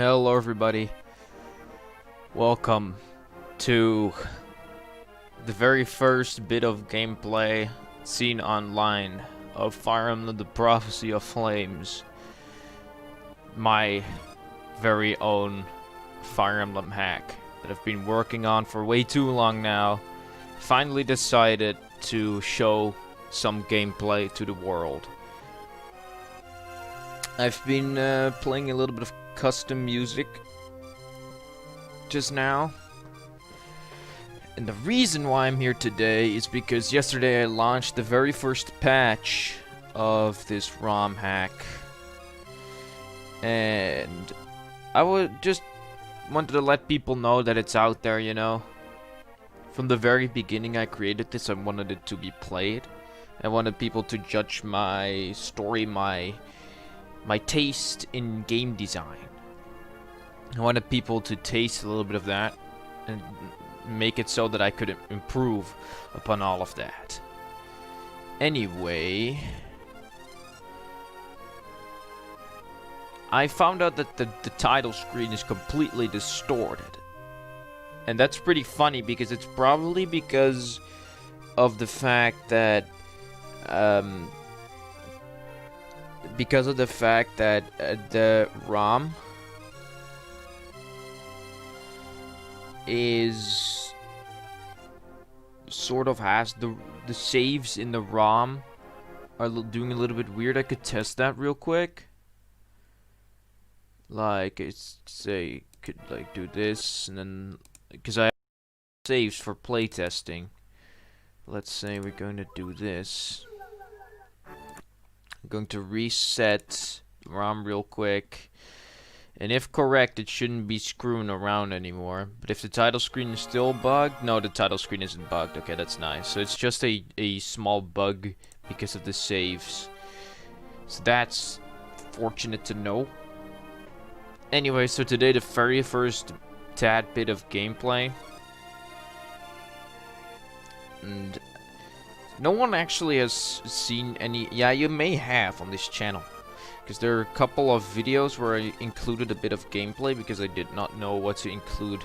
Hello everybody, welcome to the very first bit of gameplay seen online of Fire Emblem the Prophecy of Flames, my very own Fire Emblem hack that I've been working on for way too long now. Finally decided to show some gameplay to the world. I've been playing a little bit of custom music just now, and the reason why I'm here today is because yesterday I launched the very first patch of this ROM hack, and I would just wanted to let people know that it's out there, you know. From the very beginning I created this, I wanted it to be played. I wanted people to judge my story, my taste in game design. I wanted people to taste a little bit of that and make it so that I could improve upon all of that. Anyway, I found out that the title screen is completely distorted. And that's pretty funny because it's probably because of the fact that the ROM is sort of has the saves in the ROM are doing a little bit weird. I could test that real quick. Like, it's say could like do this, and then because I have saves for playtesting. Let's say we're going to do this. I'm going to reset ROM real quick, and if correct, it shouldn't be screwing around anymore. But if the title screen is still bugged, no, the title screen isn't bugged. Okay, that's nice. So it's just a small bug because of the saves. So that's fortunate to know. Anyway, so today the very first tad bit of gameplay, and no one actually has seen any. Yeah, you may have on this channel, because there are a couple of videos where I included a bit of gameplay because I did not know what to include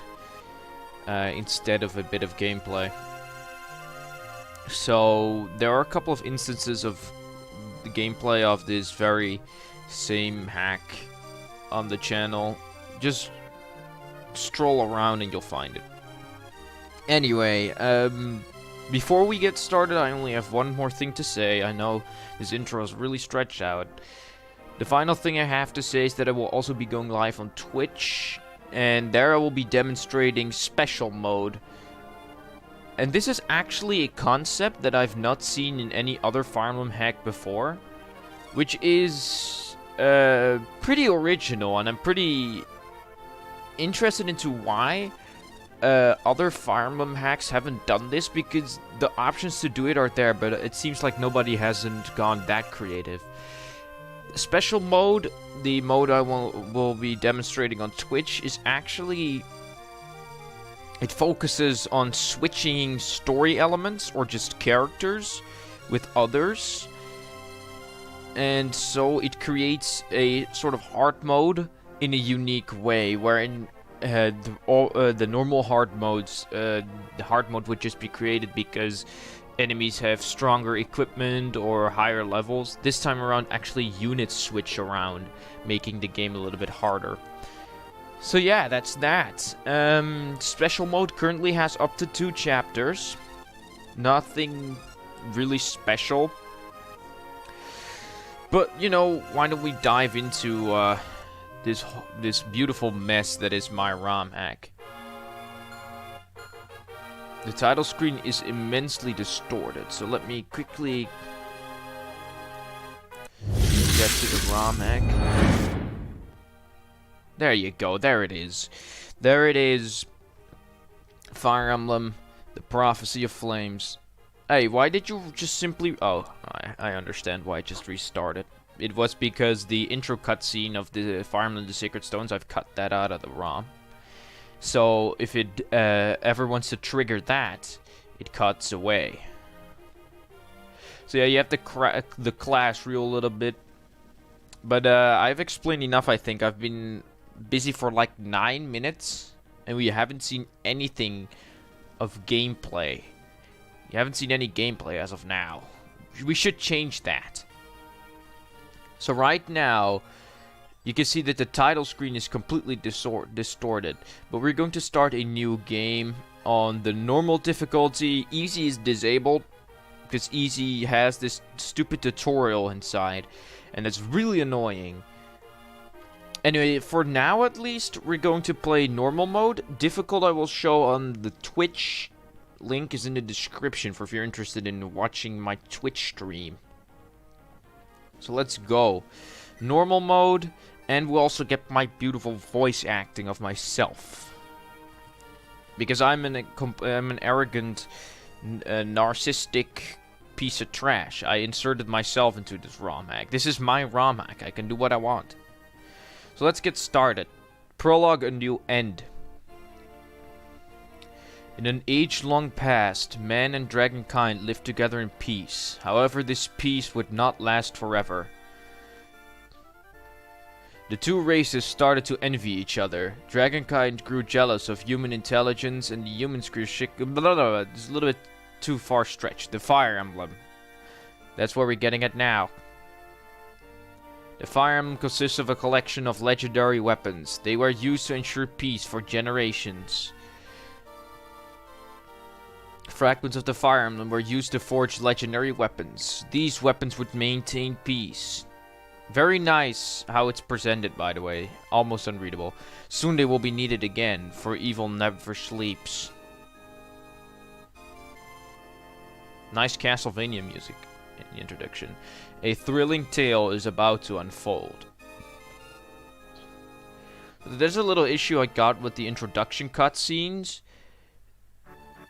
instead of a bit of gameplay. So there are a couple of instances of the gameplay of this very same hack on the channel. Just stroll around and you'll find it. Anyway, before we get started, I only have one more thing to say. I know this intro is really stretched out. The final thing I have to say is that I will also be going live on Twitch, and there I will be demonstrating special mode. And this is actually a concept that I've not seen in any other Fire Emblem hack before, which is pretty original, and I'm pretty interested into why other Fire Emblem hacks haven't done this, because the options to do it are there, but it seems like nobody hasn't gone that creative. Special mode, the mode I will be demonstrating on Twitch, is actually, it focuses on switching story elements or just characters with others. And so it creates a sort of hard mode in a unique way, wherein the normal hard modes, the hard mode would just be created because enemies have stronger equipment or higher levels. This time around, actually units switch around, making the game a little bit harder. So yeah, that's that. Special mode currently has up to 2 chapters. Nothing really special. But, you know, why don't we dive into this beautiful mess that is my ROM hack. The title screen is immensely distorted, so let me quickly get to the ROM hack. There you go, there it is. There it is. Fire Emblem, the Prophecy of Flames. Hey, why did you just simply... Oh, I understand why I just restarted. It was because the intro cutscene of the Fire Emblem the Sacred Stones, I've cut that out of the ROM. So if it ever wants to trigger that, it cuts away. So yeah, you have to crack the class real a little bit. But I've explained enough, I think. I've been busy for like 9 minutes, and we haven't seen anything of gameplay. You haven't seen any gameplay as of now. We should change that. So right now, you can see that the title screen is completely distorted. But we're going to start a new game on the normal difficulty. Easy is disabled, because Easy has this stupid tutorial inside, and it's really annoying. Anyway, for now at least, we're going to play normal mode. Difficult I will show on the Twitch. Link is in the description for if you're interested in watching my Twitch stream. So let's go. Normal mode, and we'll also get my beautiful voice acting of myself. Because I'm an arrogant, narcissistic piece of trash. I inserted myself into this ROM hack. This is my ROM hack. I can do what I want. So let's get started. Prologue, a new end. In an age-long past, man and dragonkind lived together in peace. However, this peace would not last forever. The two races started to envy each other. Dragonkind grew jealous of human intelligence, and the humans grew It's a little bit too far stretched. The Fire Emblem. That's where we're getting at now. The Fire Emblem consists of a collection of legendary weapons. They were used to ensure peace for generations. Fragments of the Fire Emblem were used to forge legendary weapons. These weapons would maintain peace. Very nice how it's presented, by the way. Almost unreadable. Soon they will be needed again, for evil never sleeps. Nice Castlevania music in the introduction. A thrilling tale is about to unfold. There's a little issue I got with the introduction cutscenes.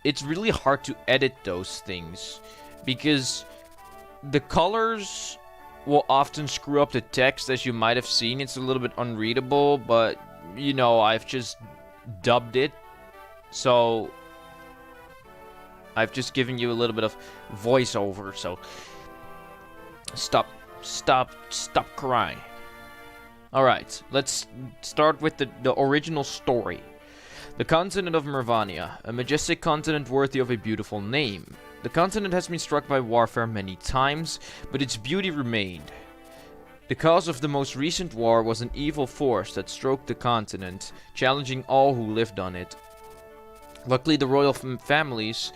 It's really hard to edit those things, because the colors will often screw up the text, as you might have seen. It's a little bit unreadable, but, you know, I've just dubbed it. So, I've just given you a little bit of voiceover, so stop crying. Alright, let's start with the original story. The continent of Mervania, a majestic continent worthy of a beautiful name. The continent has been struck by warfare many times, but its beauty remained. The cause of the most recent war was an evil force that stroked the continent, challenging all who lived on it. Luckily, the royal families,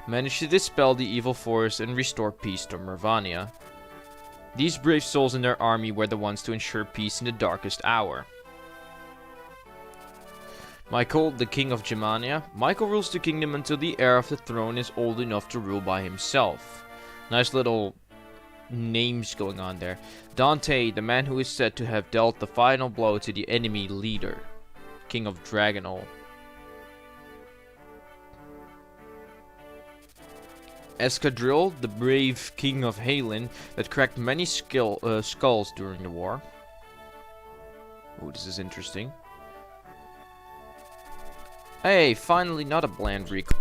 managed to dispel the evil force and restore peace to Mervania. These brave souls in their army were the ones to ensure peace in the darkest hour. Michael, the king of Germania. Michael rules the kingdom until the heir of the throne is old enough to rule by himself. Nice little names going on there. Dante, the man who is said to have dealt the final blow to the enemy leader, king of Dragonol. Escadrille, the brave king of Halen that cracked many skulls during the war. Oh, this is interesting. Hey, finally not a bland recall.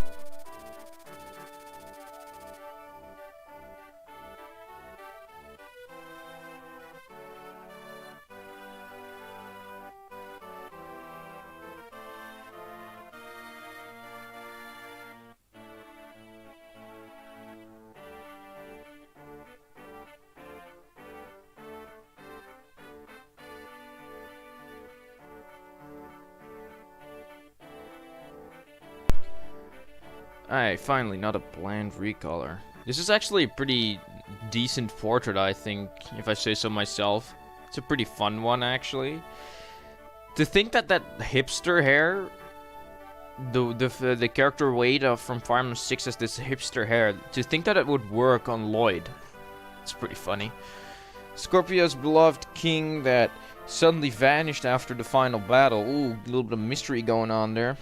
Alright, finally, not a bland recolor. This is actually a pretty decent portrait, I think, if I say so myself. It's a pretty fun one, actually. To think that that hipster hair, the character Wade from Fire Emblem 6 has this hipster hair, to think that it would work on Lloyd, it's pretty funny. Scorpio's beloved king that suddenly vanished after the final battle. Ooh, a little bit of mystery going on there.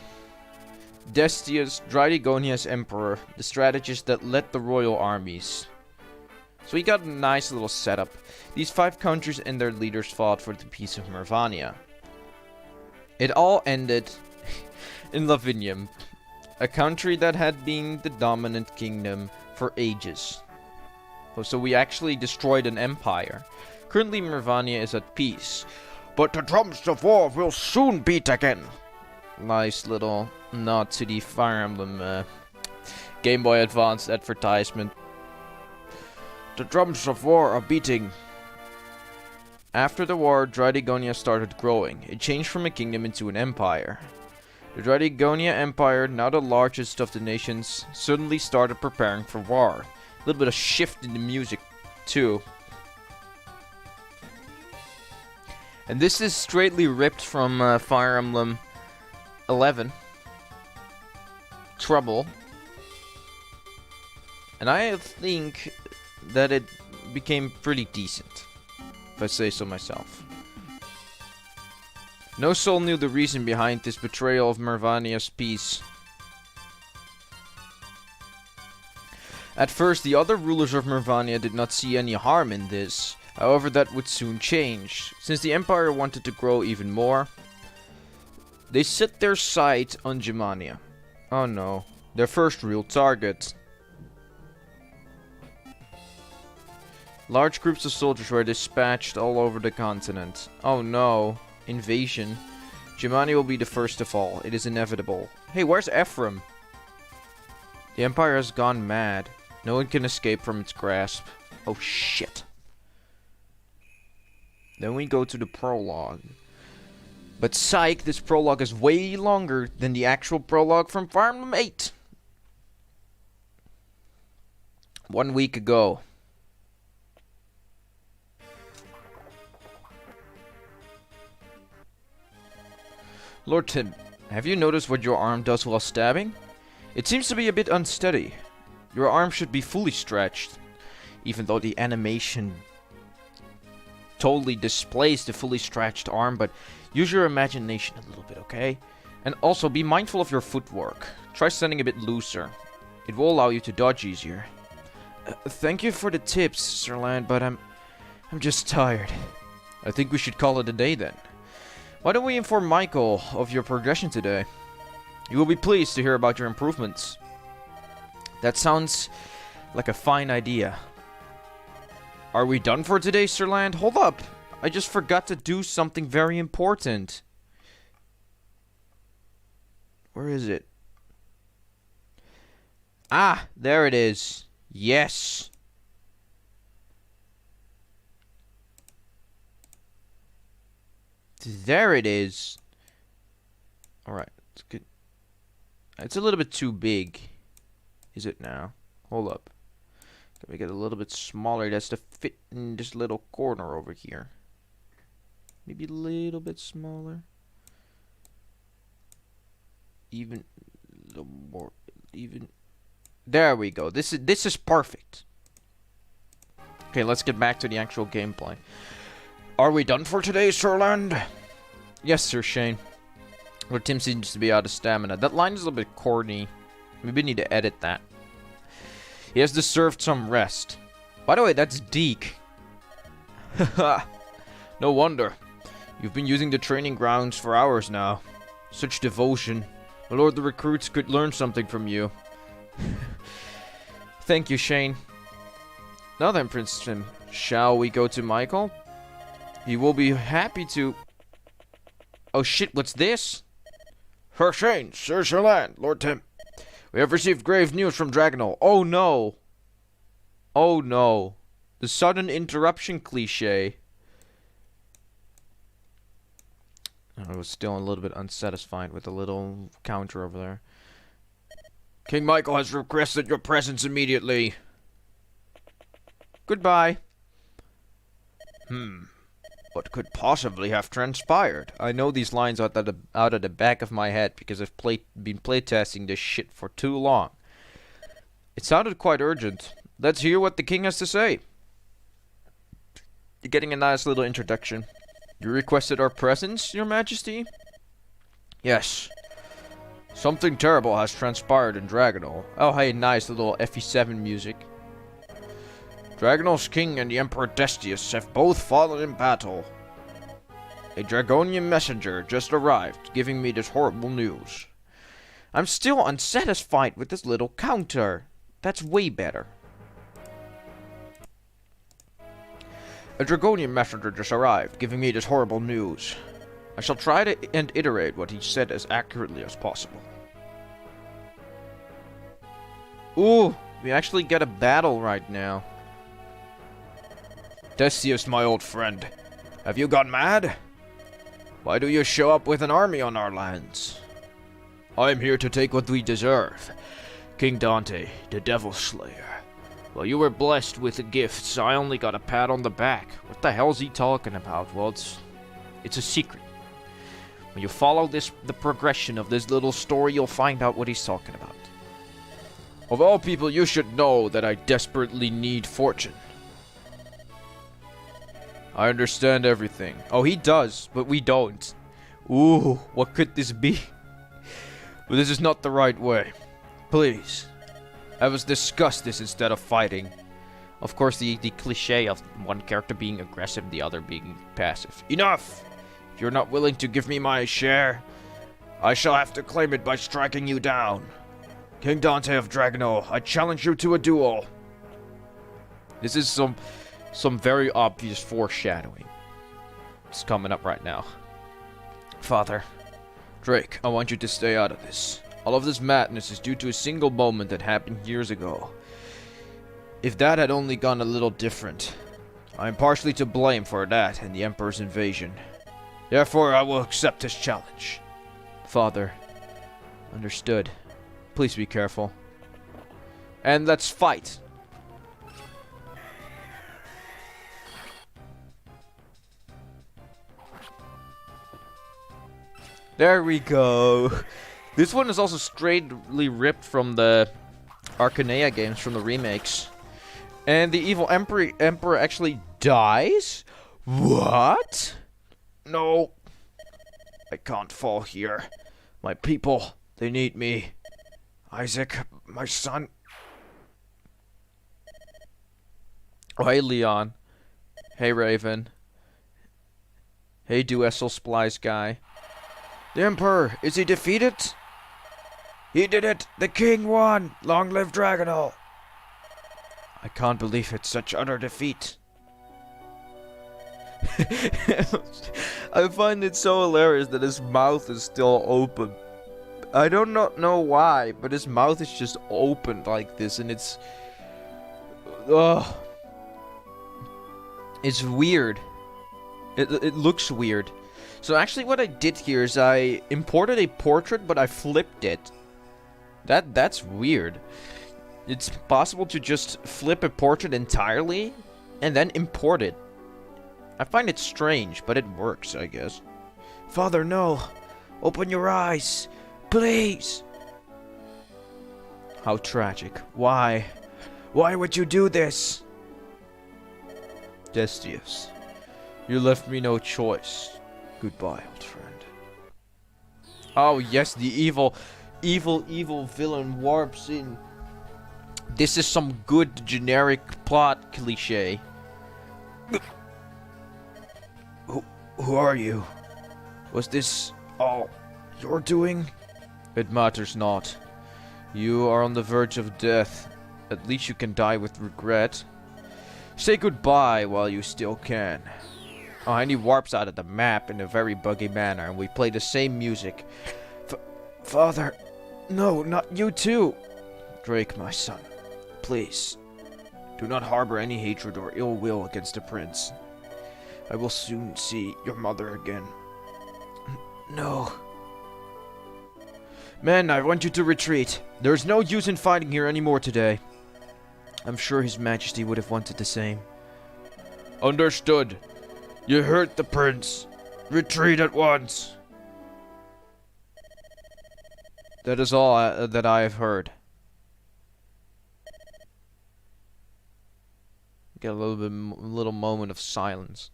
Destius, Drydegonia's emperor, the strategist that led the royal armies. So we got a nice little setup. These 5 countries and their leaders fought for the peace of Mervania. It all ended in Lavinium, a country that had been the dominant kingdom for ages. So we actually destroyed an empire. Currently Mervania is at peace, but the drums of war will soon beat again. Nice little nod to the Fire Emblem Game Boy Advance advertisement. The drums of war are beating. After the war, Drydegonia started growing. It changed from a kingdom into an empire. The Drydegonia Empire, now the largest of the nations, suddenly started preparing for war. A little bit of shift in the music, too. And this is straightly ripped from Fire Emblem 11. Trouble. And I think that it became pretty decent, if I say so myself. No soul knew the reason behind this betrayal of Mervania's peace. At first, the other rulers of Mervania did not see any harm in this. However, that would soon change. Since the Empire wanted to grow even more, they set their sight on Germania. Oh no, their first real target. Large groups of soldiers were dispatched all over the continent. Oh no. Invasion. Germania will be the first to fall. It is inevitable. Hey, where's Ephraim? The Empire has gone mad. No one can escape from its grasp. Oh shit. Then we go to the prologue. But psych, this prologue is way longer than the actual prologue from Fire Emblem 8. 1 week ago. Lord Tim, have you noticed what your arm does while stabbing? It seems to be a bit unsteady. Your arm should be fully stretched, even though the animation totally displays the fully stretched arm, but use your imagination a little bit, okay? And also, be mindful of your footwork. Try standing a bit looser. It will allow you to dodge easier. Thank you for the tips, Sir Land, but I'm just tired. I think we should call it a day then. Why don't we inform Michael of your progression today? You will be pleased to hear about your improvements. That sounds like a fine idea. Are we done for today, Sir Land? Hold up! I just forgot to do something very important. Where is it? Ah, there it is. Yes. There it is. Alright, it's good. It's a little bit too big. Is it now? Hold up. Can we get a little bit smaller? That's to fit in this little corner over here. Maybe a little bit smaller. Even a little more. Even. There we go. This is perfect. Okay, let's get back to the actual gameplay. Are we done for today, Sir Land? Yes, Sir Shane. Lord Tim seems to be out of stamina. That line is a little bit corny. Maybe need to edit that. He has deserved some rest. By the way, that's Deke. Haha. No wonder. You've been using the training grounds for hours now. Such devotion. My lord, the recruits could learn something from you. Thank you, Shane. Now then, Prince Tim, shall we go to Michael? He will be happy to... Oh shit, what's this? Sir Shane, Sir Land, Lord Tim. We have received grave news from Dragonol. Oh no. Oh no. The sudden interruption cliché. I was still a little bit unsatisfied with the little counter over there. King Michael has requested your presence immediately. Goodbye. What could possibly have transpired? I know these lines out of the back of my head because I've been playtesting this shit for too long. It sounded quite urgent. Let's hear what the king has to say. You're getting a nice little introduction. You requested our presence, Your Majesty? Yes. Something terrible has transpired in Dragonol. Oh hey, nice little FE7 music. Dragonol's king and the Emperor Destius have both fallen in battle. A Dragonian messenger just arrived, giving me this horrible news. I'm still unsatisfied with this little counter. That's way better. A Dragonian messenger just arrived, giving me this horrible news. I shall try to iterate what he said as accurately as possible. Ooh, we actually get a battle right now. Decius, my old friend, have you gone mad? Why do you show up with an army on our lands? I am here to take what we deserve. King Dante, the Devil Slayer. Well, you were blessed with the gifts. I only got a pat on the back. What the hell's he talking about? Well, it's a secret. When you follow the progression of this little story, you'll find out what he's talking about. Of all people, you should know that I desperately need fortune. I understand everything. Oh, he does, but we don't. Ooh, what could this be? But this is not the right way. Please, have us discuss this instead of fighting. Of course, the cliche of one character being aggressive, the other being passive. Enough! If you're not willing to give me my share, I shall have to claim it by striking you down. King Dante of Dragonol, I challenge you to a duel. This is some very obvious foreshadowing. It's coming up right now. Father, Drake, I want you to stay out of this. All of this madness is due to a single moment that happened years ago. If that had only gone a little different, I am partially to blame for that and the Emperor's invasion. Therefore, I will accept his challenge. Father, understood. Please be careful. And let's fight. There we go. This one is also straightly ripped from the Arcanea games, from the remakes. And the evil emperor actually dies? What? No. I can't fall here. My people, they need me. Isaac, my son. Oh, hey, Leon. Hey, Raven. Hey, Duessel Splice guy. The Emperor, is he defeated? He did it! The king won! Long live Dragonol! I can't believe it's such utter defeat. I find it so hilarious that his mouth is still open. I don't know why, but his mouth is just open like this, and it's... Ugh. It's weird. It looks weird. So actually what I did here is I imported a portrait, but I flipped it. That's weird. It's possible to just flip a portrait entirely and then import it. I find it strange, but it works, I guess. Father, no. Open your eyes. Please. How tragic. Why? Why would you do this? Decius, you left me no choice. Goodbye, old friend. Oh, yes, the evil villain warps in. This is some good generic plot cliche. Who are you? Was this all your doing? It matters not. You are on the verge of death. At least you can die with regret. Say goodbye while you still can. Oh, and he warps out of the map in a very buggy manner, and we play the same music. Father, no, not you too. Drake, my son, please, do not harbor any hatred or ill will against the prince. I will soon see your mother again. No. Men, I want you to retreat. There is no use in fighting here anymore today. I'm sure His Majesty would have wanted the same. Understood. You hurt the prince. Retreat at once. That is all that I have heard. Get a little moment of silence.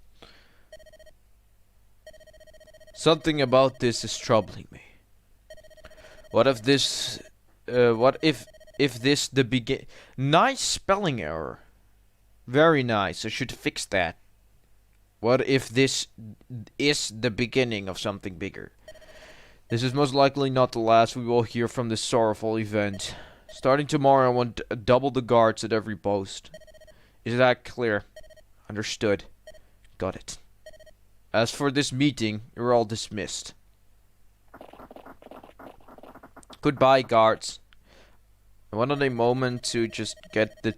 Something about this is troubling me. What if this? What if this the begin? Nice spelling error. Very nice. I should fix that. What if this is the beginning of something bigger? This is most likely not the last we will hear from this sorrowful event. Starting tomorrow, I want double the guards at every post. Is that clear? Understood. Got it. As for this meeting, you're all dismissed. Goodbye, guards. I wanted a moment to just get the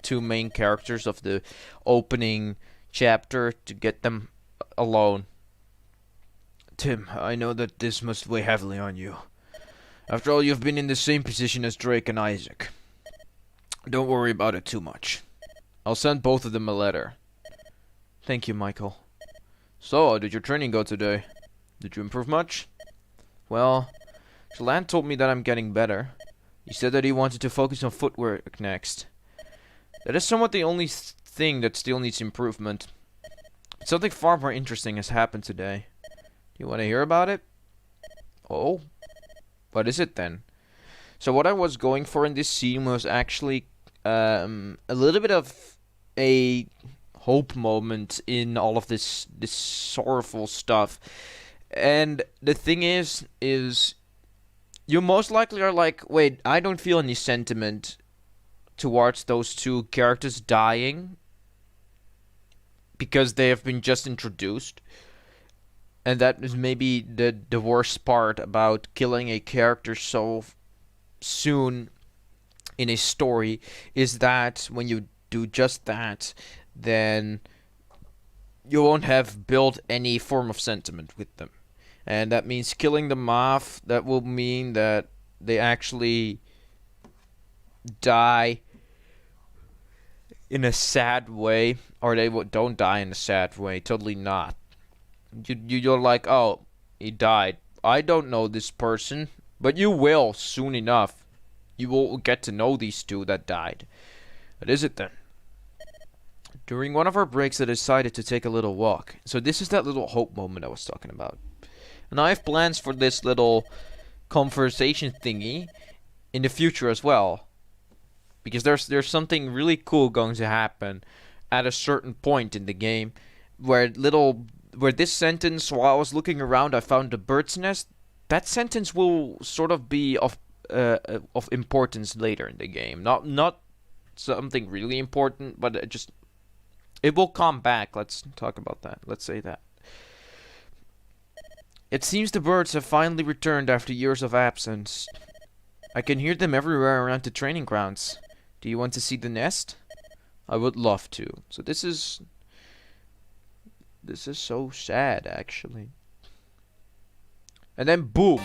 two main characters of the opening chapter, to get them alone. Tim, I know that this must weigh heavily on you. After all, you've been in the same position as Drake and Isaac. Don't worry about it too much. I'll send both of them a letter. Thank you, Michael. So, how did your training go today? Did you improve much? Well, Shalan told me that I'm getting better. He said that he wanted to focus on footwork next. That is somewhat the only thing that still needs improvement. Something far more interesting has happened today. Do you want to hear about it? Oh? What is it then? So what I was going for in this scene was actually a little bit of a hope moment in all of this sorrowful stuff. And the thing is you most likely are like, wait, I don't feel any sentiment towards those two characters dying because they have been just introduced. And that is maybe the worst part about killing a character so soon in a story, is that when you do just that, then you won't have built any form of sentiment with them. And that means killing them off. That will mean that they actually die in a sad way, or they don't die in a sad way. Totally not. You're like, oh, he died. I don't know this person, but you will soon enough. You will get to know these two that died. What is it then? During one of our breaks, I decided to take a little walk. So this is that little hope moment I was talking about. And I have plans for this little conversation thingy in the future as well. Because there's something really cool going to happen at a certain point in the game where this sentence, while I was looking around, I found a bird's nest. That sentence will sort of be of importance later in the game. Not something really important, but it will come back. Let's talk about that. Let's say that. It seems the birds have finally returned after years of absence. I can hear them everywhere around the training grounds. Do you want to see the nest? I would love to. So this is so sad, actually. And then boom,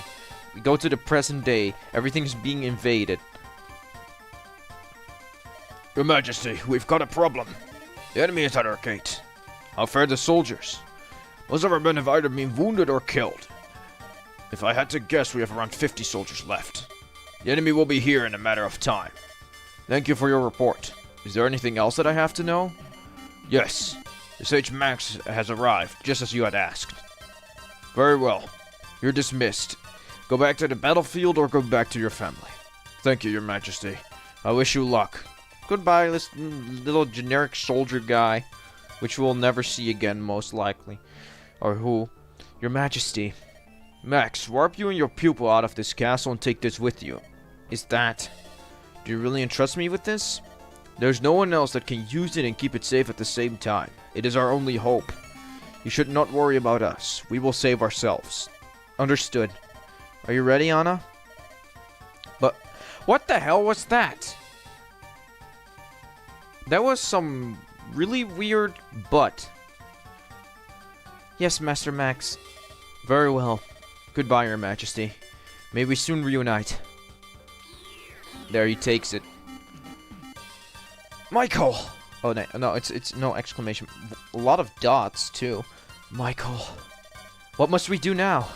we go to the present day. Everything's being invaded. Your Majesty, we've got a problem. The enemy is at our gate. How fare the soldiers? Most of our men have either been wounded or killed. If I had to guess, we have around 50 soldiers left. The enemy will be here in a matter of time. Thank you for your report. Is there anything else that I have to know? Yes. The Sage Max has arrived, just as you had asked. Very well. You're dismissed. Go back to the battlefield or go back to your family. Thank you, Your Majesty. I wish you luck. Goodbye, this little generic soldier guy, which we'll never see again, most likely. Or who? Your Majesty. Max, warp you and your pupil out of this castle and take this with you. Is that... Do you really entrust me with this? There's no one else that can use it and keep it safe at the same time. It is our only hope. You should not worry about us. We will save ourselves. Understood. Are you ready, Anna? But what the hell was that? That was some really weird butt. Yes, Master Max. Very well. Goodbye, Your Majesty. May we soon reunite. There, he takes it. Michael! Oh, no, it's no exclamation. A lot of dots, too. Michael. What must we do now?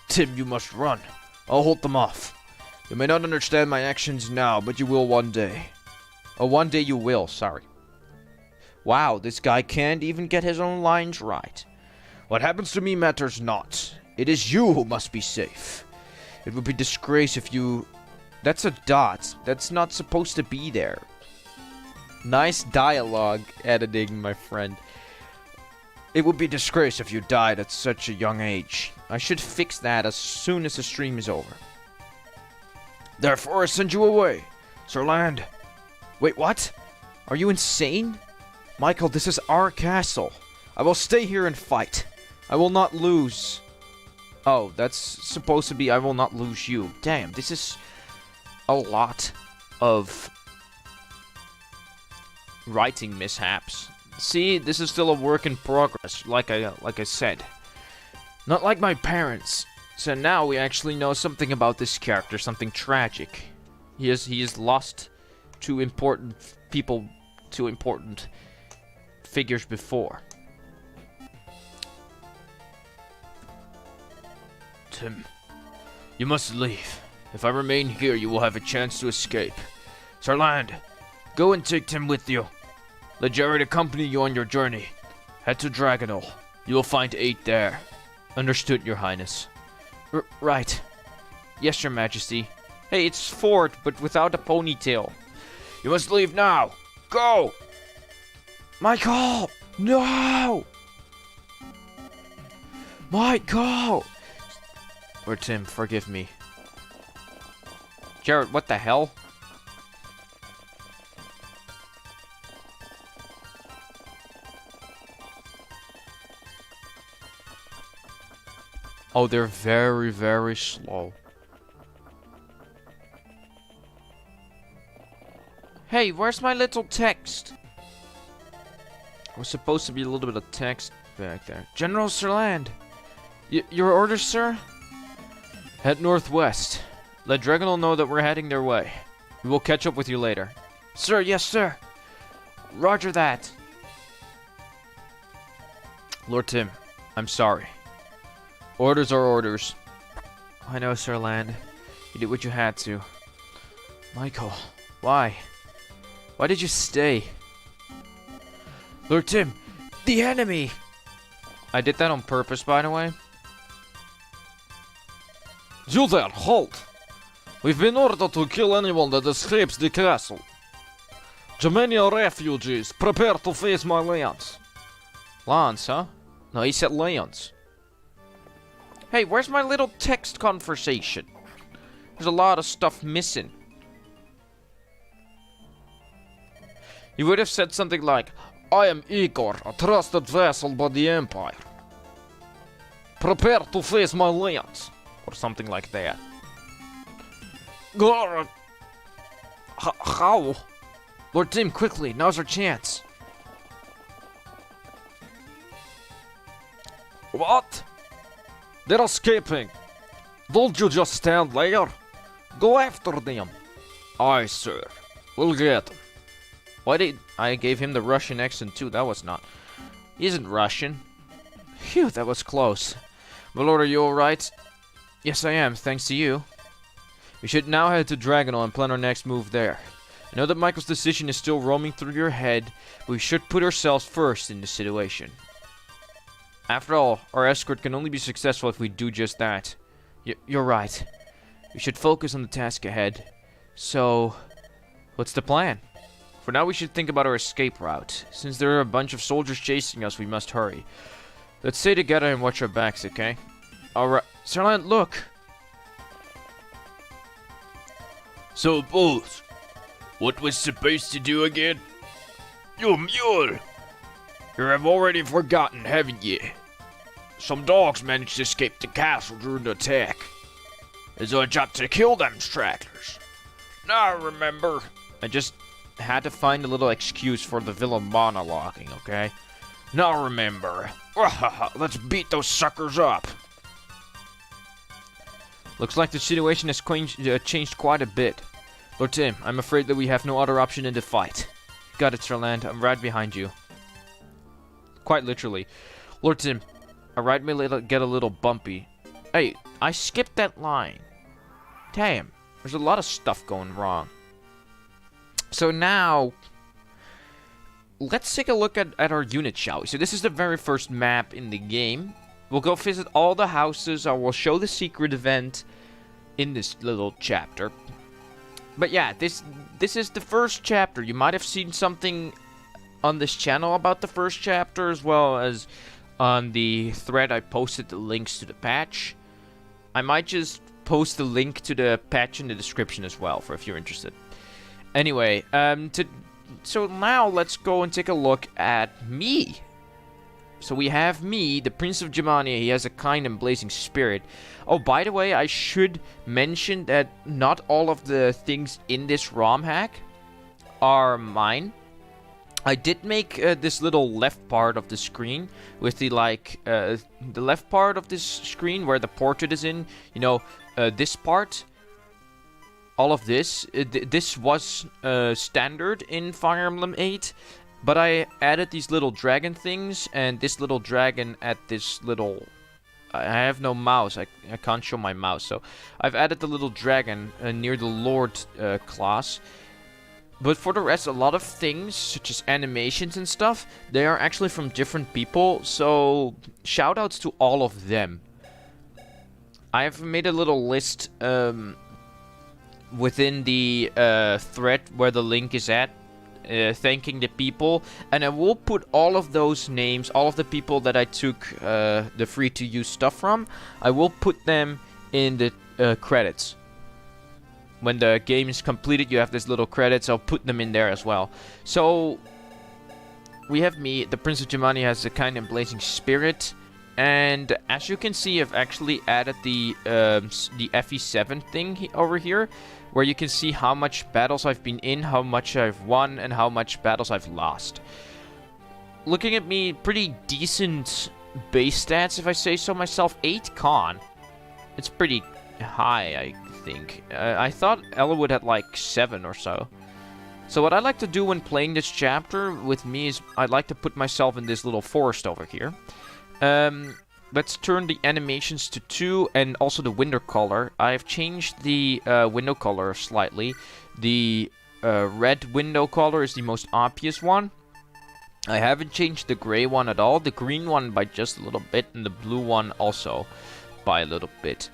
Tim, you must run. I'll hold them off. You may not understand my actions now, but you will one day. Oh, one day you will, sorry. Wow, this guy can't even get his own lines right. What happens to me matters not. It is you who must be safe. It would be disgrace if you... That's a dot. That's not supposed to be there. Nice dialogue editing, my friend. It would be disgrace if you died at such a young age. I should fix that as soon as the stream is over. Therefore, I send you away. Sir Land. Wait, what? Are you insane? Michael, this is our castle. I will stay here and fight. I will not lose. Oh, that's supposed to be I will not lose you. Damn, this is a lot of writing mishaps. See, this is still a work in progress, like I said. Not like my parents. So now we actually know something about this character, something tragic. He is lost two important people, two important figures before. Tim, you must leave. If I remain here, you will have a chance to escape. Sarland, go and take Tim with you. Let Jared accompany you on your journey. Head to Dragonol. You will find 8 there. Understood, Your Highness. Right. Yes, Your Majesty. Hey, it's Ford, but without a ponytail. You must leave now. Go! Michael! No! Michael! Or Tim, forgive me. Jared, what the hell? Oh, they're very, very slow. Hey, where's my little text? Was supposed to be a little bit of text back there. General Sirland! Your orders, sir? Head northwest. Let Dragonol know that we're heading their way. We will catch up with you later. Sir, yes, sir. Roger that. Lord Tim, I'm sorry. Orders are orders. I know, Sir Land. You did what you had to. Michael, why? Why did you stay? Lord Tim, the enemy! I did that on purpose, by the way. You there, halt! We've been ordered to kill anyone that escapes the castle. Germania refugees, prepare to face my lands. Lands, huh? No, he said lands. Hey, where's my little text conversation? There's a lot of stuff missing. You would have said something like, I am Igor, a trusted vassal by the Empire. Prepare to face my lands. Or something like that. How? Lord Tim, quickly, now's our chance. What? They're escaping. Don't you just stand there? Go after them. Aye, sir. We'll get them. Why did I gave him the Russian accent too? That was not. He isn't Russian. Phew, that was close. My lord, are you alright? Yes, I am, thanks to you. We should now head to Dragonol and plan our next move there. I know that Michael's decision is still roaming through your head, but we should put ourselves first in this situation. After all, our escort can only be successful if we do just that. You're right. We should focus on the task ahead. So, what's the plan? For now, we should think about our escape route. Since there are a bunch of soldiers chasing us, we must hurry. Let's stay together and watch our backs, okay? Alright. Sirland, look! So, boss, what was supposed to do again? You mule! You have already forgotten, haven't you? Some dogs managed to escape the castle during the attack. It's our job to kill them stragglers. Now I remember. I just had to find a little excuse for the villain monologuing, okay? Now remember. Let's beat those suckers up. Looks like the situation has changed quite a bit. Lord Tim, I'm afraid that we have no other option than to fight. Got it, Sirland. I'm right behind you. Quite literally. Lord Tim, our ride may get a little bumpy. Hey, I skipped that line. Damn, there's a lot of stuff going wrong. So now, let's take a look at our unit, shall we? So this is the very first map in the game. We'll go visit all the houses. I will show the secret event in this little chapter. But yeah, this is the first chapter. You might have seen something on this channel about the first chapter, as well as on the thread I posted the links to the patch. I might just post the link to the patch in the description as well, for if you're interested. Anyway, so now let's go and take a look at me. So we have me, the Prince of Germania. He has a kind and blazing spirit. Oh, by the way, I should mention that not all of the things in this ROM hack are mine. I did make this little left part of the screen with the the left part of this screen where the portrait is in. You know, this part. All of this. This was standard in Fire Emblem 8. But I added these little dragon things, and this little dragon at this little... I have no mouse, I can't show my mouse, so... I've added the little dragon near the Lord class. But for the rest, a lot of things, such as animations and stuff, they are actually from different people, so... Shoutouts to all of them. I've made a little list within the thread where the link is at. Thanking the people, and I will put all of those names, all of the people that I took the free-to-use stuff from, I will put them in the credits. When the game is completed, you have this little credits, I'll put them in there as well. So, we have me, the Prince of Germania has a kind and blazing spirit, and as you can see, I've actually added the FE7 thing over here, where you can see how much battles I've been in, how much I've won, and how much battles I've lost. Looking at me, pretty decent base stats, if I say so myself. 8 con. It's pretty high, I think. I thought Elwood had like 7 or so. So what I like to do when playing this chapter with me is I like to put myself in this little forest over here. Let's turn the animations to 2 and also the window color. I've changed the window color slightly. The red window color is the most obvious one. I haven't changed the gray one at all. The green one by just a little bit, and the blue one also by a little bit.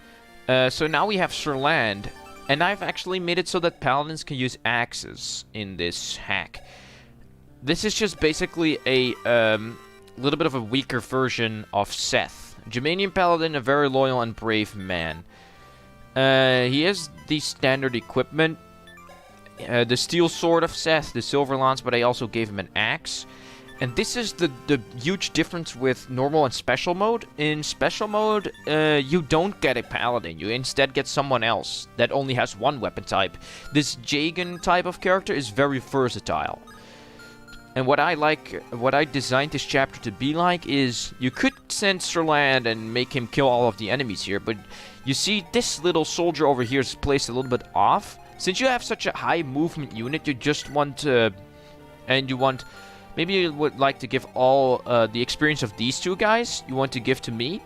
So now we have Sir Land, and I've actually made it so that paladins can use axes in this hack. This is just basically a little bit of a weaker version of Seth. Germanian paladin, a very loyal and brave man. He has the standard equipment. The steel sword of Seth, the silver lance, but I also gave him an axe. And this is the huge difference with normal and special mode. In special mode, you don't get a paladin. You instead get someone else that only has one weapon type. This Jagan type of character is very versatile. And what I designed this chapter to be like is, you could send Sir Land and make him kill all of the enemies here, but you see this little soldier over here is placed a little bit off. Since you have such a high movement unit, you just want to, maybe you would like to give all the experience of these two guys, you want to give to me,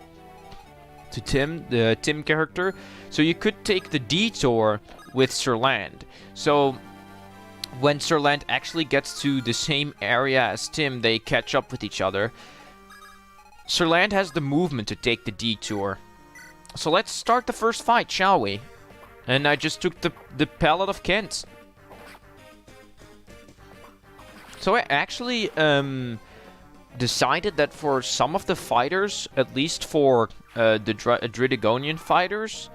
to Tim, the Tim character. So you could take the detour with Sir Land. So when Sir Land actually gets to the same area as Tim, they catch up with each other. Sir Land has the movement to take the detour. So let's start the first fight, shall we? And I just took the Pallet of Kent. So I actually decided that for some of the fighters, at least for the Dridygonian fighters,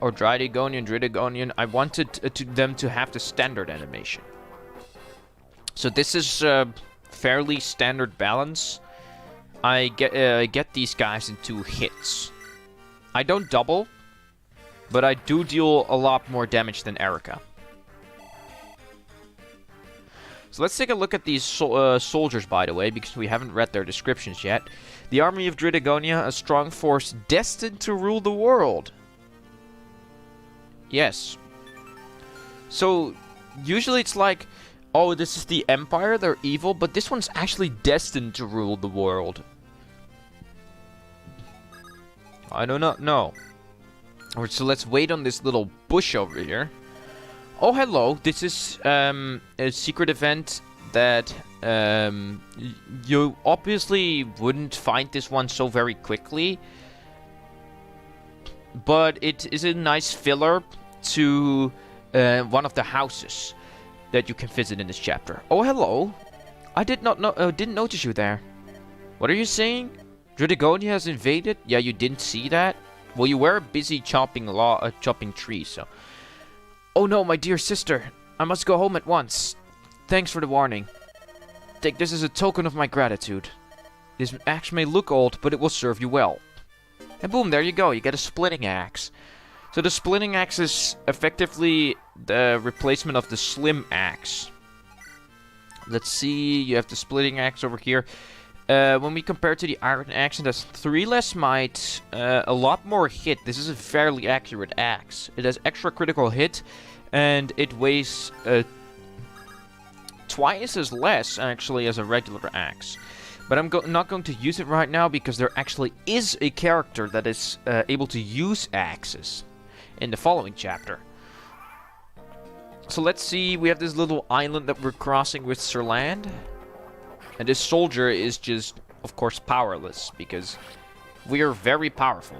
or Dridygonian, I wanted them to have the standard animation. So this is fairly standard balance. I get these guys in 2 hits. I don't double, but I do deal a lot more damage than Erica. So let's take a look at these soldiers, by the way, because we haven't read their descriptions yet. The army of Dridygonia, a strong force destined to rule the world. Yes. So, usually it's like, oh, this is the Empire, they're evil, but this one's actually destined to rule the world. I do not know. Alright, so let's wait on this little bush over here. Oh, hello. This is a secret event that you obviously wouldn't find this one so very quickly. But it is a nice filler to one of the houses that you can visit in this chapter. Oh, hello. I didn't notice you there. What are you saying? Dridygonia has invaded? Yeah, you didn't see that? Well, you were busy chopping trees, so... Oh no, my dear sister. I must go home at once. Thanks for the warning. Take this as a token of my gratitude. This axe may look old, but it will serve you well. And boom, there you go. You get a splitting axe. So the splitting axe is effectively the replacement of the slim axe. Let's see. You have the splitting axe over here. When we compare to the iron axe, it has 3 less might, a lot more hit. This is a fairly accurate axe. It has extra critical hit, and it weighs twice as less, actually, as a regular axe. But I'm not going to use it right now because there actually is a character that is able to use axes in the following chapter. So let's see, we have this little island that we're crossing with Sir Land. And this soldier is just, of course, powerless because we are very powerful.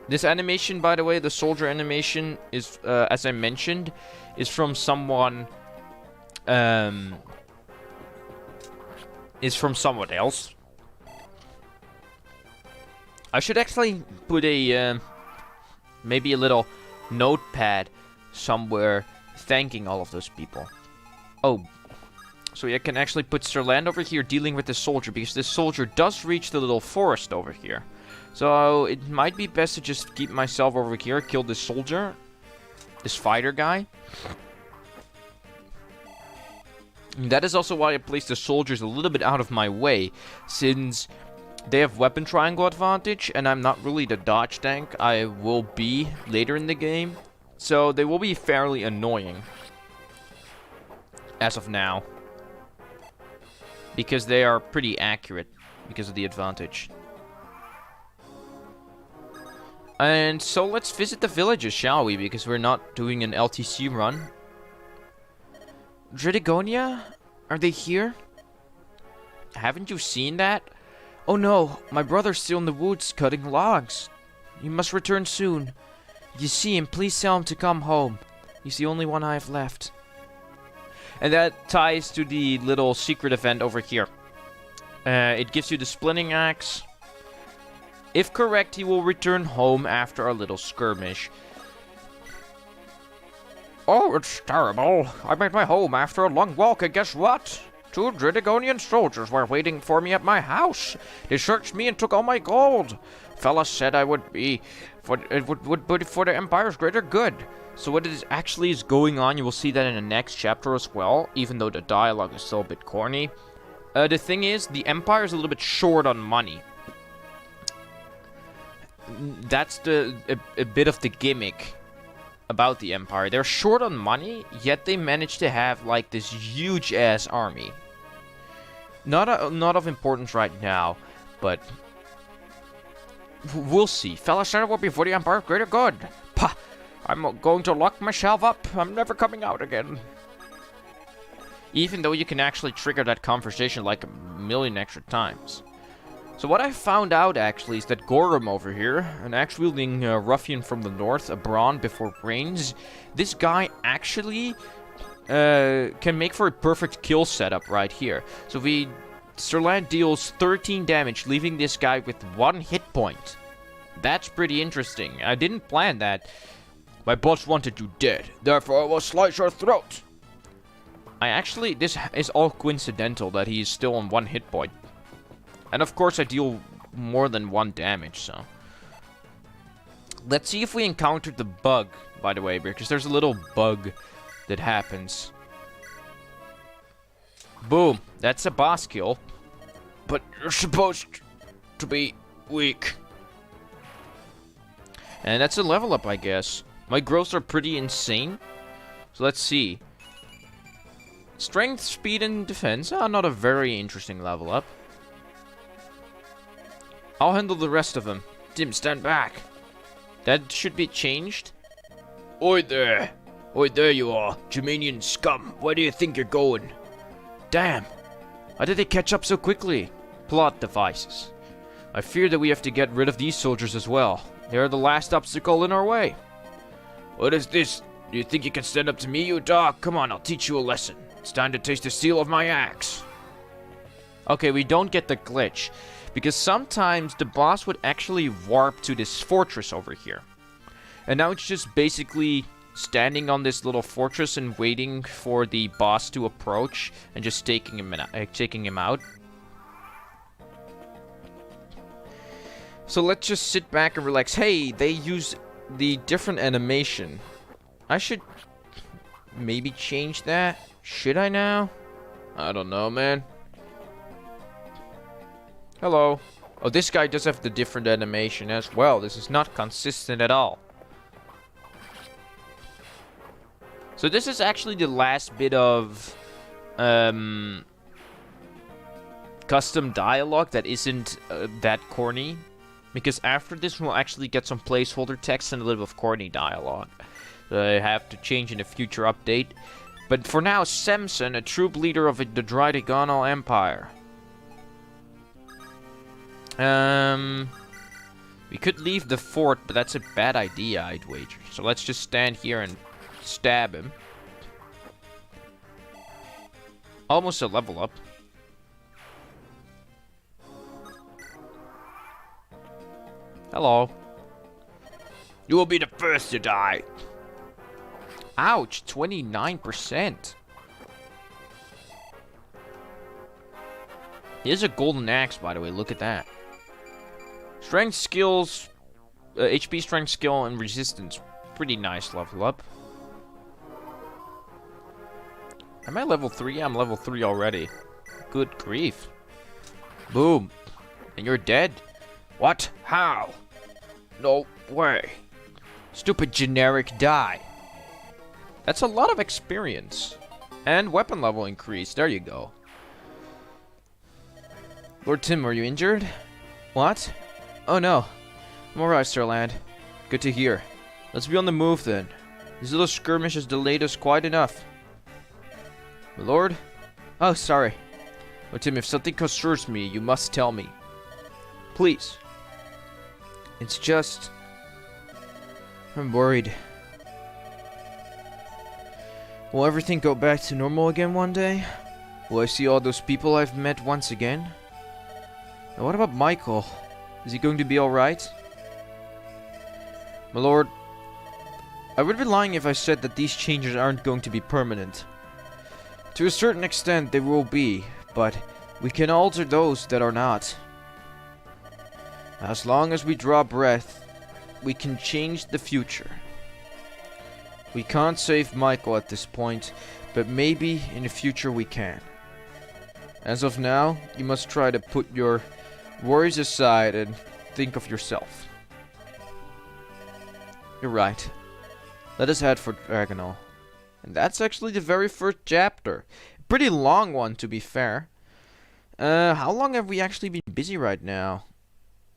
This animation, by the way, the soldier animation is, as I mentioned, is from someone... is from someone else. I should actually put a, maybe a little notepad somewhere thanking all of those people. Oh, so I can actually put Sir Land over here dealing with this soldier, because this soldier does reach the little forest over here. So it might be best to just keep myself over here, kill this soldier, this fighter guy. And that is also why I placed the soldiers a little bit out of my way, since they have weapon triangle advantage, and I'm not really the dodge tank I will be later in the game. So they will be fairly annoying, as of now, because they are pretty accurate because of the advantage. And so let's visit the villages, shall we? Because we're not doing an LTC run. Dridigonia? Are they here? Haven't you seen that? Oh no, my brother's still in the woods cutting logs. He must return soon. If you see him, please tell him to come home. He's the only one I have left. And that ties to the little secret event over here. It gives you the splitting axe. If correct, he will return home after a little skirmish. Oh, it's terrible. I made my home after a long walk, and guess what? 2 Dridigonian soldiers were waiting for me at my house. They searched me and took all my gold. Fella said I would be for the Empire's greater good. So what is actually is going on, you will see that in the next chapter as well, even though the dialogue is still a bit corny. The thing is, the Empire is a little bit short on money. That's a bit of the gimmick about the Empire. They're short on money, yet they manage to have like this huge ass army. Not of importance right now, but we'll see. Fella said it will be for the Empire's greater good. Pah! I'm going to lock myself up. I'm never coming out again. Even though you can actually trigger that conversation like a million extra times. So what I found out actually is that Gorum over here, an axe-wielding ruffian from the north, a brawn before brains, this guy actually can make for a perfect kill setup right here. So Sir Land deals 13 damage, leaving this guy with 1 hit point. That's pretty interesting. I didn't plan that. My boss wanted you dead, therefore I will slice your throat. This is all coincidental that he is still on 1 hit point. And of course I deal more than 1 damage, so. Let's see if we encountered the bug, by the way, because there's a little bug that happens. Boom, that's a boss kill. But you're supposed to be weak. And that's a level up, I guess. My growths are pretty insane. So let's see. Strength, speed, and defense. Not a very interesting level up. I'll handle the rest of them. Tim, stand back. That should be changed. Oi there. Oi, there you are. Germanian scum. Where do you think you're going? Damn. How did they catch up so quickly? Plot devices. I fear that we have to get rid of these soldiers as well. They are the last obstacle in our way. What is this? Do you think you can stand up to me, you dog? Come on, I'll teach you a lesson. It's time to taste the steel of my axe. Okay, we don't get the glitch. Because sometimes the boss would actually warp to this fortress over here. And now it's just basically standing on this little fortress and waiting for the boss to approach and just taking him out. So let's just sit back and relax. Hey, they use the different animation. I should maybe change that. Should I now? I don't know, man. Hello. Oh, this guy does have the different animation as well. This is not consistent at all. So this is actually the last bit of custom dialogue that isn't that corny. Because after this, we'll actually get some placeholder text and a little bit of corny dialogue. I have to change in a future update. But for now, Samson, a troop leader of the Dridegonal Empire. We could leave the fort, but that's a bad idea, I'd wager. So let's just stand here and stab him. Almost a level up. Hello. You will be the first to die. Ouch, 29%. Here's a golden axe, by the way. Look at that. Strength skills, HP, strength, skill, and resistance. Pretty nice level up. Am I level 3? I'm level 3 already. Good grief. Boom. And you're dead? What? How? No way. Stupid generic die. That's a lot of experience. And weapon level increase. There you go. Lord Tim, are you injured? What? Oh no. I'm alright, Sirland. Good to hear. Let's be on the move then. This little skirmish has delayed us quite enough. My lord? Oh, sorry. Lord Tim, if something concerns me, you must tell me. Please. It's just... I'm worried. Will everything go back to normal again one day? Will I see all those people I've met once again? And what about Michael? Is he going to be alright? My lord, I would be lying if I said that these changes aren't going to be permanent. To a certain extent they will be, but we can alter those that are not. As long as we draw breath, we can change the future. We can't save Michael at this point, but maybe in the future we can. As of now, you must try to put your worries aside and think of yourself. You're right. Let us head for Dragonal. And that's actually the very first chapter. Pretty long one, to be fair. How long have we actually been busy right now?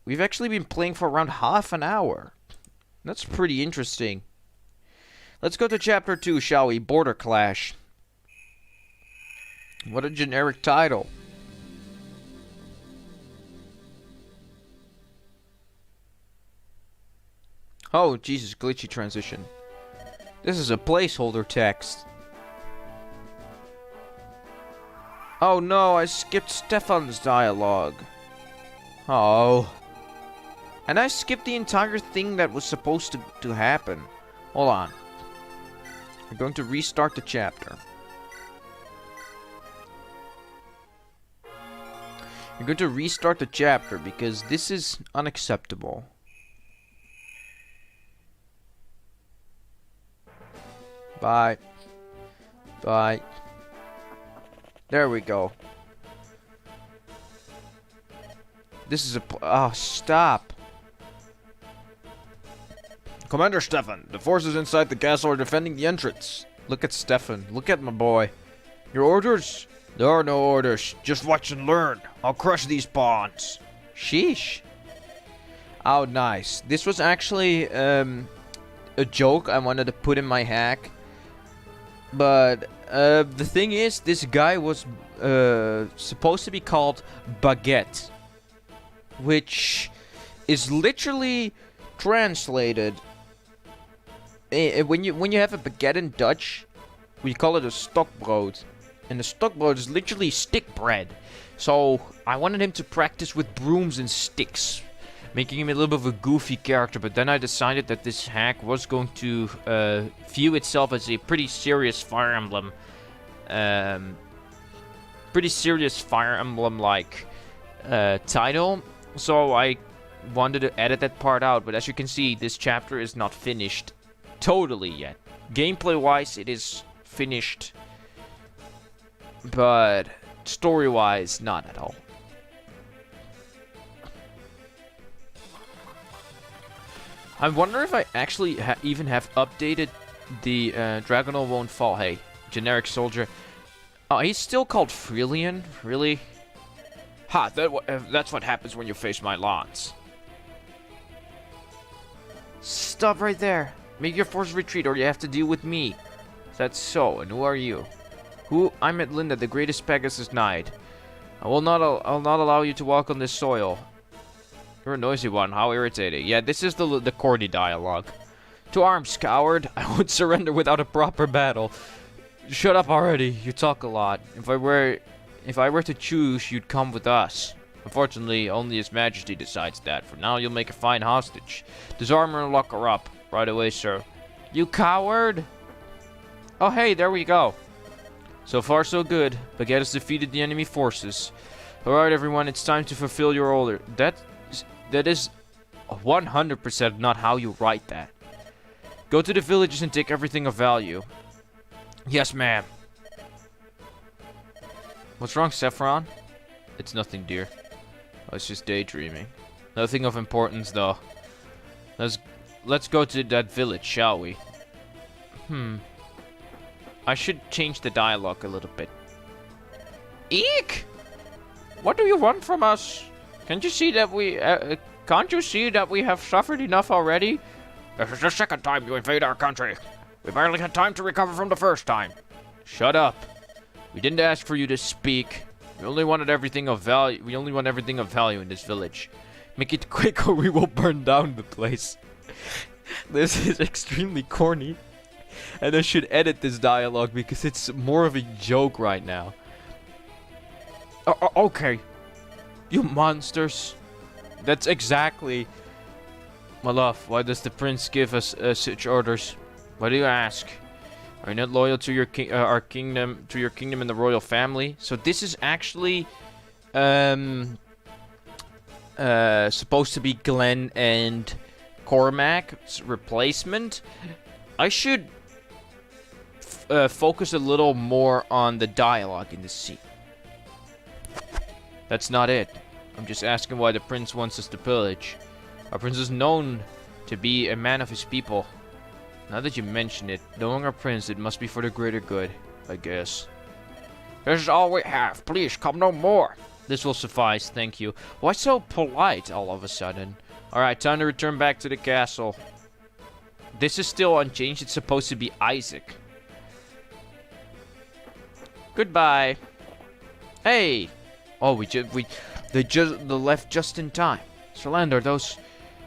We've actually been playing for around half an hour. That's pretty interesting. Let's go to chapter 2, shall we? Border Clash. What a generic title. Oh, Jesus, glitchy transition. This is a placeholder text. Oh no, I skipped Stefan's dialogue. Oh. And I skipped the entire thing that was supposed to happen. Hold on. We're going to restart the chapter. We're going to restart the chapter because this is unacceptable. Bye. Bye. There we go. This is a... Oh, stop. Commander Stefan, the forces inside the castle are defending the entrance. Look at Stefan. Look at my boy. Your orders? There are no orders. Just watch and learn. I'll crush these pawns. Sheesh. Oh, nice. This was actually a joke I wanted to put in my hack. But the thing is, this guy was supposed to be called Baguette, which is literally translated. When you have a baguette in Dutch, we call it a stokbrood, and the stokbrood is literally stick bread. So I wanted him to practice with brooms and sticks, making him a little bit of a goofy character. But then I decided that this hack was going to view itself as a pretty serious Fire Emblem, like title. So I wanted to edit that part out, but as you can see, this chapter is not finished totally yet. Gameplay-wise, it is finished, but story-wise, not at all. I wonder if I actually even have updated the Dragonel Won't Fall. Hey, generic soldier. Oh, he's still called Freelian? Really? Ha, that's what happens when you face my lance. Stop right there. Make your force retreat or you have to deal with me. That's so, and who are you? I'm Linda, the greatest Pegasus Knight. I'll not allow you to walk on this soil. You're a noisy one, how irritating. Yeah, this is the corny dialogue. To arms, coward. I won't surrender without a proper battle. Shut up already, you talk a lot. If I were to choose, you'd come with us. Unfortunately, only His Majesty decides that. For now, you'll make a fine hostage. Disarm her and lock her up. Right away, sir. You coward! Oh, hey, there we go. So far, so good. Baguette has defeated the enemy forces. Alright, everyone, it's time to fulfill your order. That is 100% not how you write that. Go to the villages and take everything of value. Yes, ma'am. What's wrong, Saffron? It's nothing, dear. I was just daydreaming. Nothing of importance, though. Let's go to that village, shall we? I should change the dialogue a little bit. Eek! What do you want from us? Can't you see that we have suffered enough already? This is the second time you invade our country. We barely had time to recover from the first time. Shut up. We didn't ask for you to speak. We only want everything of value in this village. Make it quick or we will burn down the place. This is extremely corny. And I should edit this dialogue because it's more of a joke right now. Okay. You monsters. That's exactly... My love, why does the prince give us such orders? Why do you ask? Are you not loyal to your our kingdom, to your kingdom and the royal family? So this is actually supposed to be Glenn and Cormac's replacement. I should focus a little more on the dialogue in this scene. That's not it. I'm just asking why the prince wants us to pillage. Our prince is known to be a man of his people. Now that you mention it, knowing our prince, it must be for the greater good, I guess. This is all we have. Please, come no more. This will suffice, thank you. Why so polite all of a sudden? Alright, time to return back to the castle. This is still unchanged. It's supposed to be Isaac. Goodbye. Hey! Oh, they left just in time. Sir Land, are those...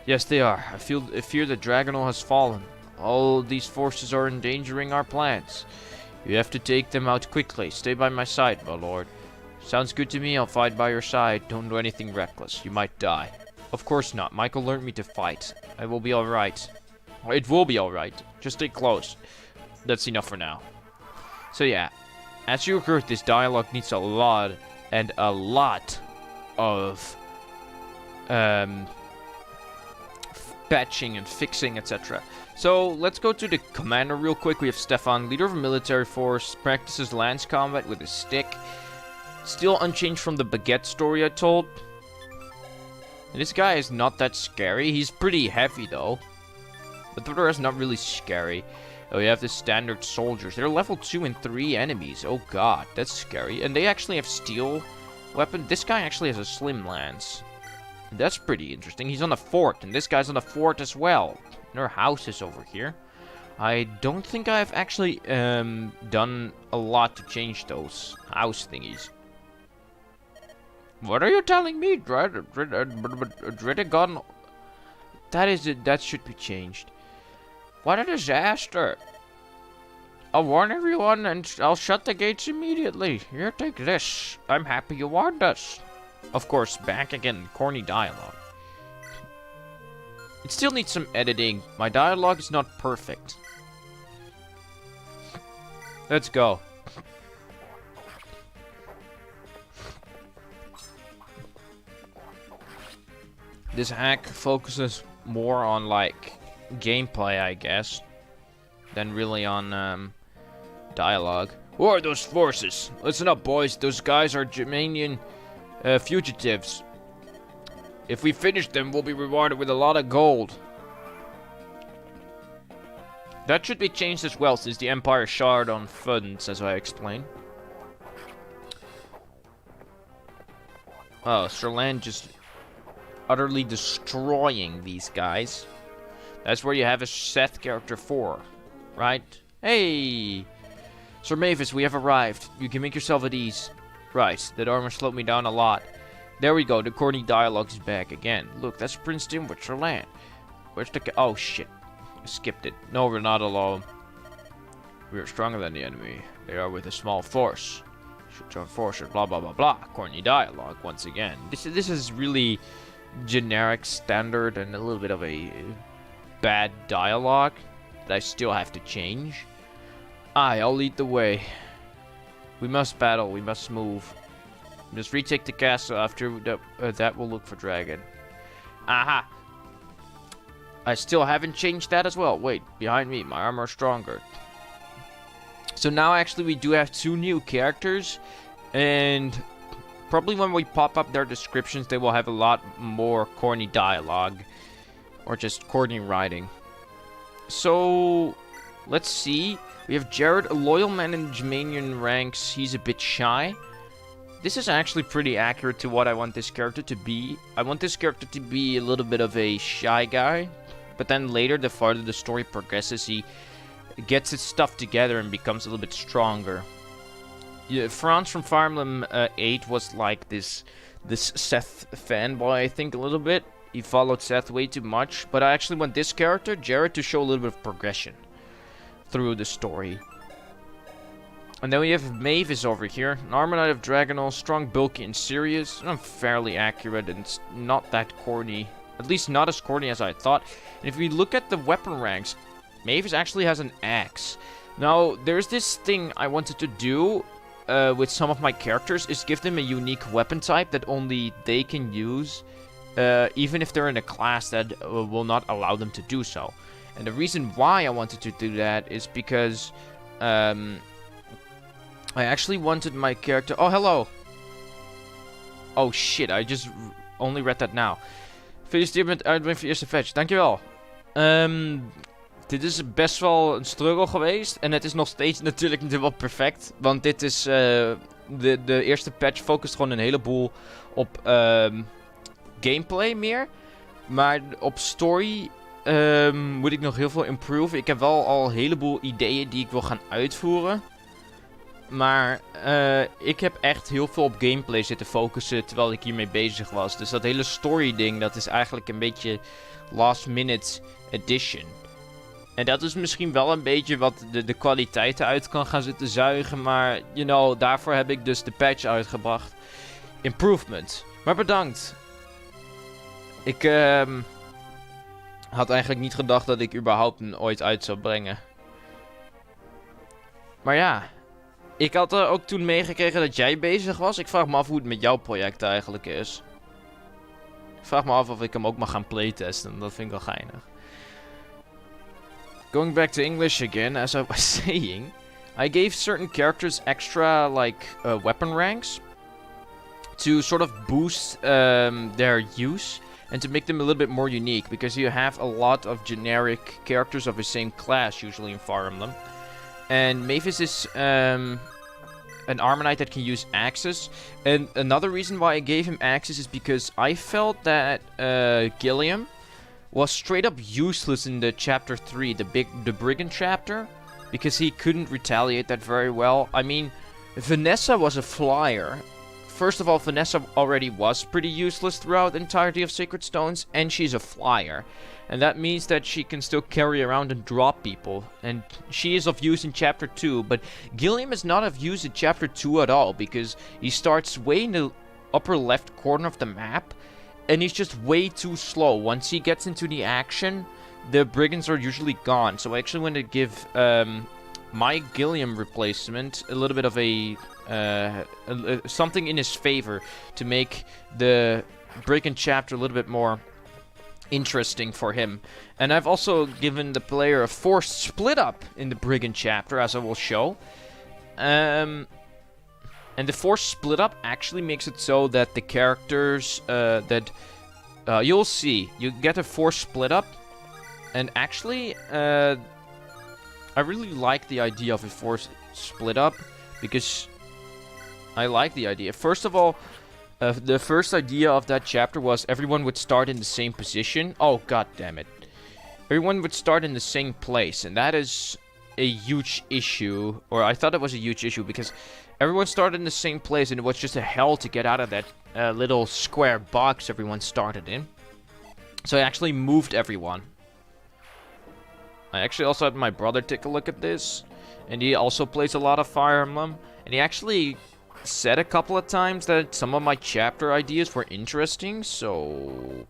Yes, they are. I fear the Dragonel has fallen. All these forces are endangering our plans. You have to take them out quickly. Stay by my side, my lord. Sounds good to me. I'll fight by your side. Don't do anything reckless. You might die. Of course not. Michael learned me to fight. I will be alright. It will be alright. Just stay close. That's enough for now. So yeah, as you heard, this dialogue needs a lot and a lot of patching and fixing, etc. So let's go to the commander real quick. We have Stefan, leader of a military force, practices lance combat with a stick. Still unchanged from the Baguette story I told. And this guy is not that scary. He's pretty heavy though. But the rest not really scary. Oh, you have the standard soldiers. They're level 2 and 3 enemies. Oh god, that's scary. And they actually have steel weapon. This guy actually has a slim lance. That's pretty interesting. He's on a fort, and this guy's on a fort as well. There are houses over here. I don't think I've actually done a lot to change those house thingies. What are you telling me, Dredagon? That should be changed. What a disaster. I'll warn everyone and I'll shut the gates immediately. Here, take this. I'm happy you warned us. Of course, back again, corny dialogue. It still needs some editing. My dialogue is not perfect. Let's go. this hack focuses more on, like, gameplay, I guess, than really on, dialogue. Who are those forces? Listen up, boys. Those guys are Germanian fugitives. If we finish them, we'll be rewarded with a lot of gold. That should be changed as well, since the Empire shard on funds, as I explained. Oh, Sirland just utterly destroying these guys. That's where you have a Seth character for, right? Hey! Sir Mavis, we have arrived. You can make yourself at ease. Right, that armor slowed me down a lot. There we go, the corny dialogue is back again. Look, that's Prince Dimwit, Sirland. Where's the oh shit. I skipped it. No, we're not alone. We are stronger than the enemy. They are with a small force. Should join forces, blah blah blah blah. Corny dialogue once again. This is really generic, standard, and a little bit of a bad dialogue that I still have to change. I'll lead the way. We must battle, we must move. We must retake the castle. After that we'll look for dragon. Aha! I still haven't changed that as well. Wait, behind me, my armor is stronger. So now actually we do have 2 new characters, and probably when we pop up their descriptions they will have a lot more corny dialogue, or just corny writing. So let's see. We have Jared, a loyal man in Germanian ranks. He's a bit shy. This is actually pretty accurate to what I want this character to be. I want this character to be a little bit of a shy guy, but then later, the farther the story progresses, he gets his stuff together and becomes a little bit stronger. Yeah, Franz from Fire Emblem 8 was like this Seth fanboy, I think, a little bit. He followed Seth way too much, but I actually want this character, Jared, to show a little bit of progression through the story. And then we have Mavis over here, an armor knight of Dragonol, strong, bulky, and serious. Fairly accurate, and it's not that corny. At least not as corny as I thought. And if we look at the weapon ranks, Mavis actually has an axe. Now, there's this thing I wanted to do with some of my characters, is give them a unique weapon type that only they can use, even if they're in a class that will not allow them to do so. And the reason why I wanted to do that is because I actually wanted my character... Oh, hello! Oh, shit. I just only read that now. Gefeliciteerd met het uitbrengen van je eerste fetch. Dankjewel. Dit is best wel een struggle geweest. En het is nog steeds natuurlijk niet helemaal perfect. Want dit is... de eerste patch focust gewoon een heleboel op gameplay meer. Maar op story... moet ik nog heel veel improven. Ik heb wel al een heleboel ideeën die ik wil gaan uitvoeren. Maar ik heb echt heel veel op gameplay zitten focussen terwijl ik hiermee bezig was. Dus dat hele story ding, dat is eigenlijk een beetje last minute addition. En dat is misschien wel een beetje wat de kwaliteiten uit kan gaan zitten zuigen. Maar, you know, daarvoor heb ik dus de patch uitgebracht. Improvement. Maar bedankt. Ik had eigenlijk niet gedacht dat ik überhaupt een ooit uit zou brengen. Maar ja... Ik had ook toen meegekregen dat jij bezig was. Ik vraag me af hoe het met jouw project eigenlijk is. Ik vraag me af of ik hem ook mag gaan playtesten. Dat vind ik wel geinig. Going back to English again, as I was saying. I gave certain characters extra, like, weapon ranks. To sort of boost their use. And to make them a little bit more unique. Because you have a lot of generic characters of the same class usually in Fire Emblem. And Mavis is an armor knight that can use axes. And another reason why I gave him axes is because I felt that Gilliam was straight up useless in the chapter 3, the Brigand chapter. Because he couldn't retaliate that very well. I mean, Vanessa was a flyer. First of all, Vanessa already was pretty useless throughout the entirety of Sacred Stones. And she's a flyer. And that means that she can still carry around and drop people. And she is of use in Chapter 2. But Gilliam is not of use in Chapter 2 at all. Because he starts way in the upper left corner of the map. And he's just way too slow. Once he gets into the action, the brigands are usually gone. So I actually want to give my Gilliam replacement a little bit of something in his favor. To make the brigand chapter a little bit more interesting for him. And I've also given the player a forced split up in the Brigand chapter, as I will show. And the forced split up actually makes it so that the characters you'll see, you get a forced split up, and actually I really like the idea of a forced split up because I like the idea. First of all, the first idea of that chapter was everyone would start in the same position. Oh, god damn it. Everyone would start in the same place, and that is a huge issue, or I thought it was a huge issue, because everyone started in the same place, and it was just a hell to get out of that little square box everyone started in. So I actually moved everyone. I actually also had my brother take a look at this, and he also plays a lot of Fire Emblem, and he actually said a couple of times that some of my chapter ideas were interesting, so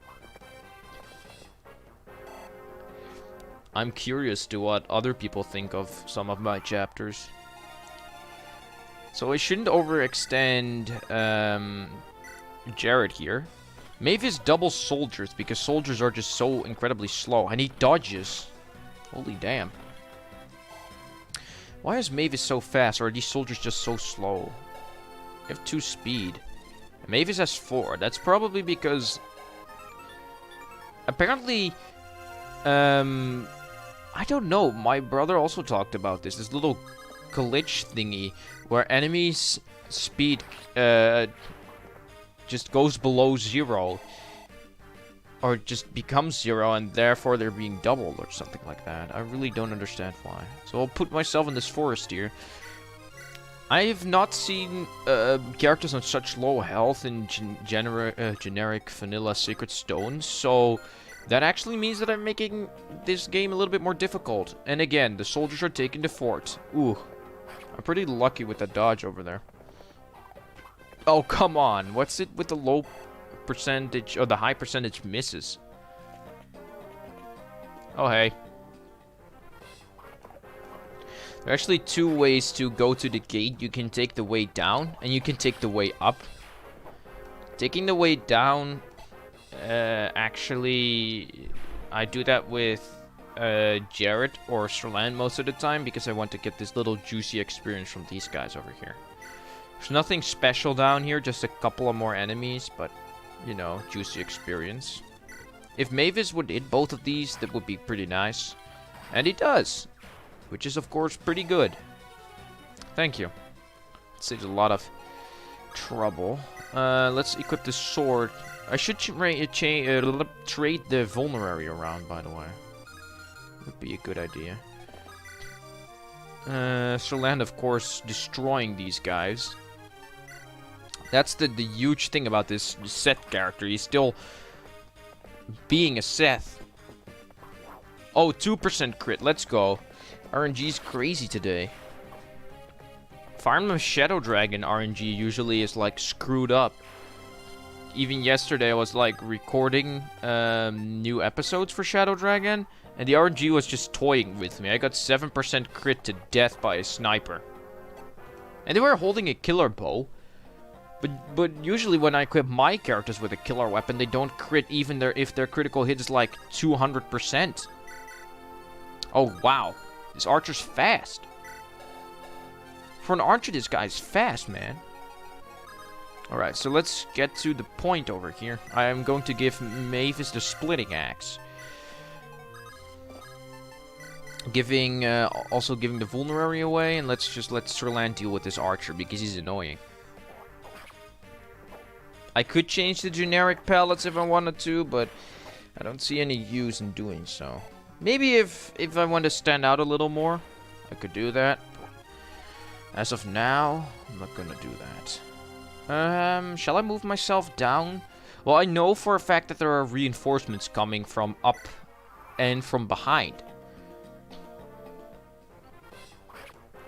I'm curious to what other people think of some of my chapters. So I shouldn't overextend Jared here. Mavis doubles soldiers because soldiers are just so incredibly slow, and he dodges. Holy damn. Why is Mavis so fast, or are these soldiers just so slow? You have 2 speed. Mavis has 4. That's probably because apparently I don't know, my brother also talked about this little glitch thingy where enemies speed just goes below 0 or just becomes 0, and therefore they're being doubled or something like that. I really don't understand why. So I'll put myself in this forest here. I have not seen characters on such low health in generic vanilla Sacred Stones, so that actually means that I'm making this game a little bit more difficult. And again, the soldiers are taking the fort. Ooh, I'm pretty lucky with that dodge over there. Oh, come on. What's it with the low percentage, or the high percentage misses? Oh, hey. There are actually 2 ways to go to the gate. You can take the way down, and you can take the way up. Taking the way down, actually, I do that with Jared or Sirland most of the time, because I want to get this little juicy experience from these guys over here. There's nothing special down here, just a couple of more enemies, but, you know, juicy experience. If Mavis would hit both of these, that would be pretty nice. And he does, which is, of course, pretty good. Thank you. It saves a lot of trouble. Let's equip the sword. I should trade the vulnerary around, by the way. Would be a good idea. Sirland, of course, destroying these guys. That's the huge thing about this Seth character. He's still being a Seth. Oh, 2% crit. Let's go. RNG's crazy today. Fire Emblem Shadow Dragon RNG usually is like screwed up. Even yesterday I was like recording new episodes for Shadow Dragon, and the RNG was just toying with me. I got 7% crit to death by a sniper. And they were holding a killer bow. But usually when I equip my characters with a killer weapon, they don't crit even if their critical hit is like 200%. Oh wow. This archer's fast. For an archer, this guy's fast, man. Alright, so let's get to the point over here. I am going to give Mavis the splitting axe. Also giving the vulnerary away, and let's just let Sirland deal with this archer, because he's annoying. I could change the generic pallets if I wanted to, but I don't see any use in doing so. Maybe if I want to stand out a little more, I could do that. As of now, I'm not gonna do that. Shall I move myself down? Well, I know for a fact that there are reinforcements coming from up and from behind.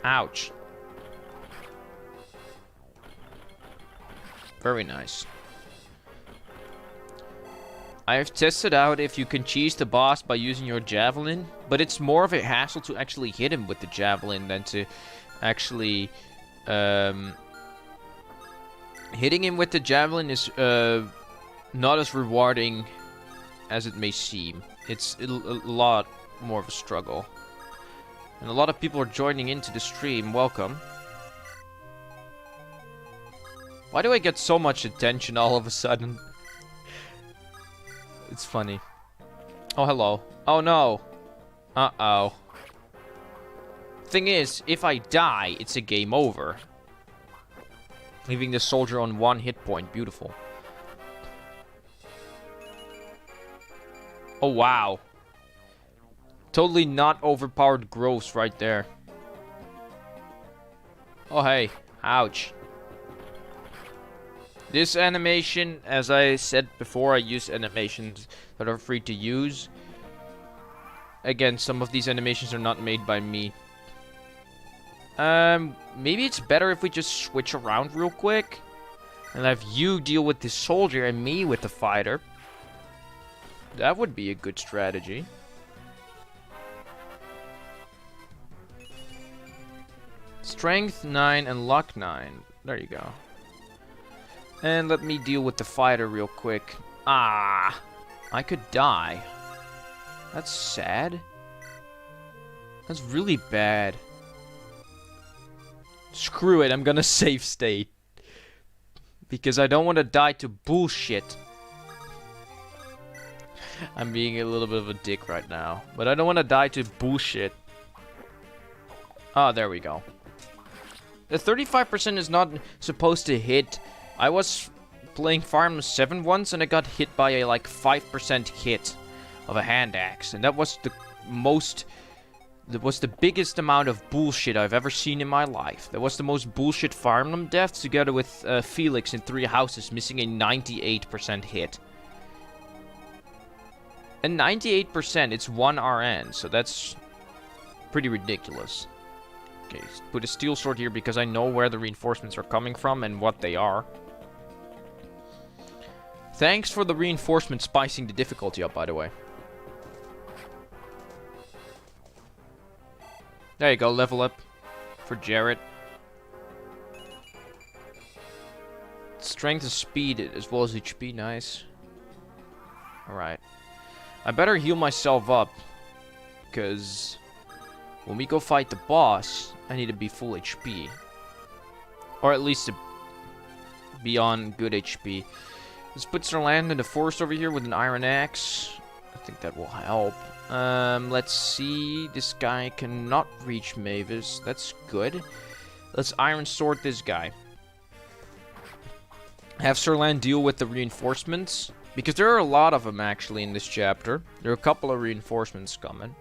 Ouch. Very nice. I have tested out if you can cheese the boss by using your javelin, but it's more of a hassle to actually hit him with the javelin than to actually hitting him with the javelin is not as rewarding as it may seem. It's a lot more of a struggle. And a lot of people are joining into the stream. Welcome. Why do I get so much attention all of a sudden? It's funny. Oh, hello. Oh, no. Uh-oh. Thing is, if I die, it's a game over. Leaving the soldier on 1 hit point. Beautiful. Oh, wow. Totally not overpowered growths right there. Oh, hey. Ouch. This animation, as I said before, I use animations that are free to use. Again, some of these animations are not made by me. Maybe it's better if we just switch around real quick. And have you deal with the soldier and me with the fighter. That would be a good strategy. Strength 9 and luck 9. There you go. And let me deal with the fighter real quick. Ah, I could die. That's sad. That's really bad. Screw it, I'm gonna save state. Because I don't want to die to bullshit. I'm being a little bit of a dick right now. But I don't want to die to bullshit. Ah, there we go. The 35% is not supposed to hit. I was playing Fire Emblem 7 once and I got hit by a like 5% hit of a hand axe. And that was the most... That was the biggest amount of bullshit I've ever seen in my life. That was the most bullshit Fire Emblem death together with Felix in 3 houses missing a 98% hit. And 98%, it's 1 RN, so that's pretty ridiculous. Okay, put a steel sword here because I know where the reinforcements are coming from and what they are. Thanks for the reinforcement spicing the difficulty up, by the way. There you go, level up for Jarrett. Strength and speed as well as HP, nice. Alright. I better heal myself up, because when we go fight the boss, I need to be full HP. Or at least to be on good HP. Let's put Sirland in the forest over here with an iron axe. I think that will help. Let's see. This guy cannot reach Mavis. That's good. Let's iron sword this guy. Have Sirland deal with the reinforcements. Because there are a lot of them actually in this chapter. There are a couple of reinforcements coming.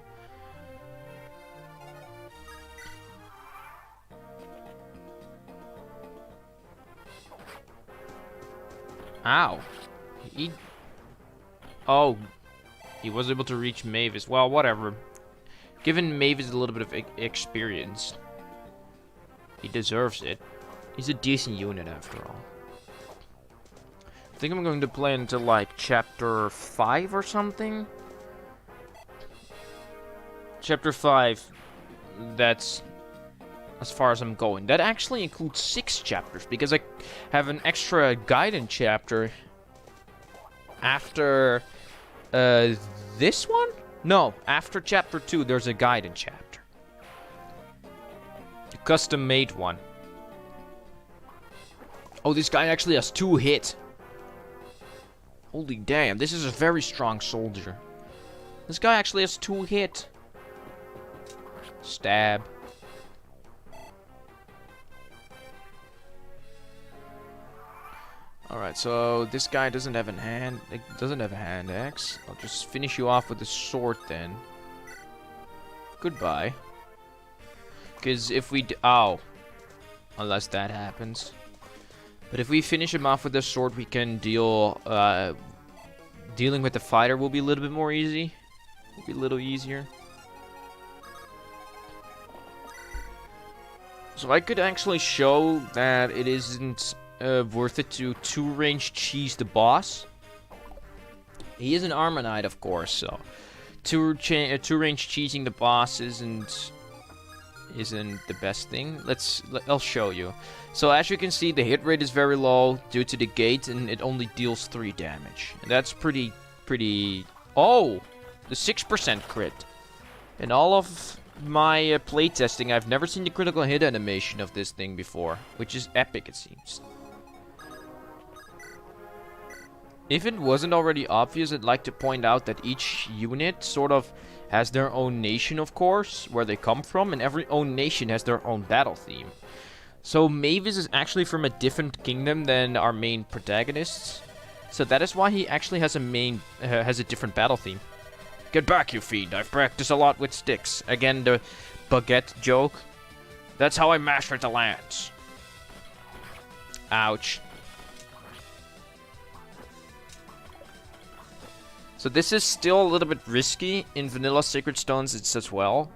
Ow. Oh. He was able to reach Mavis. Well, whatever. Given Mavis a little bit of experience. He deserves it. He's a decent unit after all. I think I'm going to play until like chapter 5 or something. Chapter 5. That's as far as I'm going. That actually includes 6 chapters because I have an extra guidance chapter after this one? No, after chapter 2 there's a guidance chapter. A custom made one. Oh, this guy actually has 2 hits. Holy damn, this is a very strong soldier. This guy actually has 2 hit. Stab. Alright, so this guy doesn't have a hand axe. I'll just finish you off with a sword then. Goodbye. Because if we ow. Unless that happens. But if we finish him off with the sword, we can dealing with the fighter will be a little bit more easy. Will be a little easier. So I could actually show that it isn't worth it to 2-range cheese the boss. He is an Armonite, of course, so 2-range cheesing the boss isn't the best thing. I'll show you. So as you can see, the hit rate is very low due to the gate, and it only deals 3 damage. And that's pretty Oh! The 6% crit. In all of my playtesting, I've never seen the critical hit animation of this thing before. Which is epic, it seems. If it wasn't already obvious, I'd like to point out that each unit sort of has their own nation, of course, where they come from, and every own nation has their own battle theme. So Mavis is actually from a different kingdom than our main protagonists. So that is why he actually has a different battle theme. Get back, you fiend. I've practiced a lot with sticks. Again, the baguette joke. That's how I master the lance. Ouch. So this is still a little bit risky. In Vanilla Sacred Stones it's as well.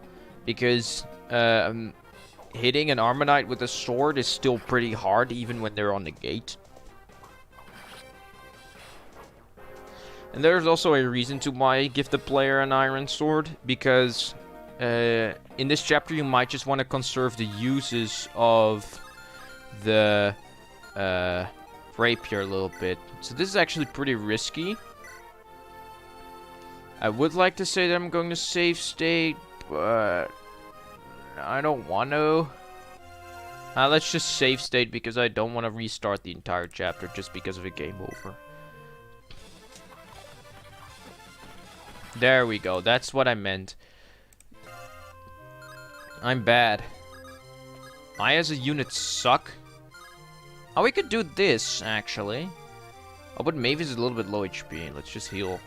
Because hitting an Armonite with a sword is still pretty hard even when they're on the gate. And there's also a reason to why give the player an iron sword. Because in this chapter you might just want to conserve the uses of the rapier a little bit. So this is actually pretty risky. I would like to say that I'm going to save state, but I don't want to. Let's just save state because I don't want to restart the entire chapter just because of a game over. There we go. That's what I meant. I'm bad. I as a unit suck. Oh, we could do this, actually. Oh, but Mavis is a little bit low HP. Let's just heal.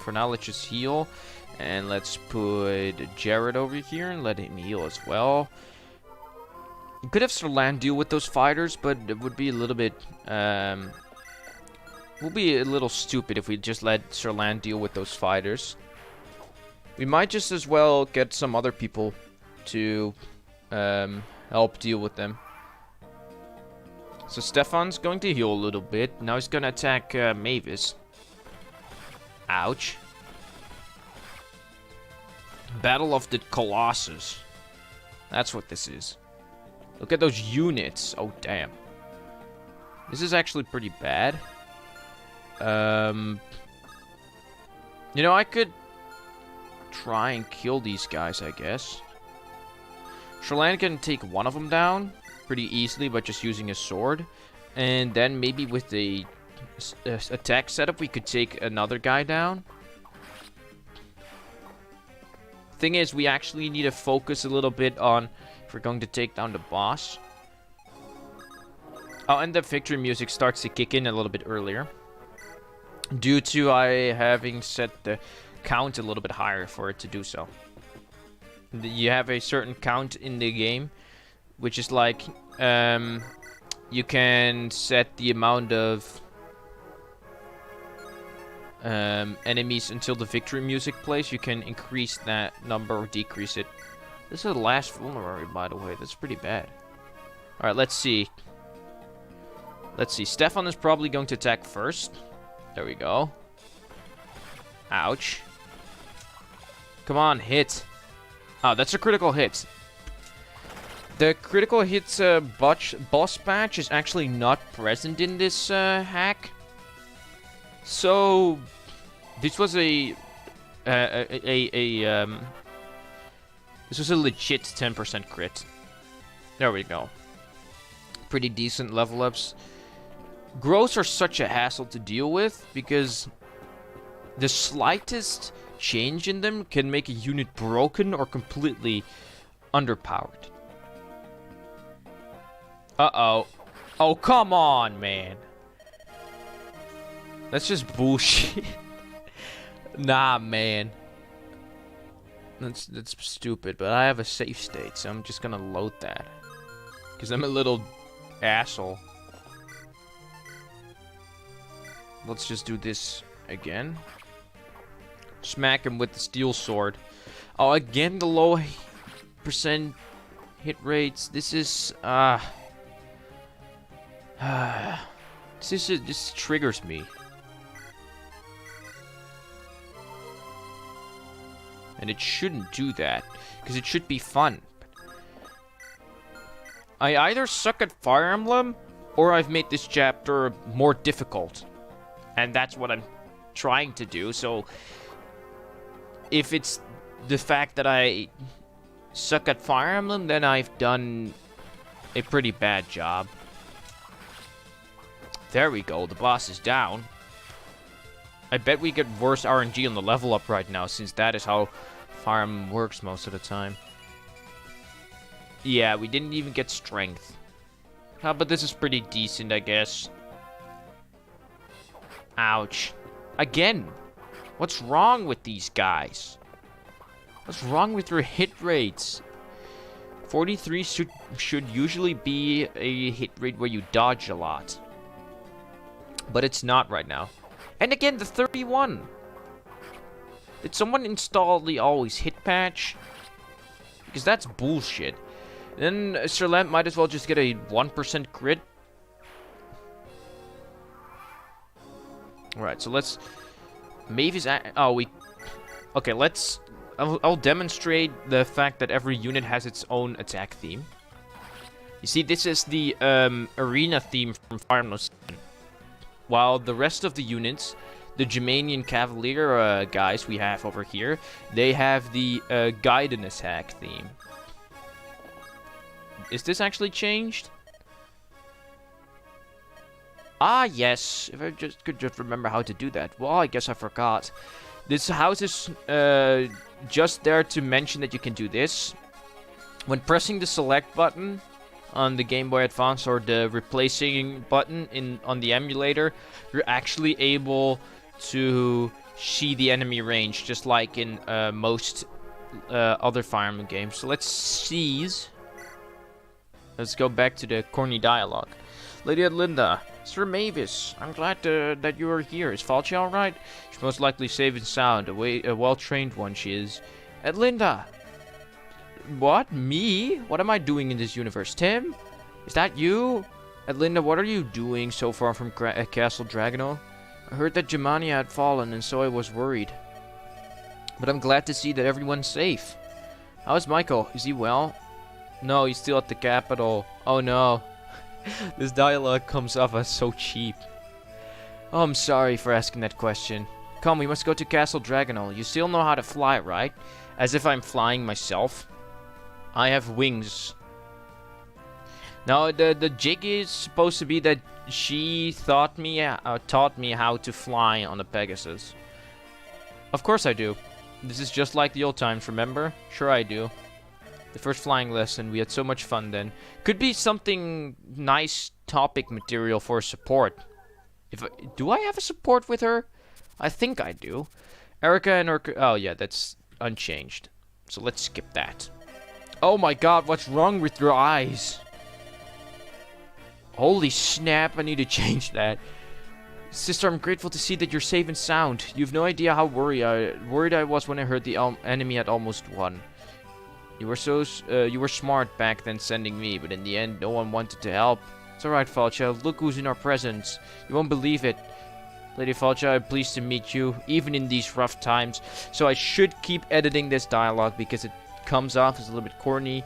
For now, let's just heal. And let's put Jared over here and let him heal as well. You could have Serlan deal with those fighters, but it would be a little bit... We'll be a little stupid if we just let Serlan deal with those fighters. We might just as well get some other people to help deal with them. So Stefan's going to heal a little bit. Now he's going to attack Mavis. Ouch. Battle of the Colossus. That's what this is. Look at those units. Oh, damn. This is actually pretty bad. You know, I could try and kill these guys, I guess. Sherlan can take one of them down pretty easily by just using a sword. And then maybe with the attack setup, we could take another guy down. Thing is, we actually need to focus a little bit on if we're going to take down the boss. Oh, and the victory music starts to kick in a little bit earlier. Due to I having set the count a little bit higher for it to do so. You have a certain count in the game, which is like, you can set the amount of enemies until the victory music plays. You can increase that number or decrease it. This is the last vulnerary, by the way. That's pretty bad. Alright, let's see. Let's see. Stefan is probably going to attack first. There we go. Ouch. Come on, hit. Oh, that's a critical hit. The critical hits boss patch is actually not present in this hack. So this was this was a legit 10% crit. There we go. Pretty decent level ups. Growths are such a hassle to deal with because the slightest change in them can make a unit broken or completely underpowered. Uh-oh. Oh, come on, man. That's just bullshit. Nah, man. That's stupid, but I have a save state, so I'm just gonna load that. Because I'm a little asshole. Let's just do this again. Smack him with the steel sword. Oh, again, the low percent hit rates. This is, this triggers me. And it shouldn't do that, because it should be fun. I either suck at Fire Emblem, or I've made this chapter more difficult. And that's what I'm trying to do. So if it's the fact that I suck at Fire Emblem, then I've done a pretty bad job. There we go, the boss is down. I bet we get worse RNG on the level up right now, since that is how Fire Emblem works most of the time. Yeah, we didn't even get strength. But this is pretty decent, I guess. Ouch. Again, what's wrong with these guys? What's wrong with their hit rates? 43 should usually be a hit rate where you dodge a lot. But it's not right now. And again, the 31. Did someone install the always hit patch? Because that's bullshit. Then Sir Lamp might as well just get a 1% crit. Alright, so let's... Maeve is... Oh, we... Okay, let's... I'll demonstrate the fact that every unit has its own attack theme. You see, this is the arena theme from Fire Emblem 7. While the rest of the units, the Germanian Cavalier guys we have over here, they have the Gaiden attack theme. Is this actually changed? Ah, yes. If I could just remember how to do that. Well, I guess I forgot. This house is just there to mention that you can do this. When pressing the select button on the Game Boy Advance or the replacing button on the emulator, you're actually able to see the enemy range, just like in most other Fire Emblem games. So let's seize. Let's go back to the corny dialogue. Lady Adlinda, Sir Mavis, I'm glad that you are here. Is Falchi alright? She's most likely safe and sound. A well-trained one she is. Adlinda! What? Me? What am I doing in this universe? Tim? Is that you? Adlinda, what are you doing so far from Castle Dragano? I heard that Germania had fallen, and so I was worried. But I'm glad to see that everyone's safe. How's Michael? Is he well? No, he's still at the capital. Oh no. This dialogue comes off as so cheap. Oh, I'm sorry for asking that question. Come, we must go to Castle Dragonol. You still know how to fly, right? As if I'm flying myself. I have wings. Now, the jig is supposed to be that she taught me how to fly on a Pegasus. Of course I do. This is just like the old times, remember? Sure I do. The first flying lesson, we had so much fun then. Could be something nice topic material for support. Do I have a support with her? I think I do. Erica and Urka... Oh yeah, that's unchanged. So let's skip that. Oh my god, what's wrong with your eyes? Holy snap, I need to change that. Sister, I'm grateful to see that you're safe and sound. You've no idea how worried I was when I heard the enemy had almost won. You were smart back then sending me, but in the end, no one wanted to help. It's alright, Falcha. Look who's in our presence. You won't believe it. Lady Falcha, I'm pleased to meet you, even in these rough times. So I should keep editing this dialogue because it comes off as a little bit corny.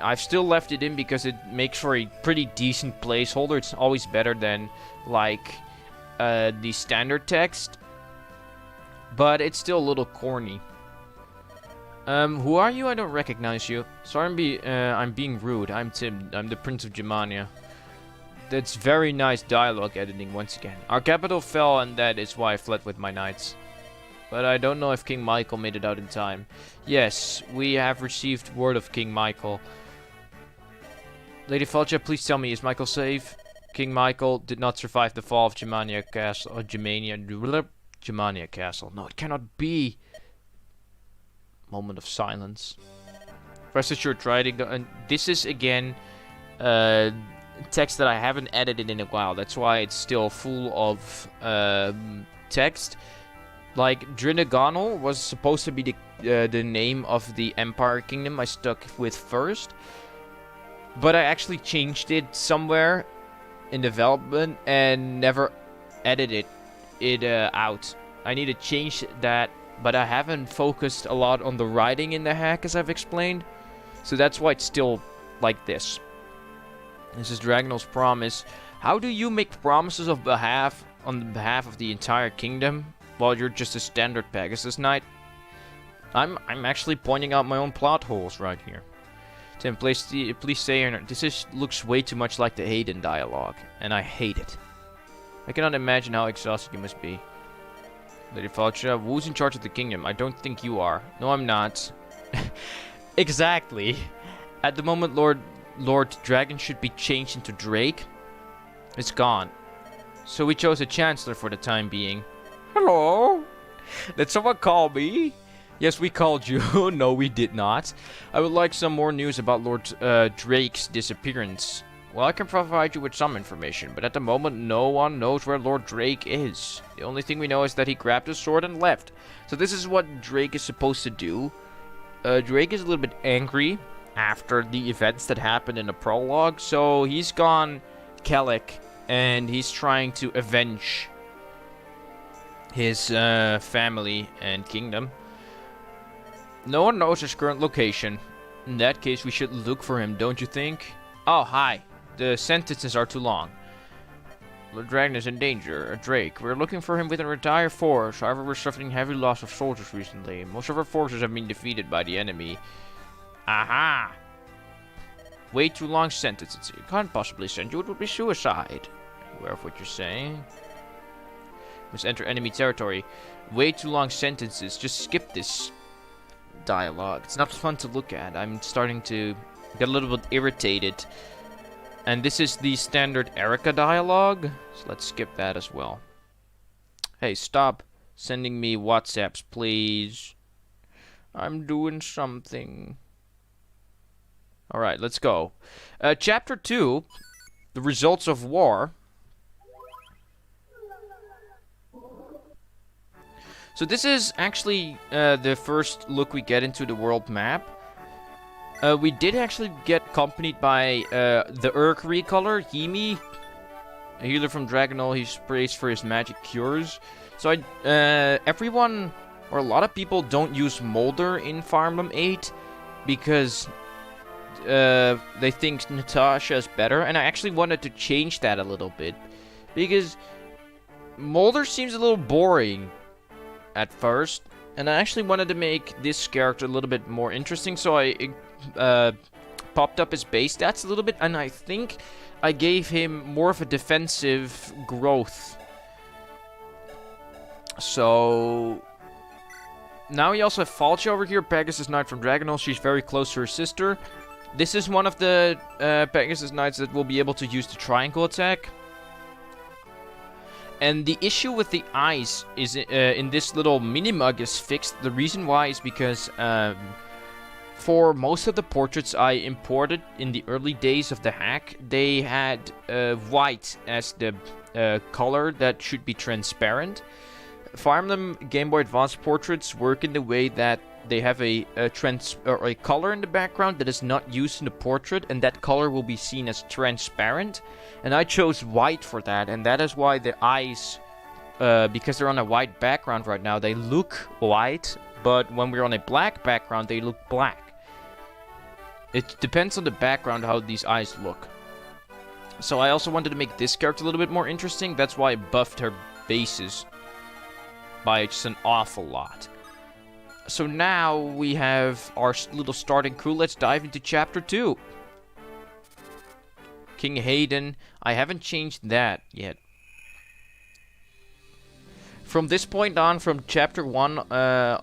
I've still left it in because it makes for a pretty decent placeholder. It's always better than, like, the standard text. But it's still a little corny. Who are you? I don't recognize you. Sorry, I'm being rude. I'm Tim. I'm the Prince of Germania. That's very nice dialogue editing once again. Our capital fell, and that is why I fled with my knights. But I don't know if King Michael made it out in time. Yes, we have received word of King Michael. Lady Falcha, please tell me, is Michael safe? King Michael did not survive the fall of Germania Castle. Or Germania Castle. No, it cannot be. Moment of silence. Rest assured, writing. And this is again text that I haven't edited in a while. That's why it's still full of text. Like Drinagonal was supposed to be the name of the Empire Kingdom I stuck with first, but I actually changed it somewhere in development and never edited it out. I need to change that. But I haven't focused a lot on the writing in the hack, as I've explained. So that's why it's still like this. This is Dragonal's promise. How do you make promises on behalf of the entire kingdom? Well, you're just a standard Pegasus Knight. I'm actually pointing out my own plot holes right here. Tim, please say this looks way too much like the Hayden dialogue, and I hate it. I cannot imagine how exhausted you must be. Lady Falcha, who's in charge of the kingdom? I don't think you are. No, I'm not. Exactly. At the moment, Lord Dragon should be changed into Drake. It's gone. So we chose a Chancellor for the time being. Hello? Did someone call me? Yes, we called you. No, we did not. I would like some more news about Lord Drake's disappearance. Well, I can provide you with some information, but at the moment, no one knows where Lord Drake is. The only thing we know is that he grabbed his sword and left. So this is what Drake is supposed to do. Drake is a little bit angry after the events that happened in the prologue, so he's gone Kellic, and he's trying to avenge his family and kingdom. No one knows his current location. In that case, we should look for him, don't you think? Oh, hi. The sentences are too long. Lord Dragon is in danger. Drake. We're looking for him with an entire force. However, we're suffering heavy loss of soldiers recently. Most of our forces have been defeated by the enemy. Aha! Way too long sentences. You can't possibly send you. It would be suicide. Aware of what you're saying. Must enter enemy territory. Way too long sentences. Just skip this dialogue. It's not fun to look at. I'm starting to get a little bit irritated. And this is the standard Erica dialogue, so let's skip that as well. Hey, stop sending me WhatsApps, please. I'm doing something. Alright, let's go. Chapter 2, The Results of War. So this is actually the first look we get into the world map. We did actually get accompanied by the Urk recolor, Himi, a healer from Dragonol. He's praised for his magic cures. So everyone, or a lot of people, don't use Molder in Fire Emblem 8 because they think Natasha is better. And I actually wanted to change that a little bit because Molder seems a little boring at first. And I actually wanted to make this character a little bit more interesting, so I popped up his base stats a little bit, and I think I gave him more of a defensive growth. So now we also have Falcha over here, Pegasus Knight from Dragonol. She's very close to her sister. This is one of the Pegasus Knights that will be able to use the triangle attack. And the issue with the eyes is in this little mini-mug is fixed. The reason why is because for most of the portraits I imported in the early days of the hack, they had white as the color that should be transparent. Fire Emblem Game Boy Advance portraits work in the way that they have a color in the background that is not used in the portrait, and that color will be seen as transparent. And I chose white for that, and that is why the eyes, because they're on a white background right now, they look white, but when we're on a black background, they look black. It depends on the background how these eyes look. So I also wanted to make this character a little bit more interesting. That's why I buffed her bases by just an awful lot. So now we have our little starting crew. Let's dive into Chapter 2. King Hayden. I haven't changed that yet. From this point on, from Chapter 1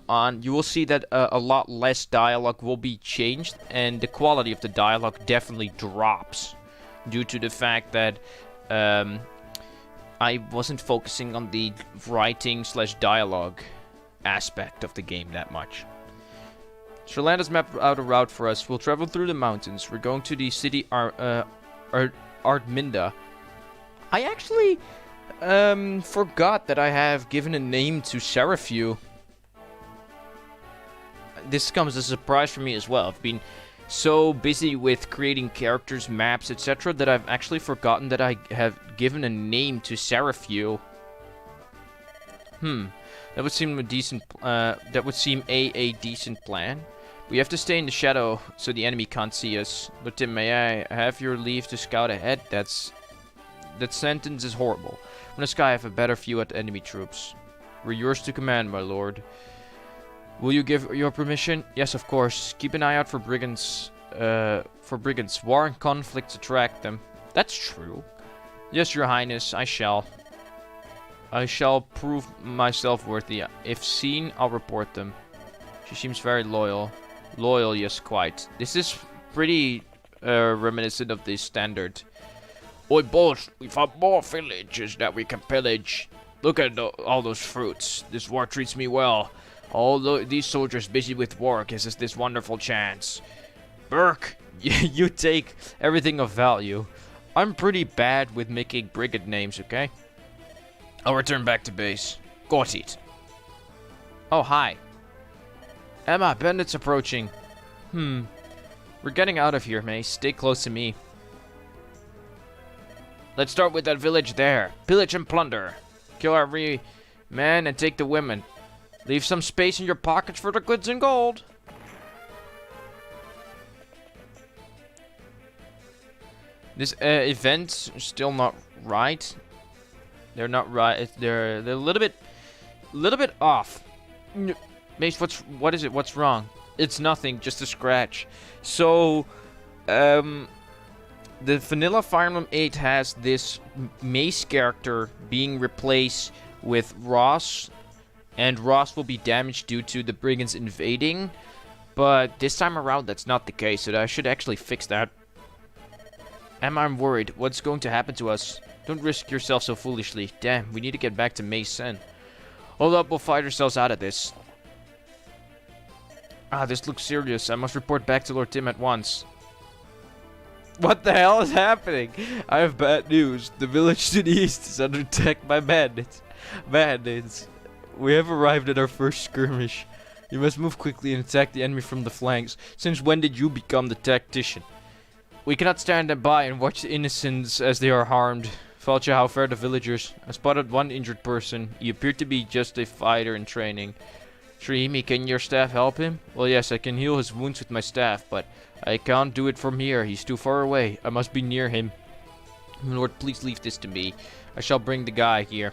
on, you will see that a lot less dialogue will be changed, and the quality of the dialogue definitely drops due to the fact that I wasn't focusing on the writing/dialogue aspect of the game that much. Sri Lanka's mapped out a route for us. We'll travel through the mountains. We're going to the city Ardminda. I actually forgot that I have given a name to Serapheu. This comes as a surprise for me as well. I've been so busy with creating characters, maps, etc. that I've actually forgotten that I have given a name to Serapheu. That would seem a decent. That would seem a decent plan. We have to stay in the shadow so the enemy can't see us. But Tim, may I have your leave to scout ahead? That sentence is horrible. From the sky, I have a better view at enemy troops. We're yours to command, my lord. Will you give your permission? Yes, of course. Keep an eye out for brigands. War and conflicts attract them. That's true. Yes, your highness, I shall. I shall prove myself worthy. If seen, I'll report them. She seems very loyal. Loyal, yes, quite. This is pretty reminiscent of the standard. Oi, boss, we found more villages that we can pillage. Look at all those fruits. This war treats me well. These soldiers busy with war gives us this wonderful chance. Burke, You take everything of value. I'm pretty bad with making brigade names, okay? I'll return back to base. Got it. Oh, hi. Emma, bandits approaching. We're getting out of here, Mace. Stay close to me. Let's start with that village there. Pillage and plunder. Kill every man and take the women. Leave some space in your pockets for the goods and gold. This event's still not right. They're not right. They're a little bit off. Mace, what is it? What's wrong? It's nothing, just a scratch. So, the vanilla Fire Emblem 8 has this Mace character being replaced with Ross, and Ross will be damaged due to the brigands invading. But this time around, that's not the case, so I should actually fix that. I'm worried. What's going to happen to us? Don't risk yourself so foolishly. Damn, we need to get back to Mei Sen. Hold up, we'll fight ourselves out of this. This looks serious. I must report back to Lord Tim at once. What the hell is happening? I have bad news. The village to the east is under attack by bandits. Bandits. We have arrived at our first skirmish. You must move quickly and attack the enemy from the flanks. Since when did you become the tactician? We cannot stand by and watch the innocents as they are harmed. Falcha, how fare the villagers? I spotted one injured person. He appeared to be just a fighter in training. Shrihimi, can your staff help him? Well, yes, I can heal his wounds with my staff, but I can't do it from here. He's too far away. I must be near him. Lord, please leave this to me. I shall bring the guy here.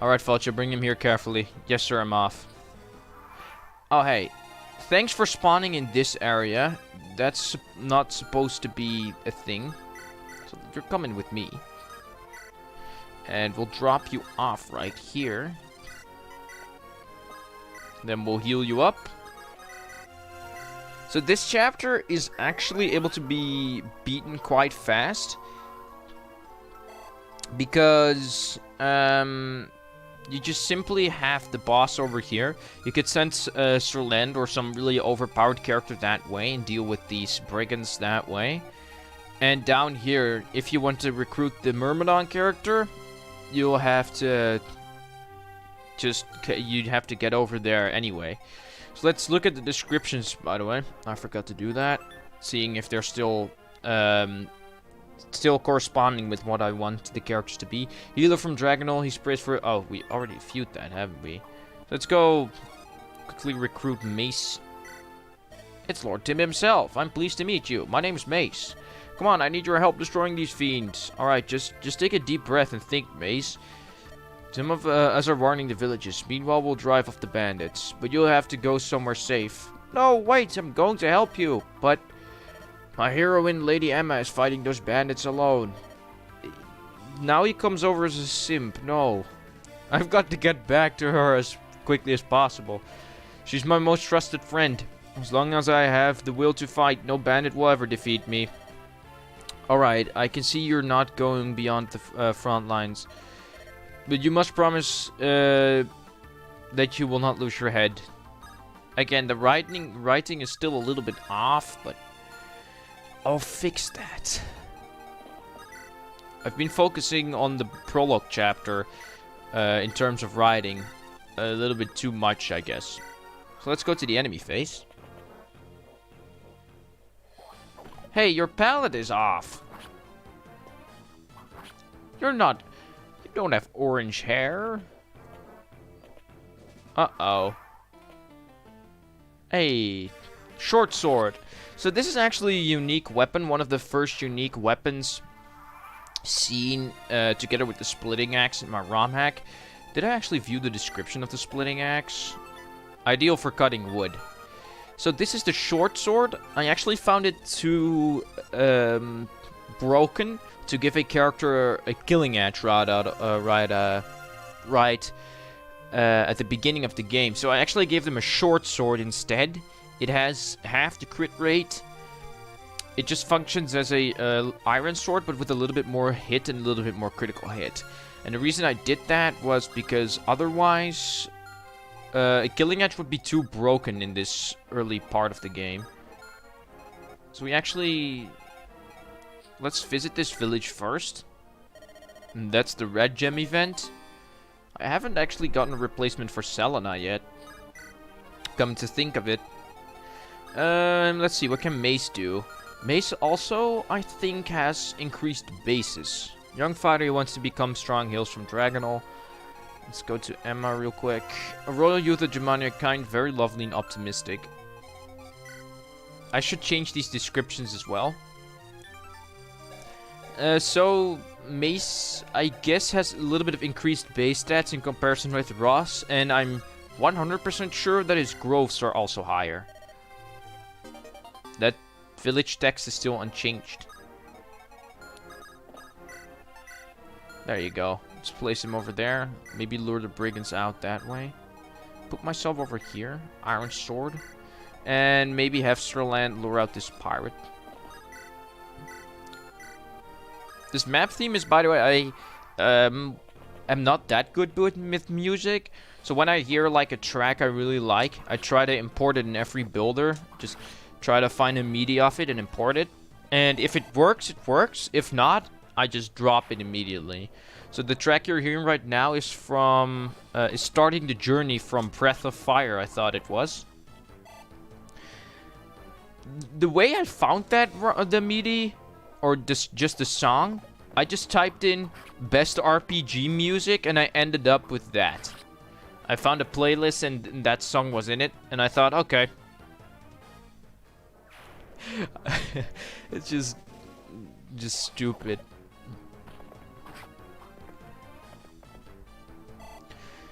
Alright, Falcha, bring him here carefully. Yes, sir, I'm off. Oh, hey. Thanks for spawning in this area. That's not supposed to be a thing. So you're coming with me. And we'll drop you off right here. Then we'll heal you up. So this chapter is actually able to be beaten quite fast. Because you just simply have the boss over here. You could send Serland or some really overpowered character that way and deal with these brigands that way. And down here, if you want to recruit the Myrmidon character, you'll have to you'd have to get over there anyway. So let's look at the descriptions, by the way. I forgot to do that. Seeing if they're still corresponding with what I want the characters to be. Healer from Dragonol, he's praised for... Oh, we already feud that, haven't we? Let's go quickly recruit Mace. It's Lord Tim himself. I'm pleased to meet you. My name's Mace. Come on, I need your help destroying these fiends. Alright, just take a deep breath and think, Mace. Some of us are warning the villages. Meanwhile, we'll drive off the bandits. But you'll have to go somewhere safe. No, wait, I'm going to help you. But... my heroine, Lady Emma, is fighting those bandits alone. Now he comes over as a simp. No. I've got to get back to her as quickly as possible. She's my most trusted friend. As long as I have the will to fight, no bandit will ever defeat me. Alright, I can see you're not going beyond the front lines. But you must promise that you will not lose your head. Again, the writing is still a little bit off, but... I'll fix that. I've been focusing on the prologue chapter in terms of writing a little bit too much, I guess. So let's go to the enemy phase. Hey, your palette is off. You're not... You don't have orange hair. Uh-oh. Hey, short sword. So this is actually a unique weapon, one of the first unique weapons seen together with the splitting axe in my Rom Hack. Did I actually view the description of the splitting axe? Ideal for cutting wood. So this is the short sword. I actually found it too broken to give a character a killing edge right at the beginning of the game. So I actually gave them a short sword instead. It has half the crit rate. It just functions as a iron sword, but with a little bit more hit and a little bit more critical hit. And the reason I did that was because otherwise a killing edge would be too broken in this early part of the game. So we actually... Let's visit this village first. And that's the red gem event. I haven't actually gotten a replacement for Selena yet. Come to think of it. Let's see, what can Mace do? Mace also, I think, has increased bases. Young fighter who wants to become strong hails from Dragonal. Let's go to Emma real quick. A royal youth of Germania kind, very lovely and optimistic. I should change these descriptions as well. So, Mace, I guess, has a little bit of increased base stats in comparison with Ross, and I'm 100% sure that his growths are also higher. That village text is still unchanged. There you go. Let's place him over there. Maybe lure the brigands out that way. Put myself over here. Iron sword. And maybe have Sirland lure out this pirate. This map theme is, by the way, I am not that good with music. So when I hear like a track I really like, I try to import it in every builder. Just try to find a MIDI of it and import it. And if it works, it works. If not, I just drop it immediately. So the track you're hearing right now is from, is starting the journey from Breath of Fire, I thought it was. The way I found that, the MIDI, or just the song, I just typed in best RPG music and I ended up with that. I found a playlist and that song was in it, and I thought, okay. It's just stupid.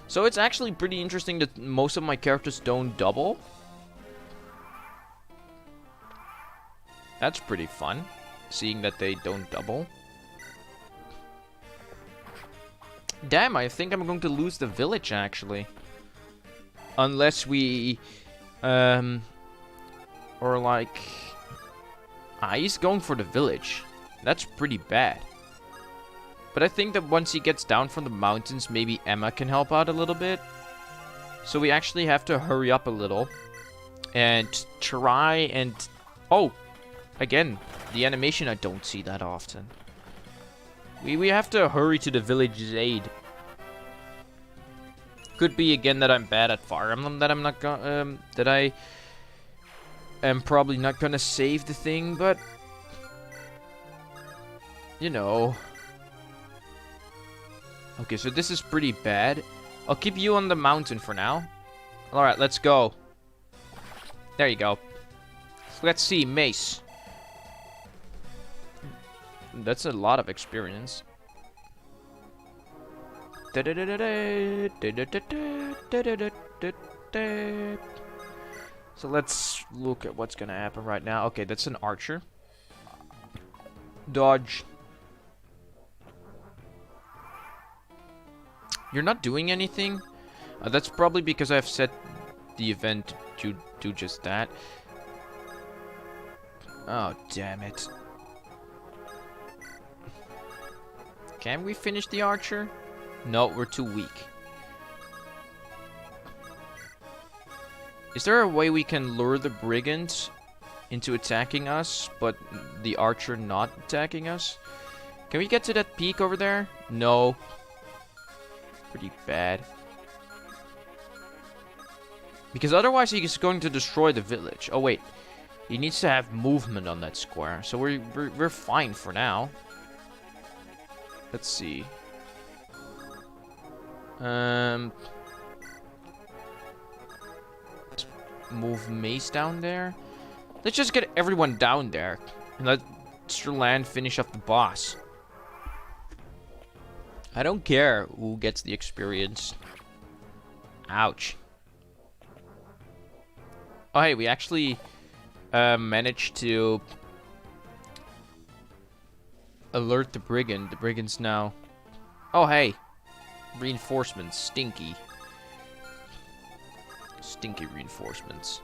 So it's actually pretty interesting that most of my characters don't double. That's pretty fun, seeing that they don't double. Damn, I think I'm going to lose the village, actually. Unless we... or like... Ah, he's going for the village. That's pretty bad. But I think that once he gets down from the mountains, maybe Emma can help out a little bit. So we actually have to hurry up a little. And try and... Oh! Again, the animation I don't see that often. We have to hurry to the village's aid. Could be again that I'm bad at Fire Emblem, that I'm not gonna... that I am probably not gonna save the thing, but... You know... Okay, so this is pretty bad. I'll keep you on the mountain for now. Alright, let's go. There you go. Let's see, Mace. That's a lot of experience. So let's look at what's gonna happen right now. Okay, that's an archer. Dodge. You're not doing anything? That's probably because I've set the event to do just that. Oh, damn it. Can we finish the archer? No, we're too weak. Is there a way we can lure the brigands into attacking us, but the archer not attacking us? Can we get to that peak over there? No. Pretty bad. Because otherwise he's going to destroy the village. Oh wait, he needs to have movement on that square. So we're fine for now. Let's see. Let's move Mace down there. Let's just get everyone down there and let Sir Land finish up the boss. I don't care who gets the experience. Ouch. Oh, hey, we actually managed to alert the brigand. The brigand's now... Oh, hey. Reinforcements. Stinky. Stinky reinforcements.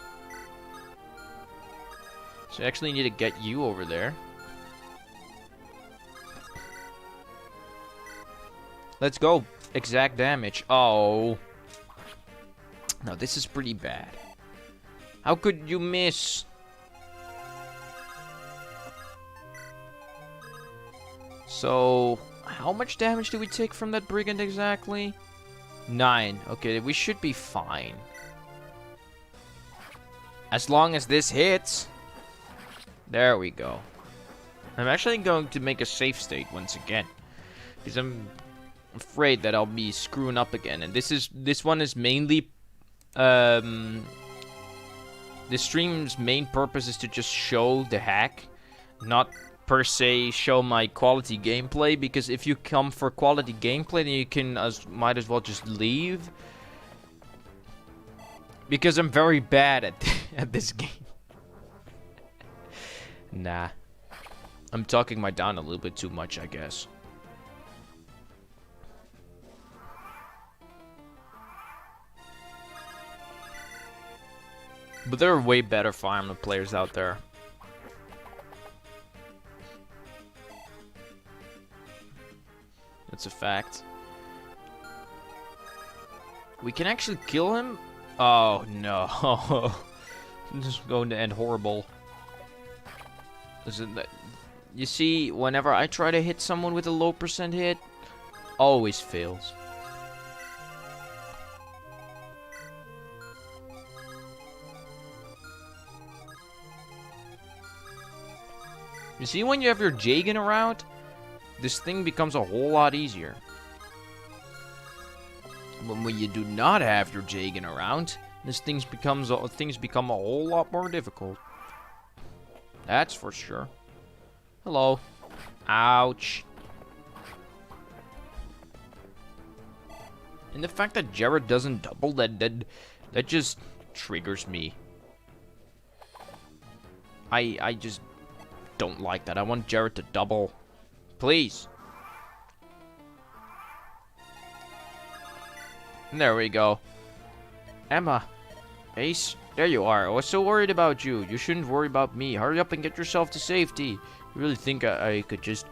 So I actually need to get you over there. Let's go. Exact damage. Oh. Now, this is pretty bad. How could you miss? So, how much damage do we take from that brigand exactly? 9. Okay, we should be fine. As long as this hits. There we go. I'm actually going to make a save state once again. Because I'm afraid that I'll be screwing up again. And this one is mainly... this stream's main purpose is to just show the hack. Not per se show my quality gameplay. Because if you come for quality gameplay, then you can might as well just leave. Because I'm very bad at this game. Nah. I'm talking my down a little bit too much, I guess. But there are way better Fire Emblem players out there. That's a fact. We can actually kill him? Oh, no. This is going to end horrible. Isn't that... You see, whenever I try to hit someone with a low % hit, always fails. You see, when you have your Jagan around, this thing becomes a whole lot easier. But when you do not have your Jagan around, things become a whole lot more difficult. That's for sure. Hello. Ouch. And the fact that Jared doesn't double, that just triggers me. I just don't like that. I want Jared to double. Please. And there we go. Emma. Ace. There you are. I was so worried about you. You shouldn't worry about me. Hurry up and get yourself to safety. You really think I could just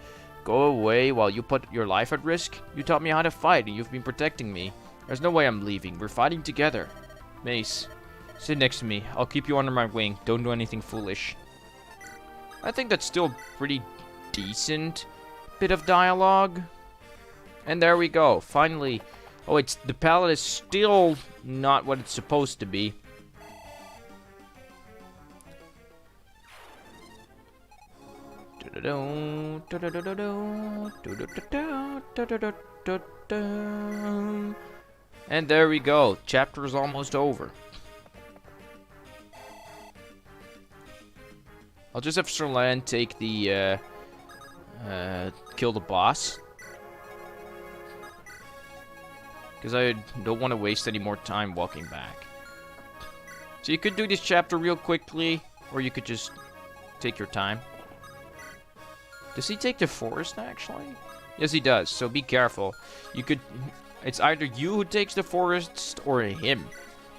go away while you put your life at risk? You taught me how to fight and you've been protecting me. There's no way I'm leaving. We're fighting together. Mace. Sit next to me. I'll keep you under my wing. Don't do anything foolish. I think that's still pretty decent bit of dialogue. And there we go. Finally. Oh, the palette is still not what it's supposed to be. And there we go. Chapter is almost over. I'll just have Serlan take the, kill the boss. Because I don't want to waste any more time walking back. So you could do this chapter real quickly, or you could just take your time. Does he take the forest, actually? Yes, he does, so be careful. You could... It's either you who takes the forest, or him.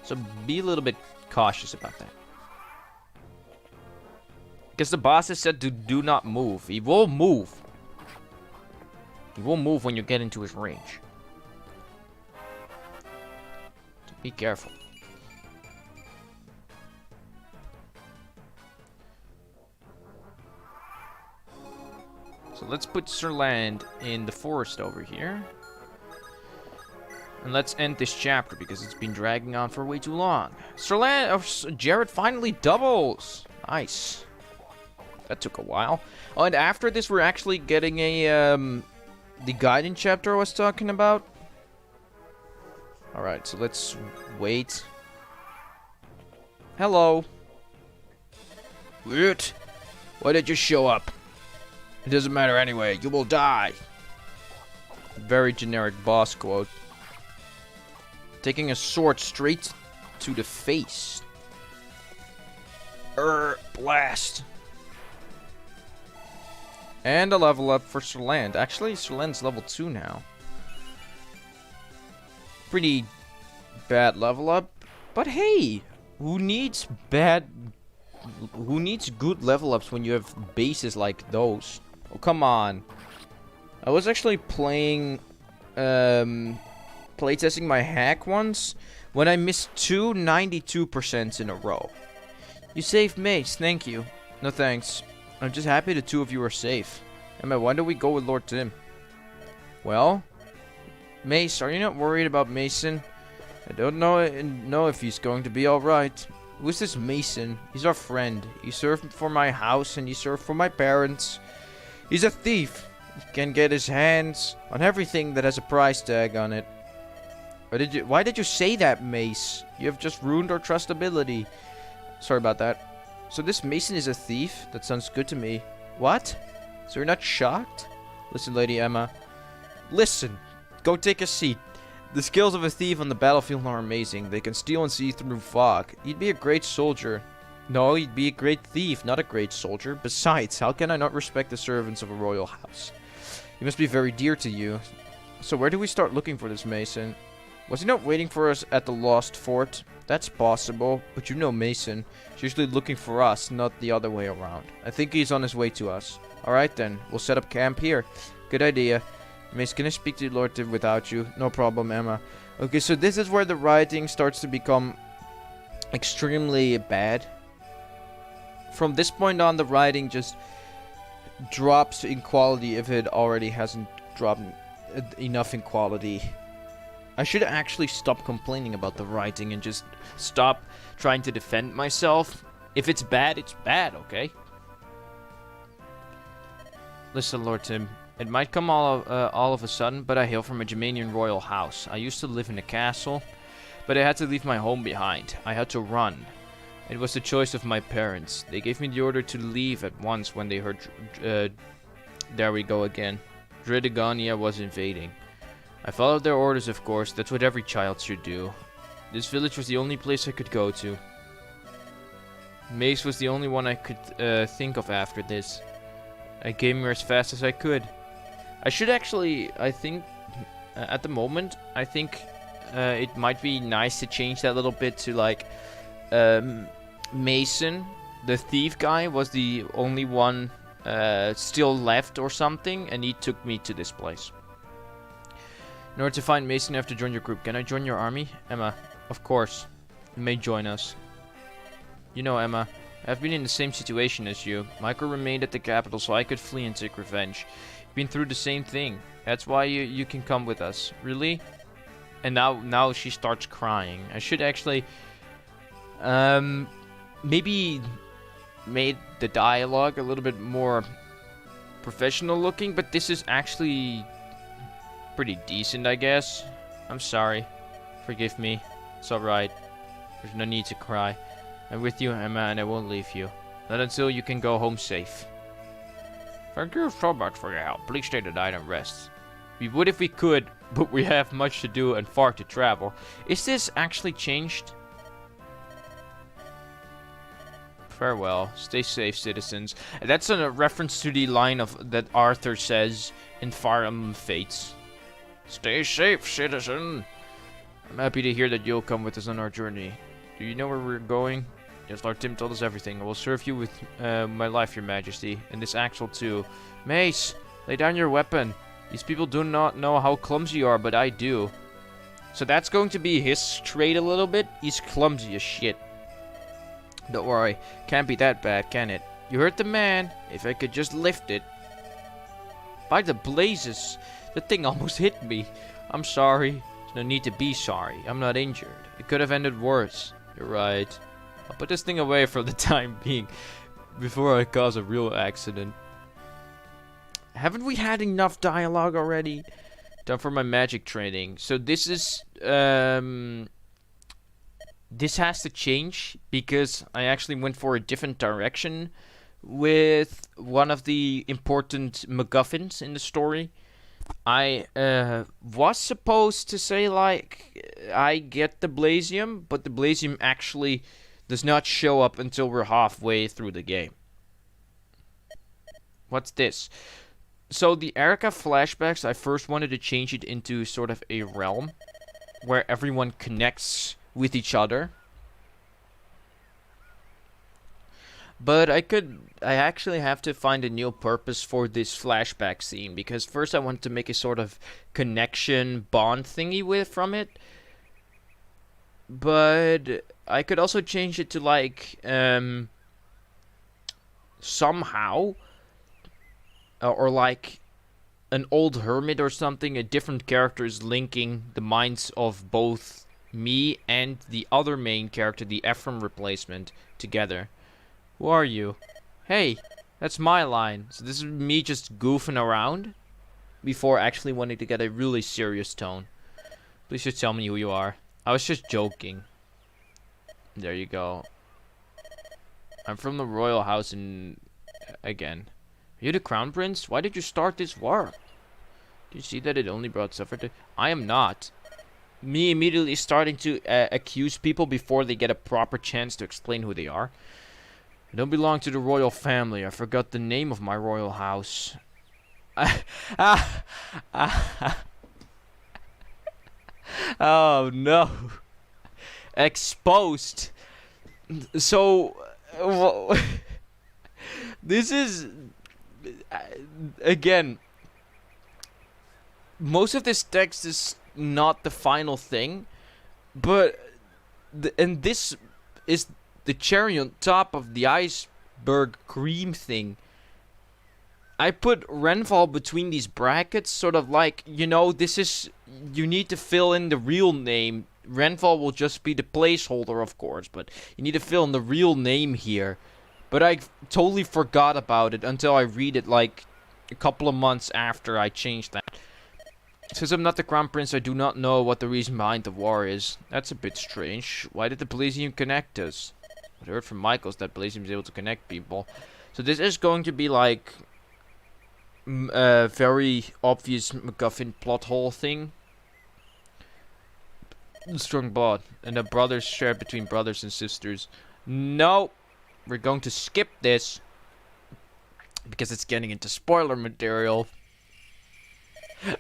So be a little bit cautious about that. Because the boss has said to do not move. He will move. He will move when you get into his range. So be careful. So let's put Serland in the forest over here. And let's end this chapter because it's been dragging on for way too long. Serland, Jared finally doubles. Nice. That took a while. Oh, and after this, we're actually getting a, the guiding chapter I was talking about. Alright, so let's wait. Hello. What? Why did you show up? It doesn't matter anyway. You will die. Very generic boss quote. Taking a sword straight to the face. Blast. And a level up for Serland. Actually, Serland's level 2 now. Pretty bad level up. But hey, who needs good level ups when you have bases like those? Oh, come on. I was actually playtesting my hack once when I missed 92% in a row. You saved Mace, thank you. No thanks. I'm just happy the two of you are safe. Emma, why don't we go with Lord Tim? Well, Mace, are you not worried about Mason? I don't know if he's going to be alright. Who's this Mason? He's our friend. He served for my house and he served for my parents. He's a thief. He can get his hands on everything that has a price tag on it. Why did you say that, Mace? You have just ruined our trustability. Sorry about that. So this Mason is a thief? That sounds good to me. What? So you're not shocked? Listen, Lady Emma. Listen. Go take a seat. The skills of a thief on the battlefield are amazing. They can steal and see through fog. He'd be a great soldier. No, he'd be a great thief, not a great soldier. Besides, how can I not respect the servants of a royal house? He must be very dear to you. So where do we start looking for this Mason? Was he not waiting for us at the Lost Fort? That's possible, but you know Mason. He's usually looking for us, not the other way around. I think he's on his way to us. Alright then, we'll set up camp here. Good idea. Mace, can I speak to Lord Tim without you? No problem, Emma. Okay, so this is where the writing starts to become extremely bad. From this point on, the writing just drops in quality if it already hasn't dropped enough in quality. I should actually stop complaining about the writing and just stop trying to defend myself. If it's bad, okay? Listen, Lord Tim. It might come all of a sudden, but I hail from a Germanian royal house. I used to live in a castle, but I had to leave my home behind. I had to run. It was the choice of my parents. They gave me the order to leave at once when they heard... there we go again. Dridagania was invading. I followed their orders, of course. That's what every child should do. This village was the only place I could go to. Mace was the only one I could think of after this. I came here as fast as I could. I should actually, I think, at the moment, I think it might be nice to change that a little bit to like, Mason, the thief guy, was the only one still left or something, and he took me to this place. In order to find Mason, you have to join your group. Can I join your army? Emma, of course. You may join us. You know, Emma, I've been in the same situation as you. Michael remained at the capital so I could flee and take revenge. Been through the same thing. That's why you can come with us. Really? And now she starts crying. I should actually maybe made the dialogue a little bit more professional looking, but this is actually pretty decent, I guess. I'm sorry. Forgive me. It's alright. There's no need to cry. I'm with you, Emma, and I won't leave you. Not until you can go home safe. Thank you so much for your help. Please stay tonight and rest. We would if we could, but we have much to do and far to travel. Is this actually changed? Farewell. Stay safe, citizens. And that's a reference to the line of that Arthur says in Fire Emblem Fates. Stay safe, citizen. I'm happy to hear that you'll come with us on our journey. Do you know where we're going? Yes, Lord Tim told us everything. I will serve you with my life, your majesty. And this axle too. Mace, lay down your weapon. These people do not know how clumsy you are, but I do. So that's going to be his trait a little bit. He's clumsy as shit. Don't worry. Can't be that bad, can it? You hurt the man. If I could just lift it. By the blazes. The thing almost hit me. I'm sorry. There's no need to be sorry. I'm not injured. It could have ended worse. You're right. I'll put this thing away for the time being before I cause a real accident. Haven't we had enough dialogue already? Time for my magic training. So this is this has to change because I actually went for a different direction with one of the important MacGuffins in the story. I was supposed to say, like, I get the Blasium, but the Blasium actually does not show up until we're halfway through the game. What's this? So the Erica flashbacks, I first wanted to change it into sort of a realm where everyone connects with each other. But I actually have to find a new purpose for this flashback scene, because first I wanted to make a sort of connection bond thingy from it. But I could also change it to, like, somehow, or like an old hermit or something, a different characters linking the minds of both me and the other main character, the Ephraim replacement, together. Who are you? Hey, that's my line. So this is me just goofing around before actually wanting to get a really serious tone. Please just tell me who you are. I was just joking. There you go. I'm from the royal house in... again. Are you the crown prince? Why did you start this war? Did you see that it only brought suffer to... I am not. Me immediately starting to accuse people before they get a proper chance to explain who they are. I don't belong to the royal family. I forgot the name of my royal house. Oh no. Exposed. So, this is, again, most of this text is not the final thing, but, and this is the cherry on top of the iceberg cream thing. I put Renval between these brackets, sort of like, you know, this is, you need to fill in the real name. Renval will just be the placeholder, of course, but you need to fill in the real name here. But I totally forgot about it until I read it, like, a couple of months after I changed that. Since I'm not the crown prince, I do not know what the reason behind the war is. That's a bit strange. Why did the Blasium connect us? I heard from Michaels that Blasium is able to connect people. So this is going to be like a very obvious MacGuffin plot hole thing. Strong bond. And the brothers shared between brothers and sisters. No. We're going to skip this. Because it's getting into spoiler material.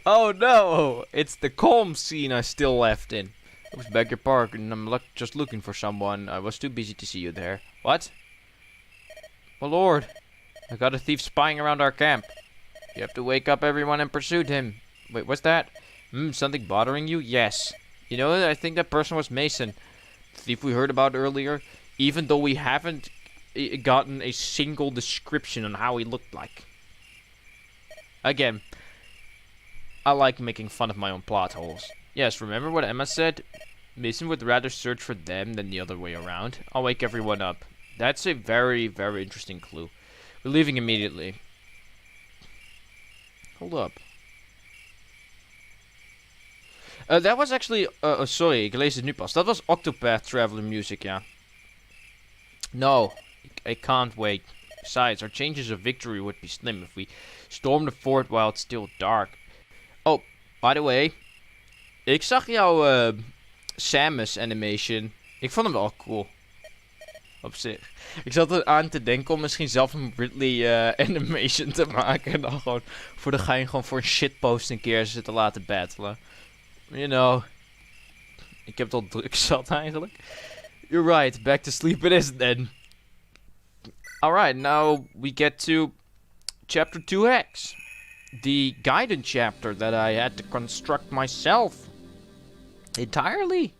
Oh no! It's the calm scene I still left in. I was back at park and I'm just looking for someone. I was too busy to see you there. What? Oh lord. I got a thief spying around our camp. You have to wake up everyone and pursue him. Wait, what's that? Something bothering you? Yes. You know, I think that person was Mason. The thief we heard about earlier. Even though we haven't gotten a single description on how he looked like. Again, I like making fun of my own plot holes. Yes, remember what Emma said? Mason would rather search for them than the other way around. I'll wake everyone up. That's a very, very interesting clue. We're leaving immediately. Hold up. That was actually... sorry, ik lees het nu pas. Dat was Octopath Traveler music, ja. No, I can't wait. Besides, our chances of victory would be slim if we storm the fort while it's still dark. Oh, by the way. Ik zag jouw Samus animation. Ik vond hem wel cool. Op zich. Ik zat er aan te denken om misschien zelf een Ridley animation te maken. En dan gewoon voor de gein gewoon voor een shitpost een keer ze te laten battelen. You know. Ik heb het al druk zat eigenlijk. You're right. Back to sleep it is then. Alright, now we get to Chapter 2X. The guidance chapter that I had to construct myself. Entirely.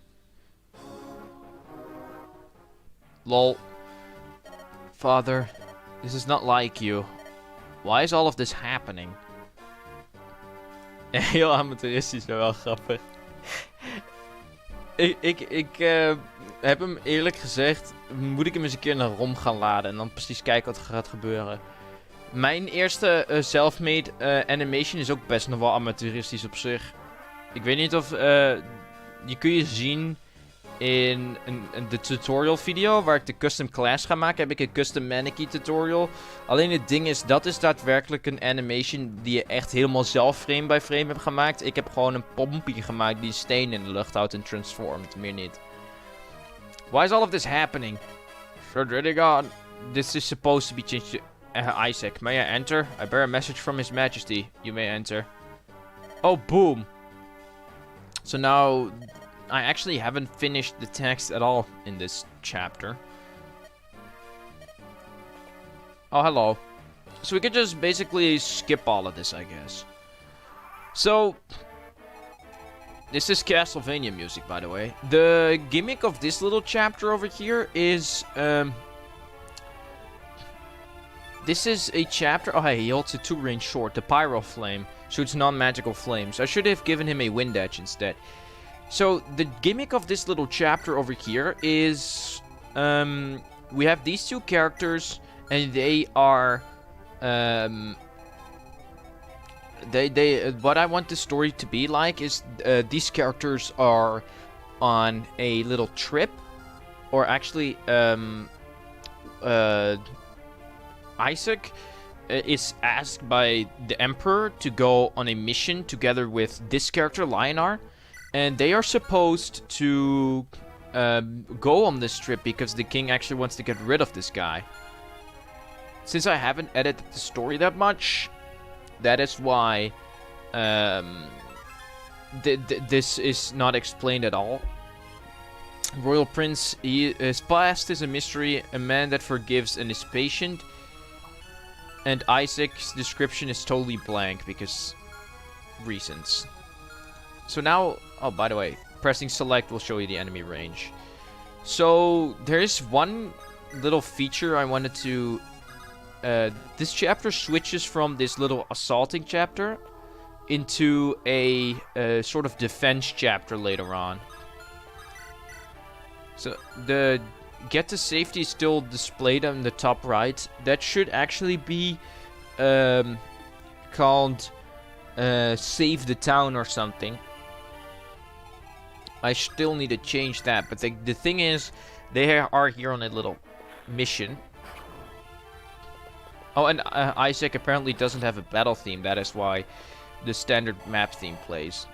Lol. Father, this is not like you. Why is all of this happening? Heel amateuristisch, wel grappig. Ik heb hem eerlijk gezegd, moet ik hem eens een keer naar ROM gaan laden en dan precies kijken wat er gaat gebeuren. Mijn eerste self-made animation is ook best nog wel amateuristisch op zich. Ik weet niet of, je kun je zien in de tutorial video waar ik de custom class ga maken, heb ik een custom mannequin tutorial. Alleen het ding is, dat is daadwerkelijk een animation die je echt helemaal zelf frame by frame hebt gemaakt. Ik heb gewoon een pompie gemaakt die steen in de lucht houdt en transformt, meer niet. Why is all of this happening? Sir God, this is supposed to be changed to Isaac. May I enter? I bear a message from His Majesty. You may enter. Oh, boom. So now, I actually haven't finished the text at all in this chapter. Oh, hello. So we could just basically skip all of this, I guess. So, this is Castlevania music, by the way. The gimmick of this little chapter over here is, this is a chapter. Oh, hey, he holds a 2-range sword. The Pyro Flame shoots non-magical flames. I should have given him a Wind Edge instead. So, the gimmick of this little chapter over here is, we have these two characters, and they are, what I want the story to be like is, these characters are on a little trip, or actually, Isaac is asked by the Emperor to go on a mission together with this character, Lionar. And they are supposed to go on this trip because the king actually wants to get rid of this guy. Since I haven't edited the story that much, that is why this is not explained at all. Royal Prince, his past is a mystery, a man that forgives and is patient. And Isaac's description is totally blank because reasons. So now, oh, by the way, pressing select will show you the enemy range. So there is one little feature I wanted to, this chapter switches from this little assaulting chapter into a sort of defense chapter later on. So the get to safety is still displayed on the top right. That should actually be called save the town or something. I still need to change that, but the thing is, they are here on a little mission. Oh, and Isaac apparently doesn't have a battle theme. That is why the standard map theme plays.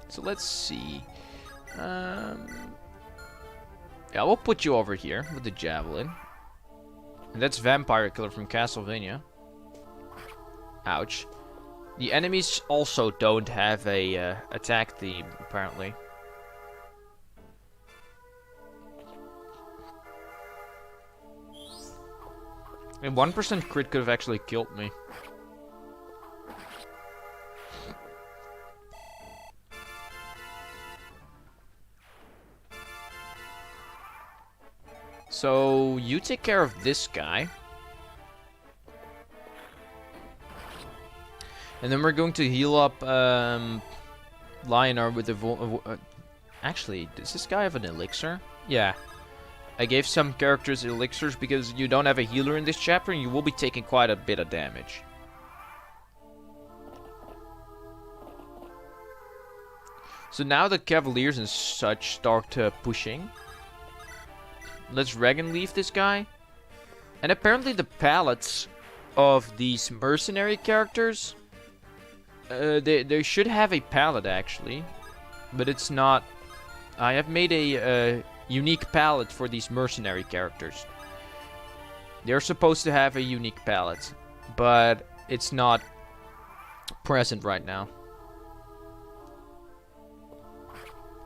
So let's see. Yeah, we'll put you over here with the javelin. And that's Vampire Killer from Castlevania. Ouch. The enemies also don't have a attack theme, apparently. And 1% crit could have actually killed me. So, you take care of this guy. And then we're going to heal up Lionar with the... actually, does this guy have an elixir? Yeah. I gave some characters elixirs because you don't have a healer in this chapter and you will be taking quite a bit of damage. So now the Cavaliers and such start pushing. Let's Dragon Leaf this guy. And apparently the palettes of these mercenary characters... they should have a palette actually, but it's not. I have made a unique palette for these mercenary characters. They're supposed to have a unique palette, but it's not present right now.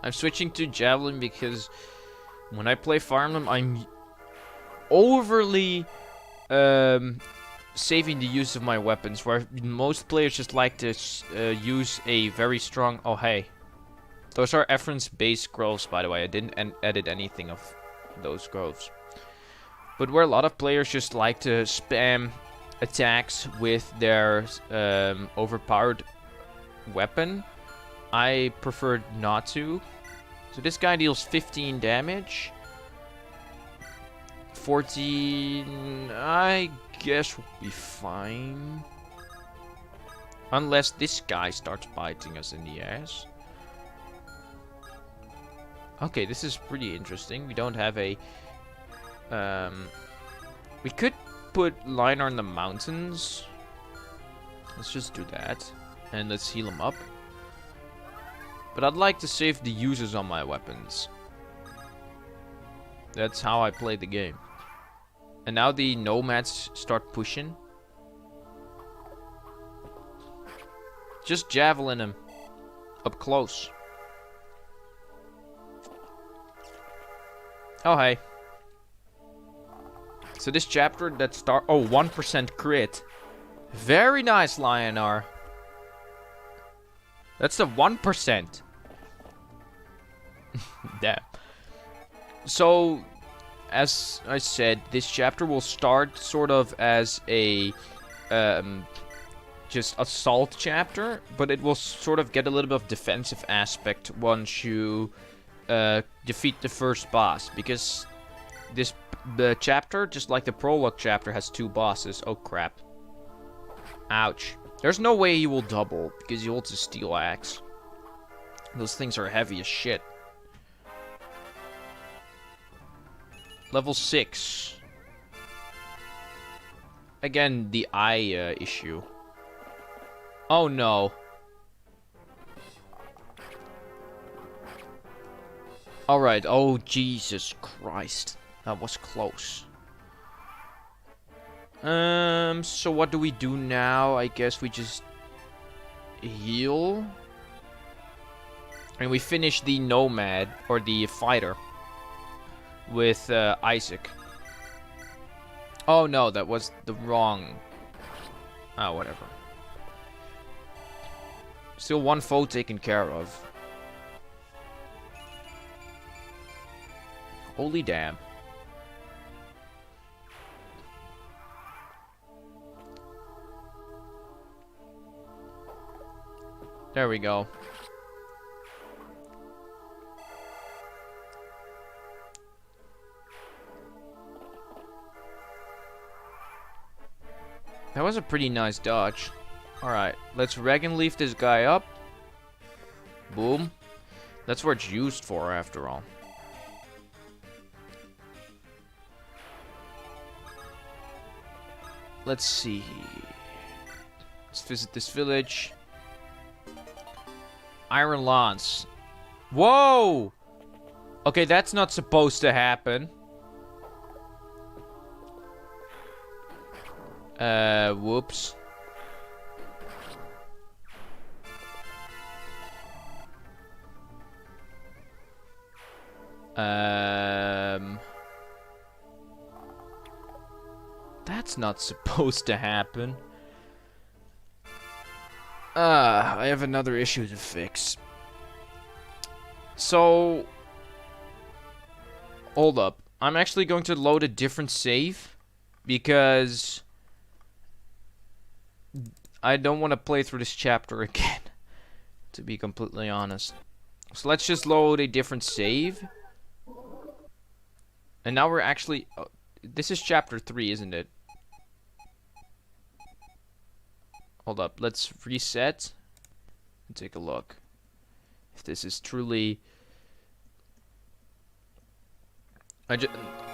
I'm switching to Javelin because when I play Fire Emblem, I'm overly saving the use of my weapons, where most players just like to use a very strong... Oh, hey. Those are Ephron's base groves, by the way. I didn't edit anything of those groves. But where a lot of players just like to spam attacks with their overpowered weapon, I prefer not to. So this guy deals 15 damage. 14... I guess we'll be fine. Unless this guy starts biting us in the ass. Okay, this is pretty interesting. We don't have a... we could put liner in the mountains. Let's just do that. And let's heal him up. But I'd like to save the uses on my weapons. That's how I play the game. And now the nomads start pushing. Just javelin him. Up close. Oh, hey. So this chapter that start... Oh, 1% crit. Very nice, Lionar. That's the 1%. Damn. So, as I said, this chapter will start sort of as a... just assault chapter, but it will sort of get a little bit of defensive aspect once you defeat the first boss, because the chapter, just like the prologue chapter, has 2 bosses. Oh crap. Ouch. There's no way he will double, because he holds a steel axe. Those things are heavy as shit. Level 6. Again, the eye issue. Oh no. Alright, oh Jesus Christ. That was close. So what do we do now? I guess we just heal. And we finish the nomad, or the fighter, with Isaac. Oh no, that was the wrong... Oh, whatever. Still one foe taken care of. Holy damn. There we go. That was a pretty nice dodge. Alright, let's Regan leaf this guy up. Boom. That's what it's used for, after all. Let's see. Let's visit this village. Iron Lance. Whoa! Okay, that's not supposed to happen. Whoops. That's not supposed to happen. I have another issue to fix. So... Hold up. I'm actually going to load a different save, because I don't want to play through this chapter again, to be completely honest. So let's just load a different save. And now we're actually... this is chapter 3, isn't it? Hold up, let's reset and take a look if this is truly...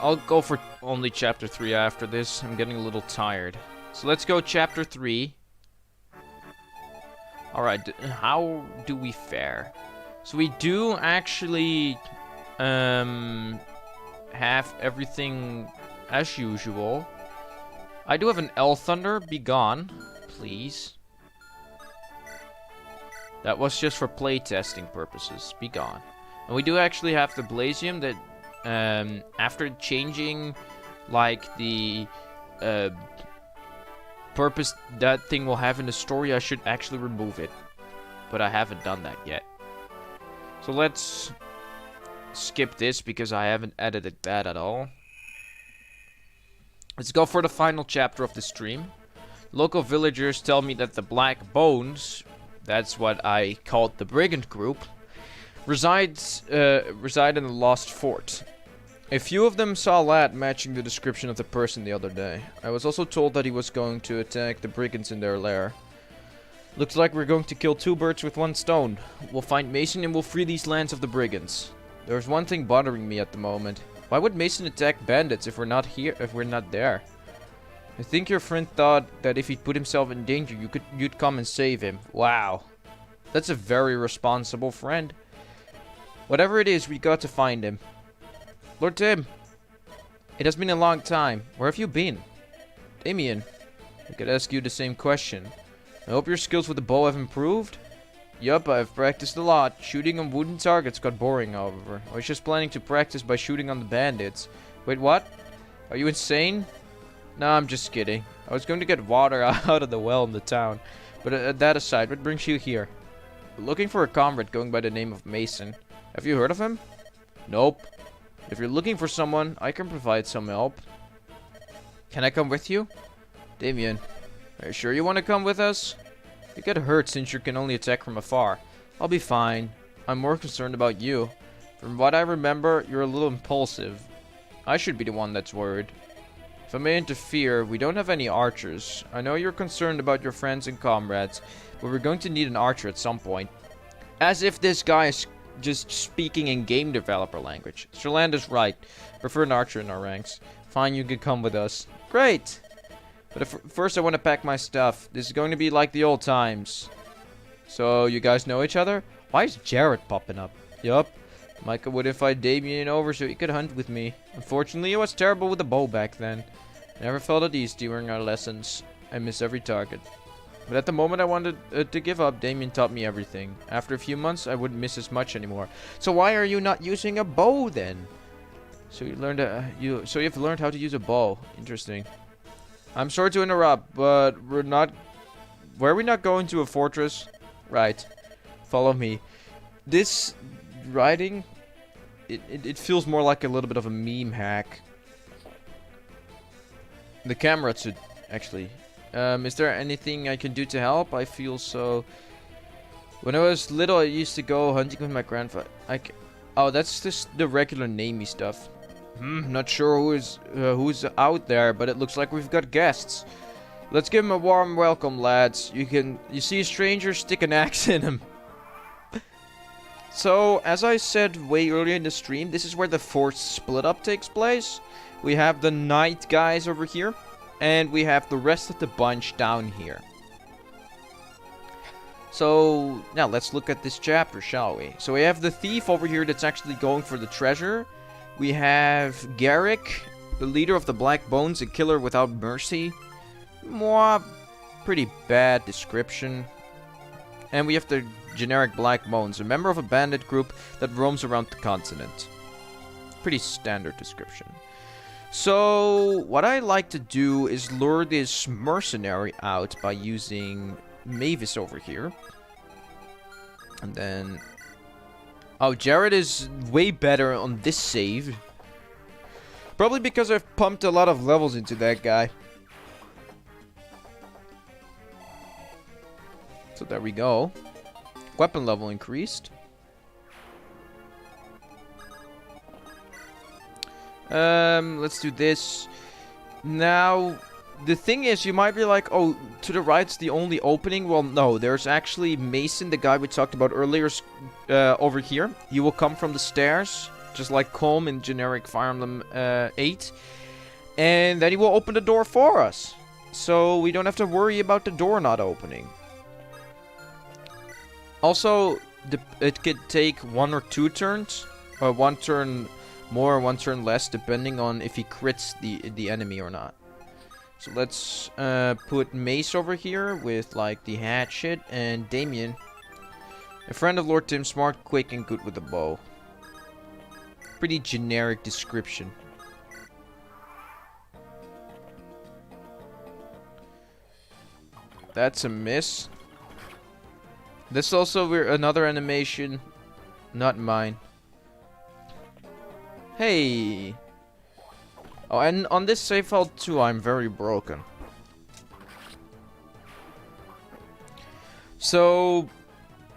I'll go for only chapter 3 after this. I'm getting a little tired. So let's go chapter 3. Alright, how do we fare? So we do actually have everything as usual. I do have an L Thunder. Be gone, please. That was just for playtesting purposes. Be gone. And we do actually have the Blasium that, after changing, like, the purpose that thing will have in the story, I should actually remove it. But I haven't done that yet. So let's skip this because I haven't edited that at all. Let's go for the final chapter of the stream. Local villagers tell me that the Black Bones, that's what I called the brigand group, reside in the Lost Fort. A few of them saw a lad matching the description of the person the other day. I was also told that he was going to attack the brigands in their lair. Looks like we're going to kill 2 birds with 1 stone. We'll find Mason and we'll free these lands of the brigands. There's one thing bothering me at the moment. Why would Mason attack bandits if we're not here, if we're not there? I think your friend thought that if he'd put himself in danger, you'd come and save him. Wow. That's a very responsible friend. Whatever it is, we got to find him. Lord Tim. It has been a long time. Where have you been? Damien. I could ask you the same question. I hope your skills with the bow have improved. Yup, I've practiced a lot. Shooting on wooden targets got boring, however. I was just planning to practice by shooting on the bandits. Wait, what? Are you insane? Nah, I'm just kidding. I was going to get water out of the well in the town. But that aside, what brings you here? Looking for a comrade going by the name of Mason. Have you heard of him? Nope. If you're looking for someone, I can provide some help. Can I come with you? Damien, are you sure you want to come with us? You get hurt since you can only attack from afar. I'll be fine. I'm more concerned about you. From what I remember, you're a little impulsive. I should be the one that's worried. If I may interfere, we don't have any archers. I know you're concerned about your friends and comrades, but we're going to need an archer at some point. As if this guy is just speaking in game developer language. Sherland is right. Prefer an archer in our ranks. Fine, you can come with us. Great! But first I want to pack my stuff. This is going to be like the old times. So, you guys know each other? Why is Jared popping up? Yup. Micah would invite Damien over so he could hunt with me. Unfortunately, he was terrible with the bow back then. I never felt at ease during our lessons. I miss every target. But at the moment I wanted to give up, Damien taught me everything. After a few months, I wouldn't miss as much anymore. So why are you not using a bow then? So you've learned how to use a bow. Interesting. I'm sorry to interrupt, but were we not going to a fortress? Right. Follow me. This writing, it feels more like a little bit of a meme hack. The camera should, actually. Is there anything I can do to help? I feel so... When I was little, I used to go hunting with my grandfather. Oh, that's just the regular namey stuff. Not sure who's out there, but it looks like we've got guests. Let's give him a warm welcome, lads. You see a stranger, stick an axe in him. So, as I said way earlier in the stream, this is where the forced split up takes place. We have the knight guys over here, and we have the rest of the bunch down here. So, now let's look at this chapter, shall we? So we have the thief over here that's actually going for the treasure. We have Garrick, the leader of the Black Bones, a killer without mercy. Pretty bad description. And we have the generic Black Bones, a member of a bandit group that roams around the continent. Pretty standard description. So, what I like to do is lure this mercenary out by using Mavis over here. And then... Oh, Jared is way better on this save. Probably because I've pumped a lot of levels into that guy. So there we go. Weapon level increased. Let's do this. Now, the thing is, you might be like, oh, to the right's the only opening. Well, no, there's actually Mason, the guy we talked about earlier, over here. He will come from the stairs, just like Colm in generic Fire Emblem 8. And then he will open the door for us. So we don't have to worry about the door not opening. Also, it could take 1 or 2 turns. Or 1 turn more, 1 turn less, depending on if he crits the enemy or not. So let's put Mace over here with like the hatchet, and Damien, a friend of Lord Tim, smart, quick, and good with the bow. Pretty generic description. That's a miss. This is also another animation, not mine. Hey. Oh, and on this save file too, I'm very broken. So,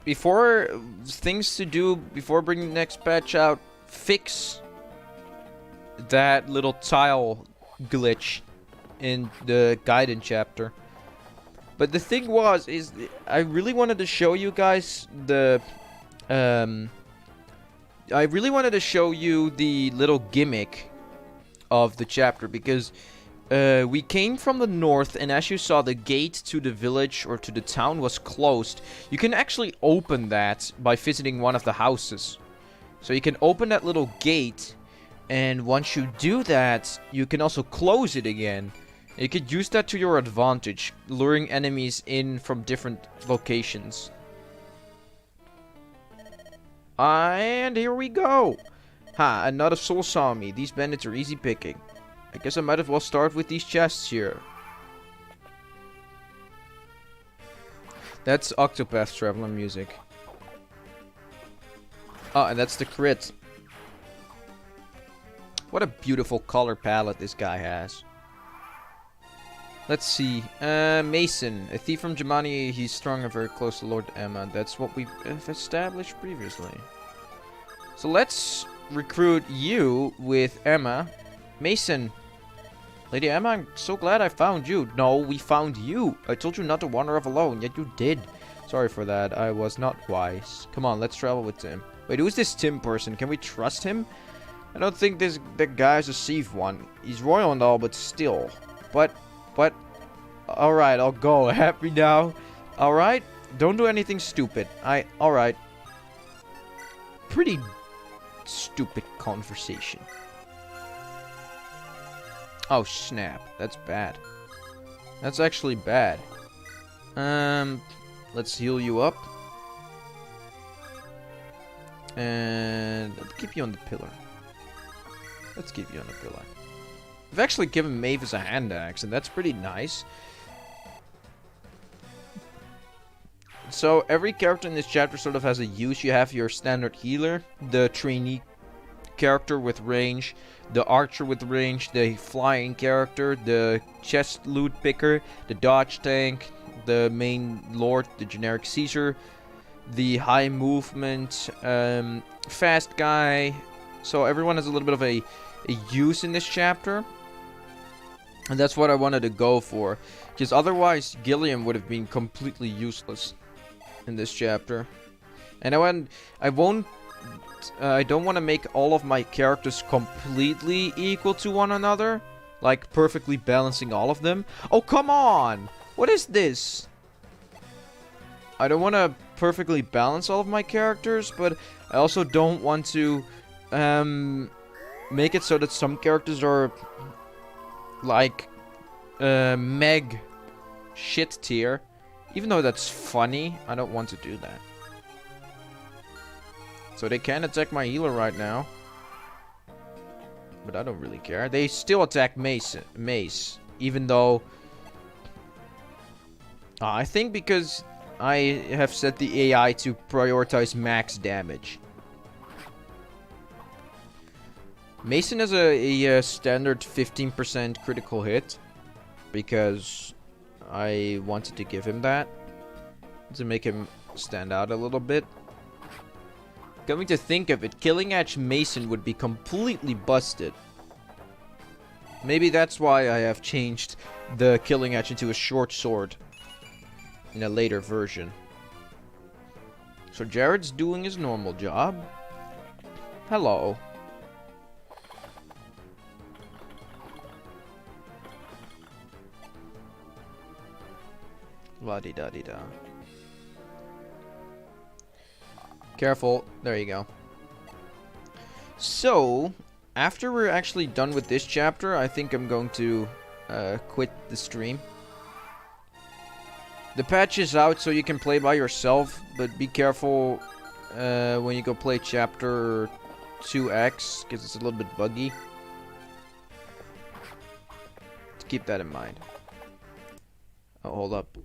things to do before bringing the next patch out, fix that little tile glitch in the Gaiden chapter. But the thing is I really wanted to show you guys the I really wanted to show you the little gimmick of the chapter because we came from the north, and as you saw, the gate to the village or to the town was closed. You can actually open that by visiting one of the houses. So you can open that little gate, and once you do that, you can also close it again. You could use that to your advantage, luring enemies in from different locations. And here we go! Ha, another soul saw me. These bandits are easy picking. I guess I might as well start with these chests here. That's Octopath Traveler music. Oh, and that's the crit. What a beautiful color palette this guy has. Let's see. Mason. A thief from Germany. He's strong and very close to Lord Emma. That's what we've established previously. So let's recruit you with Emma. Mason. Lady Emma, I'm so glad I found you. No, we found you. I told you not to wander off alone, yet you did. Sorry for that. I was not wise. Come on, let's travel with Tim. Wait, who's this Tim person? Can we trust him? I don't think that guy's a thief one. He's royal and all, but still. But... Alright, I'll go. Happy now? Alright? Don't do anything stupid. Alright. Pretty stupid conversation. Oh, snap. That's bad. That's actually bad. Let's heal you up. And let's keep you on the pillar. Let's keep you on the pillar. I've actually given Mavis a hand axe, and that's pretty nice. So, every character in this chapter sort of has a use. You have your standard healer, the trainee character with range, the archer with range, the flying character, the chest loot picker, the dodge tank, the main lord, the generic Caesar, the high movement, fast guy. So everyone has a little bit of a use in this chapter. And that's what I wanted to go for. Because otherwise, Gilliam would have been completely useless in this chapter. And I don't want to make all of my characters completely equal to one another. Like, perfectly balancing all of them. Oh, come on! What is this? I don't want to perfectly balance all of my characters, but I also don't want to make it so that some characters are like meg shit tier. Even though that's funny, I don't want to do that. So they can attack my healer right now. But I don't really care. They still attack Mace. Even though... I think because I have set the AI to prioritize max damage. Mason has a standard 15% critical hit. Because I wanted to give him that. To make him stand out a little bit. Coming to think of it, Killing Edge Mason would be completely busted. Maybe that's why I have changed the Killing Edge into a short sword. In a later version. So Jared's doing his normal job. Hello. La-di-da-di-da. Careful. There you go. So, after we're actually done with this chapter, I think I'm going to quit the stream. The patch is out so you can play by yourself, but be careful when you go play chapter 2X, because it's a little bit buggy. Let's keep that in mind. Oh, hold up.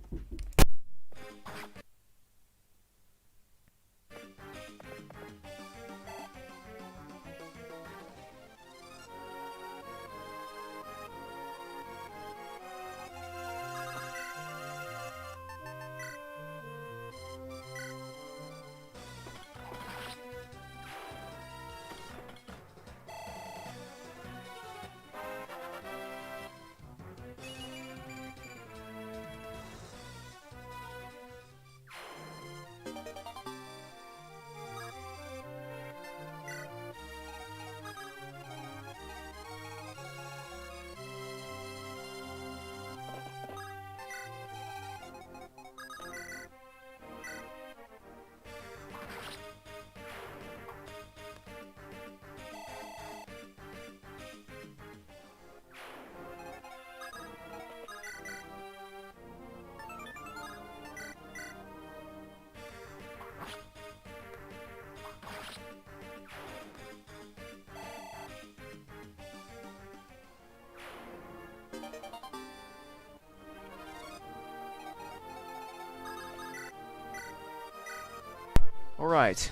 Alright.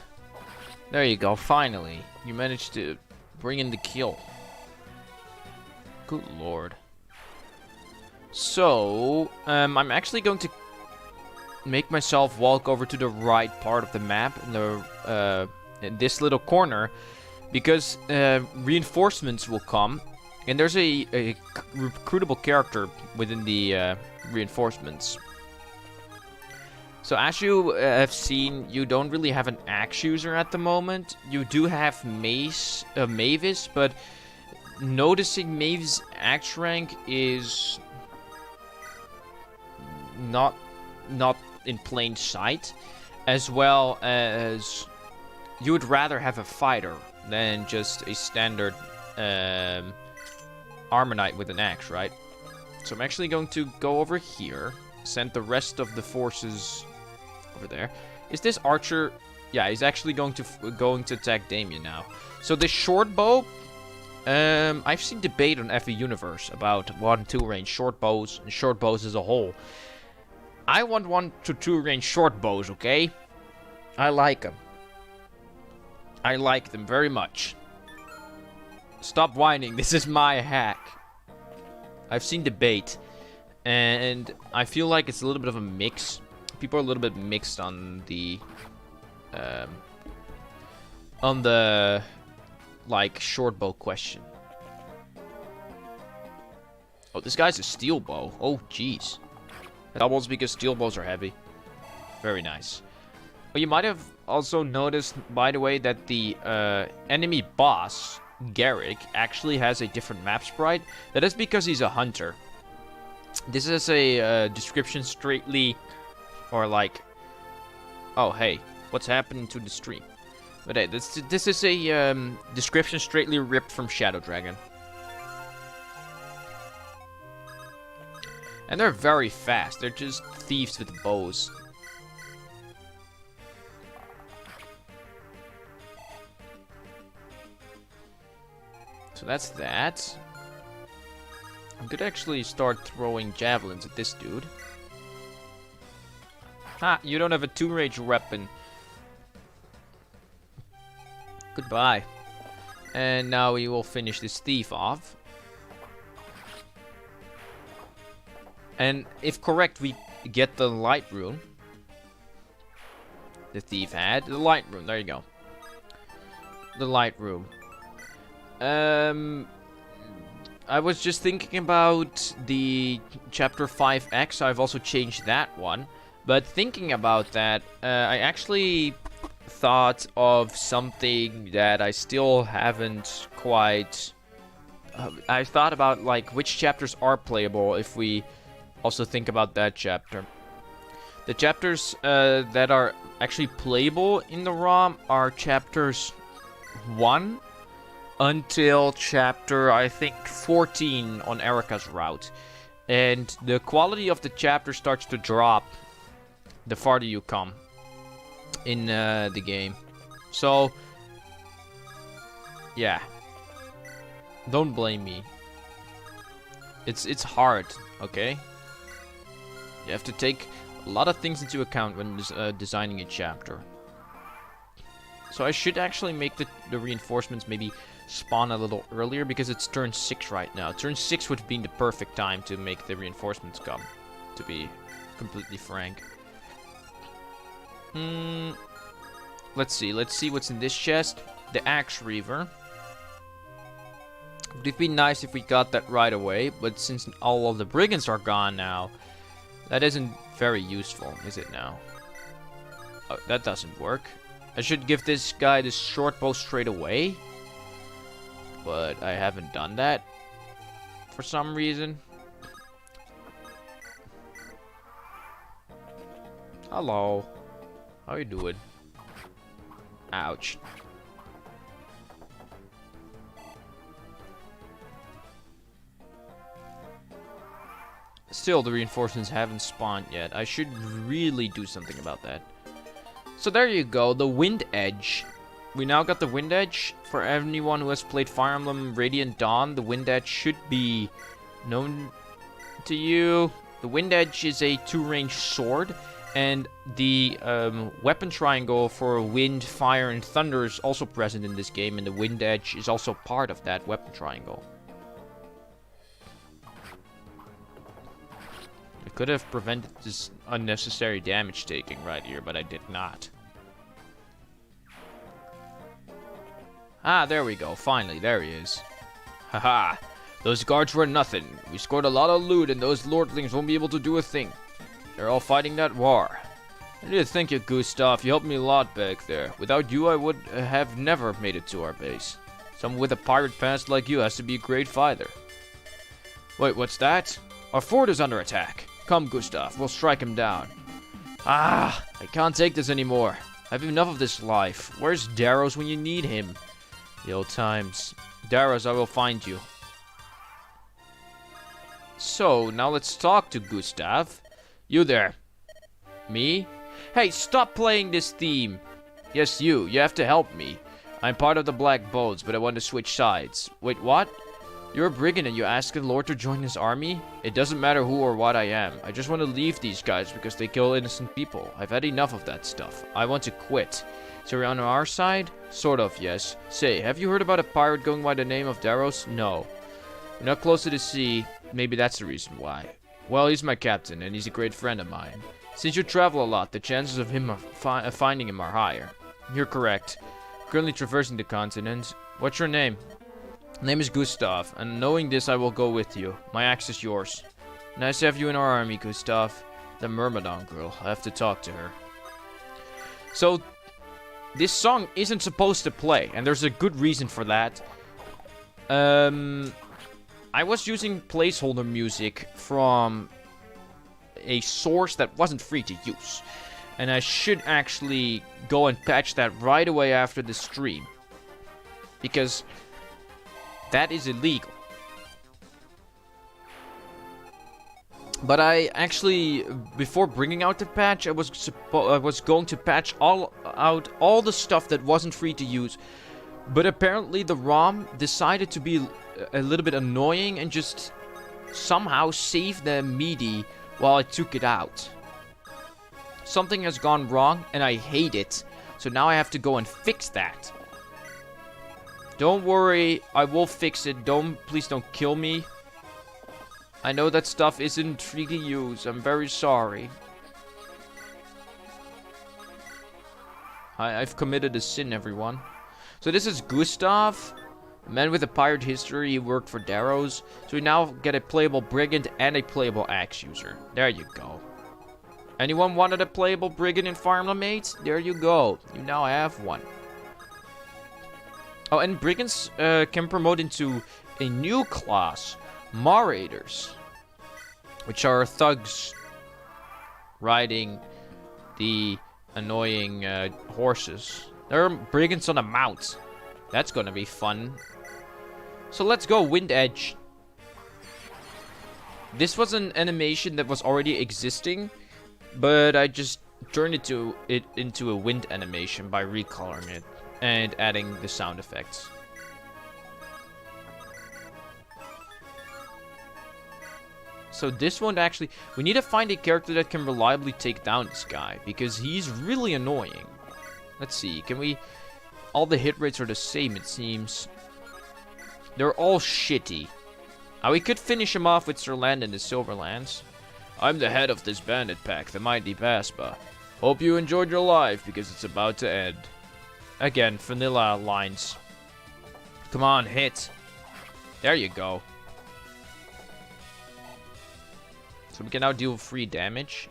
There you go, finally. You managed to bring in the kill. Good lord. So, I'm actually going to make myself walk over to the right part of the map in this little corner, because reinforcements will come, and there's a recruitable character within the reinforcements. So as you have seen, you don't really have an axe user at the moment. You do have Mavis, but noticing Mavis' axe rank is not in plain sight, as well as you would rather have a fighter than just a standard armor knight with an axe, right? So I'm actually going to go over here, send the rest of the forces over there. Is this archer? Yeah, he's actually going to attack Damien now. So the short bow, I've seen debate on FEUniverse about 1-2 range short bows and short bows as a whole. I want 1-2 range short bows, okay? I like them. I like them very much. Stop whining, this is my hack. I've seen debate, and I feel like it's a little bit of a mix. People are a little bit mixed on the like short bow question. Oh, this guy's a steel bow. Oh, jeez. Doubles because steel bows are heavy. Very nice. But you might have also noticed, by the way, that the enemy boss, Garrick, actually has a different map sprite. That is because he's a hunter. This is a description straightly, or like, oh hey, what's happening to the stream? But hey, this is a description straightly ripped from Shadow Dragon. And they're very fast. They're just thieves with bows. So that's that. I could actually start throwing javelins at this dude. Ha! You don't have a 2-range weapon. Goodbye. And now we will finish this thief off. And if correct, we get the light rune. The thief had the light rune. There you go. The light rune. I was just thinking about the chapter 5X. I've also changed that one. But thinking about that, I actually thought of something that I still haven't quite... I thought about, like, which chapters are playable if we also think about that chapter. The chapters that are actually playable in the ROM are chapters 1 until chapter, I think, 14 on Erica's route. And the quality of the chapter starts to drop the farther you come in the game. So, yeah. Don't blame me. It's hard, okay? You have to take a lot of things into account when designing a chapter. So I should actually make the reinforcements maybe spawn a little earlier, because it's turn 6 right now. Turn 6 would have been the perfect time to make the reinforcements come, to be completely frank. Let's see what's in this chest. The Axe Reaver. It would be nice if we got that right away, but since all of the brigands are gone now, that isn't very useful, is it now? Oh, that doesn't work. I should give this guy this short bow straight away, but I haven't done that for some reason. Hello. How you doing? Ouch. Still, the reinforcements haven't spawned yet. I should really do something about that. So there you go, the Wind Edge. We now got the Wind Edge. For anyone who has played Fire Emblem Radiant Dawn, the Wind Edge should be known to you. The Wind Edge is a 2-range sword, And the weapon triangle for wind, fire, and thunder is also present in this game, and the wind edge is also part of that weapon triangle. I could have prevented this unnecessary damage taking right here, but I did not. Ah, there we go. Finally, there he is. Haha, those guards were nothing. We scored a lot of loot, and those lordlings won't be able to do a thing. They're all fighting that war. I need to thank you, Gustav. You helped me a lot back there. Without you, I would have never made it to our base. Someone with a pirate past like you has to be a great fighter. Wait, what's that? Our fort is under attack. Come, Gustav, we'll strike him down. Ah, I can't take this anymore. I've enough of this life. Where's Daros when you need him? The old times. Daros, I will find you. So, now let's talk to Gustav. You there. Me? Hey, stop playing this theme. Yes, you have to help me. I'm part of the Black Bones, but I want to switch sides. Wait, what? You're a brigand and you ask the Lord to join his army? It doesn't matter who or what I am. I just want to leave these guys because they kill innocent people. I've had enough of that stuff. I want to quit. So you're on our side? Sort of, yes. Say, have you heard about a pirate going by the name of Daros? No. You're not close to the sea. Maybe that's the reason why. Well, he's my captain, and he's a great friend of mine. Since you travel a lot, the chances of him finding him are higher. You're correct. Currently traversing the continent. What's your name? Name is Gustav, and knowing this, I will go with you. My axe is yours. Nice to have you in our army, Gustav. The Myrmidon girl. I have to talk to her. So, this song isn't supposed to play, and there's a good reason for that. I was using placeholder music from a source that wasn't free to use. And I should actually go and patch that right away after the stream. Because that is illegal. But I actually, before bringing out the patch, I was going to patch out all the stuff that wasn't free to use. But apparently the ROM decided to be a little bit annoying and just somehow saved the MIDI while I took it out. Something has gone wrong and I hate it. So now I have to go and fix that. Don't worry, I will fix it. Please don't kill me. I know that stuff isn't free to use. I'm very sorry. I've committed a sin, everyone. So this is Gustav, a man with a pirate history. He worked for Daros. So we now get a playable brigand and a playable axe user. There you go. Anyone wanted a playable brigand in Fire Emblem 8? There you go. You now have one. Oh, and brigands can promote into a new class. Marauders, which are thugs riding the annoying horses. There are brigands on a mount. That's gonna be fun. So let's go, Wind Edge. This was an animation that was already existing, but I just turned it into a wind animation by recoloring it and adding the sound effects. So this one actually, we need to find a character that can reliably take down this guy, because he's really annoying. Let's see, can we... All the hit rates are the same, it seems. They're all shitty. Now we could finish him off with Sir Land and the Silverlands. I'm the head of this bandit pack, the mighty Baspa. Hope you enjoyed your life, because it's about to end. Again, vanilla lines. Come on, hit. There you go. So we can now deal free damage.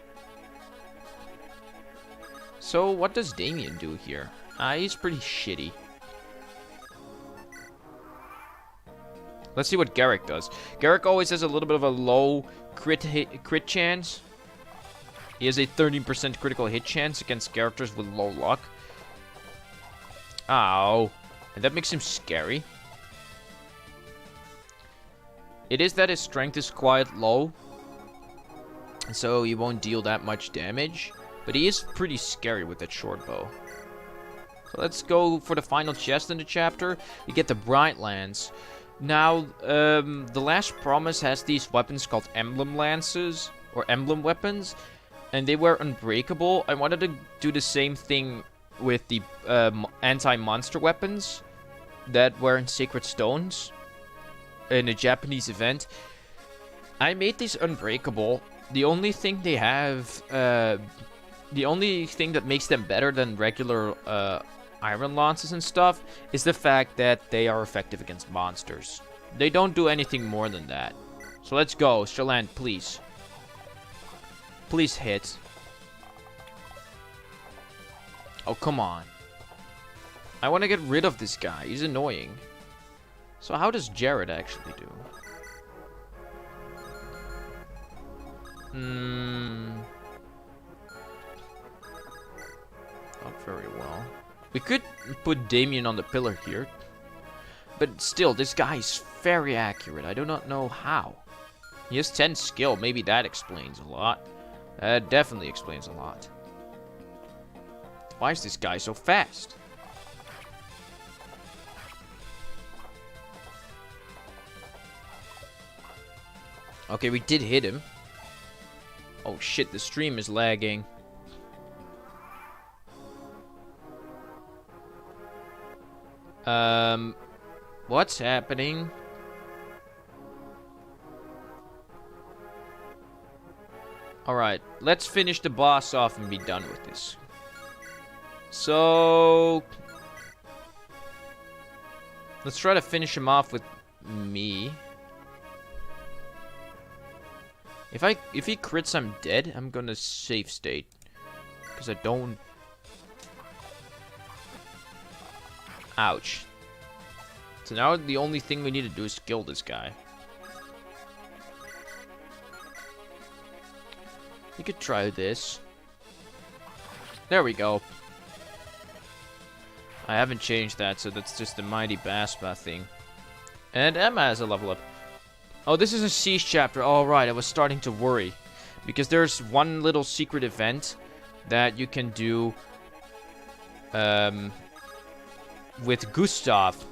So what does Damien do here? He's pretty shitty. Let's see what Garrick does. Garrick always has a little bit of a low crit chance. He has a 13% critical hit chance against characters with low luck. Ow. And that makes him scary. It is that his strength is quite low, so he won't deal that much damage. But he is pretty scary with that short bow. So let's go for the final chest in the chapter. You get the Brightlands. Now, the Last Promise has these weapons called Emblem Lances, or Emblem Weapons. and they were unbreakable. I wanted to do the same thing with the anti-monster weapons that were in Sacred Stones in a Japanese event. I made these unbreakable. The only thing they have, the only thing that makes them better than regular iron lances and stuff is the fact that they are effective against monsters. They don't do anything more than that. So let's go. Shaland, please. Please hit. Oh, come on. I want to get rid of this guy. He's annoying. So how does Jared actually do? Not very well. We could put Damien on the pillar here. But still, this guy is very accurate. I do not know how. He has 10 skill. Maybe that explains a lot. That definitely explains a lot. Why is this guy so fast? Okay, we did hit him. Oh shit, the stream is lagging. What's happening? Alright, let's finish the boss off and be done with this. So... let's try to finish him off with me. If he crits, I'm dead. I'm gonna save state. Because I don't... Ouch. So now the only thing we need to do is kill this guy. We could try this. There we go. I haven't changed that, so that's just the Mighty Baspa thing. And Emma has a level up. Oh, this is a siege chapter. Alright, I was starting to worry. Because there's one little secret event that you can do with Gustav.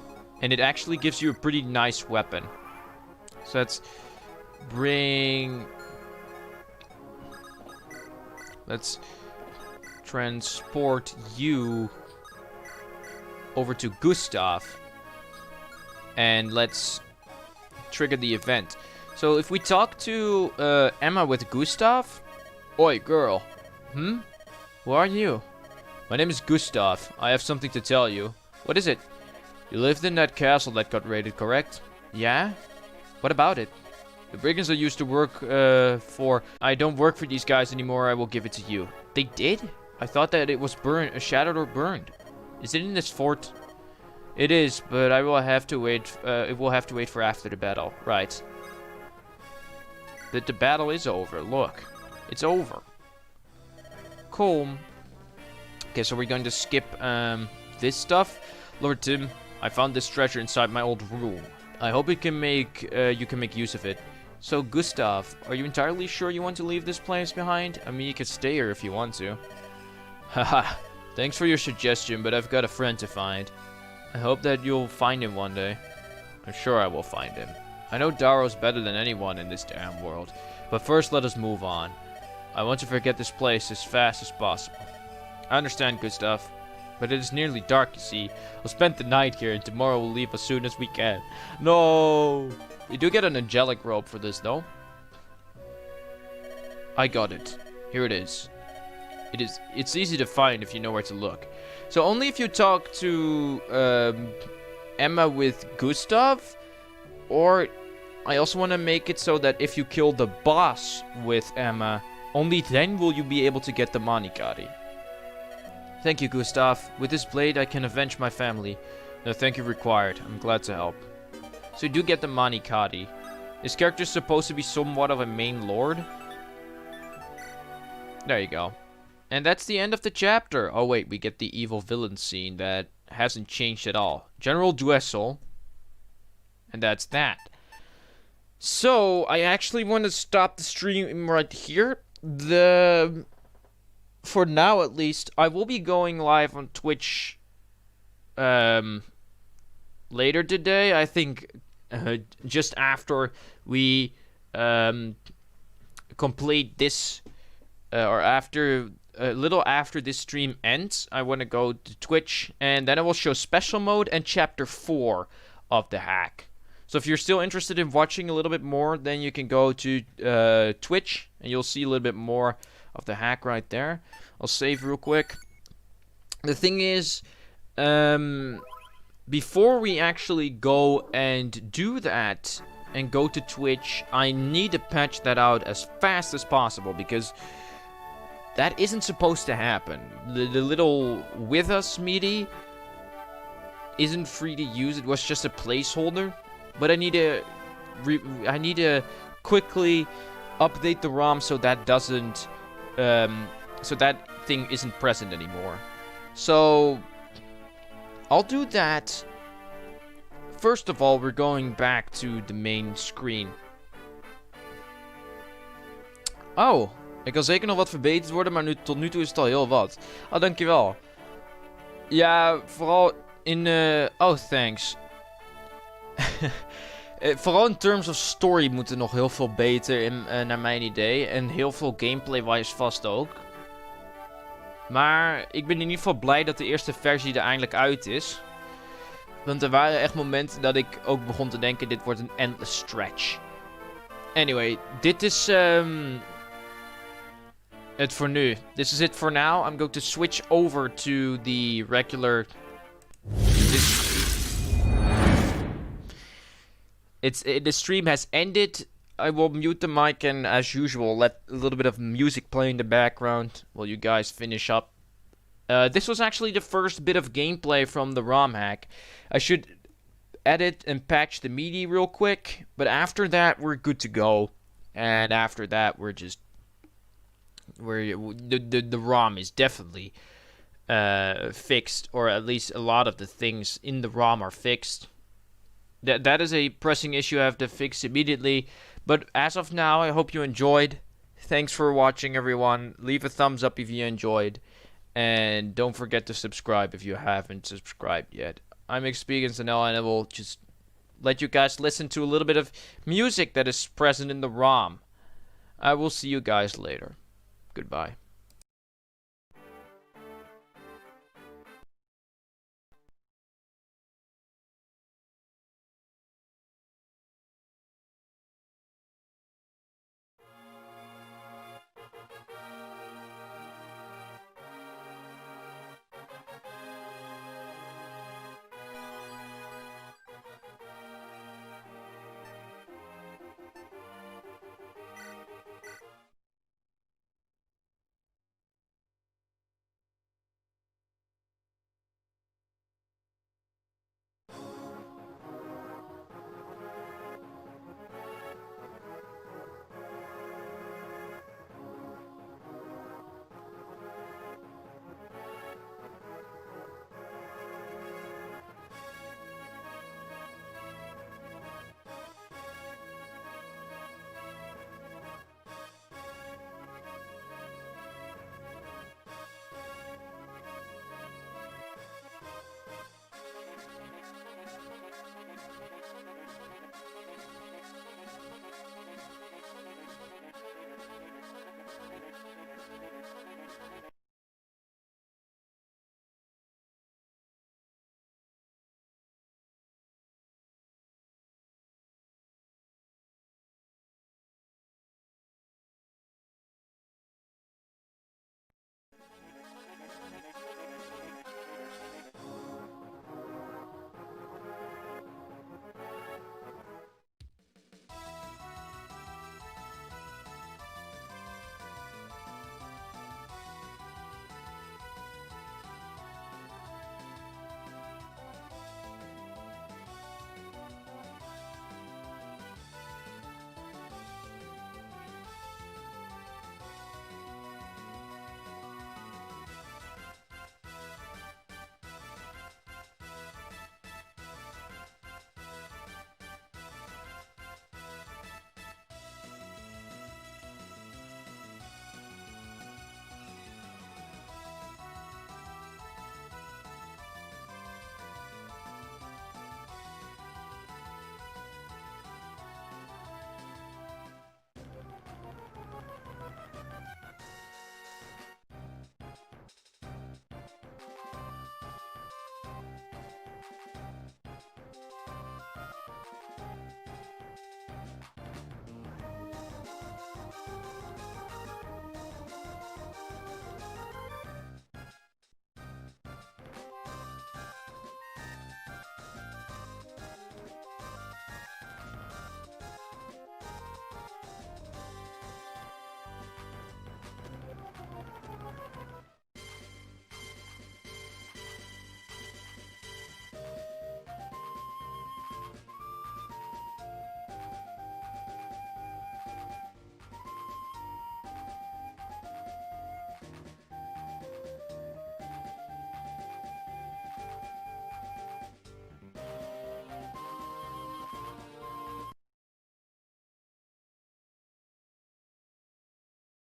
And it actually gives you a pretty nice weapon. So let's bring... let's transport you over to Gustav. And let's trigger the event. So if we talk to Emma with Gustav... Oi, girl. Hmm? Who are you? My name is Gustav. I have something to tell you. What is it? You lived in that castle that got raided, correct? Yeah? What about it? The brigands I used to work for... I don't work for these guys anymore. I will give it to you. They did? I thought that it was burned, shattered or burned. Is it in this fort? It is, but I will have to wait. It will have to wait for after the battle. Right. But the battle is over. Look. It's over. Cool. Okay, so we're going to skip this stuff. Lord Tim, I found this treasure inside my old room. I hope it can make you can make use of it. So, Gustav, are you entirely sure you want to leave this place behind? I mean, you could stay here if you want to. Haha. Thanks for your suggestion, but I've got a friend to find. I hope that you'll find him one day. I'm sure I will find him. I know Daro's better than anyone in this damn world. But first, let us move on. I want to forget this place as fast as possible. I understand, Gustav. But it is nearly dark, you see. We'll spend the night here, and tomorrow we'll leave as soon as we can. No! We do get an angelic robe for this, though. I got it. Here it is. It's easy to find if you know where to look. So only if you talk to Emma with Gustav, or I also want to make it so that if you kill the boss with Emma, only then will you be able to get the Manikari. Thank you, Gustav. With this blade, I can avenge my family. No thank you required. I'm glad to help. So you do get the Manikari. This character is supposed to be somewhat of a main lord. There you go. And that's the end of the chapter. Oh wait, we get the evil villain scene that hasn't changed at all. General Duessel. And that's that. So, I actually want to stop the stream right here. For now at least, I will be going live on Twitch later today. I think just after we complete this or after a little after this stream ends, I want to go to Twitch, and then I will show special mode and chapter 4 of the hack. So if you're still interested in watching a little bit more, then you can go to Twitch, and you'll see a little bit more of the hack right there. I'll save real quick. The thing is, before we actually go and do that and go to Twitch, I need to patch that out as fast as possible, because that isn't supposed to happen. The little with us meaty isn't free to use. It was just a placeholder, but I need to quickly update the ROM so that doesn't so that thing isn't present anymore. So I'll do that. First of all, we're going back to the main screen. Oh, er kan zeker nog wat verbeterd worden, maar tot nu toe is het al heel wat. Oh, dankjewel. Ja, vooral in... oh, thanks. Vooral in terms of story moet er nog heel veel beter, naar mijn idee. En heel veel gameplay-wise vast ook. Maar ik ben in ieder geval blij dat de eerste versie er eindelijk uit is. Want er waren echt momenten dat ik ook begon te denken, dit wordt een endless stretch. Anyway, dit is het voor nu. This is it for now. I'm going to switch over to the regular... the stream has ended. I will mute the mic and, as usual, let a little bit of music play in the background while you guys finish up. This was actually the first bit of gameplay from the ROM hack. I should edit and patch the MIDI real quick, but after that we're good to go. And after that the ROM is definitely fixed, or at least a lot of the things in the ROM are fixed. That is a pressing issue I have to fix immediately. But as of now, I hope you enjoyed. Thanks for watching, everyone. Leave a thumbs up if you enjoyed. And don't forget to subscribe if you haven't subscribed yet. I'm XPGamesNL, and I will just let you guys listen to a little bit of music that is present in the ROM. I will see you guys later. Goodbye.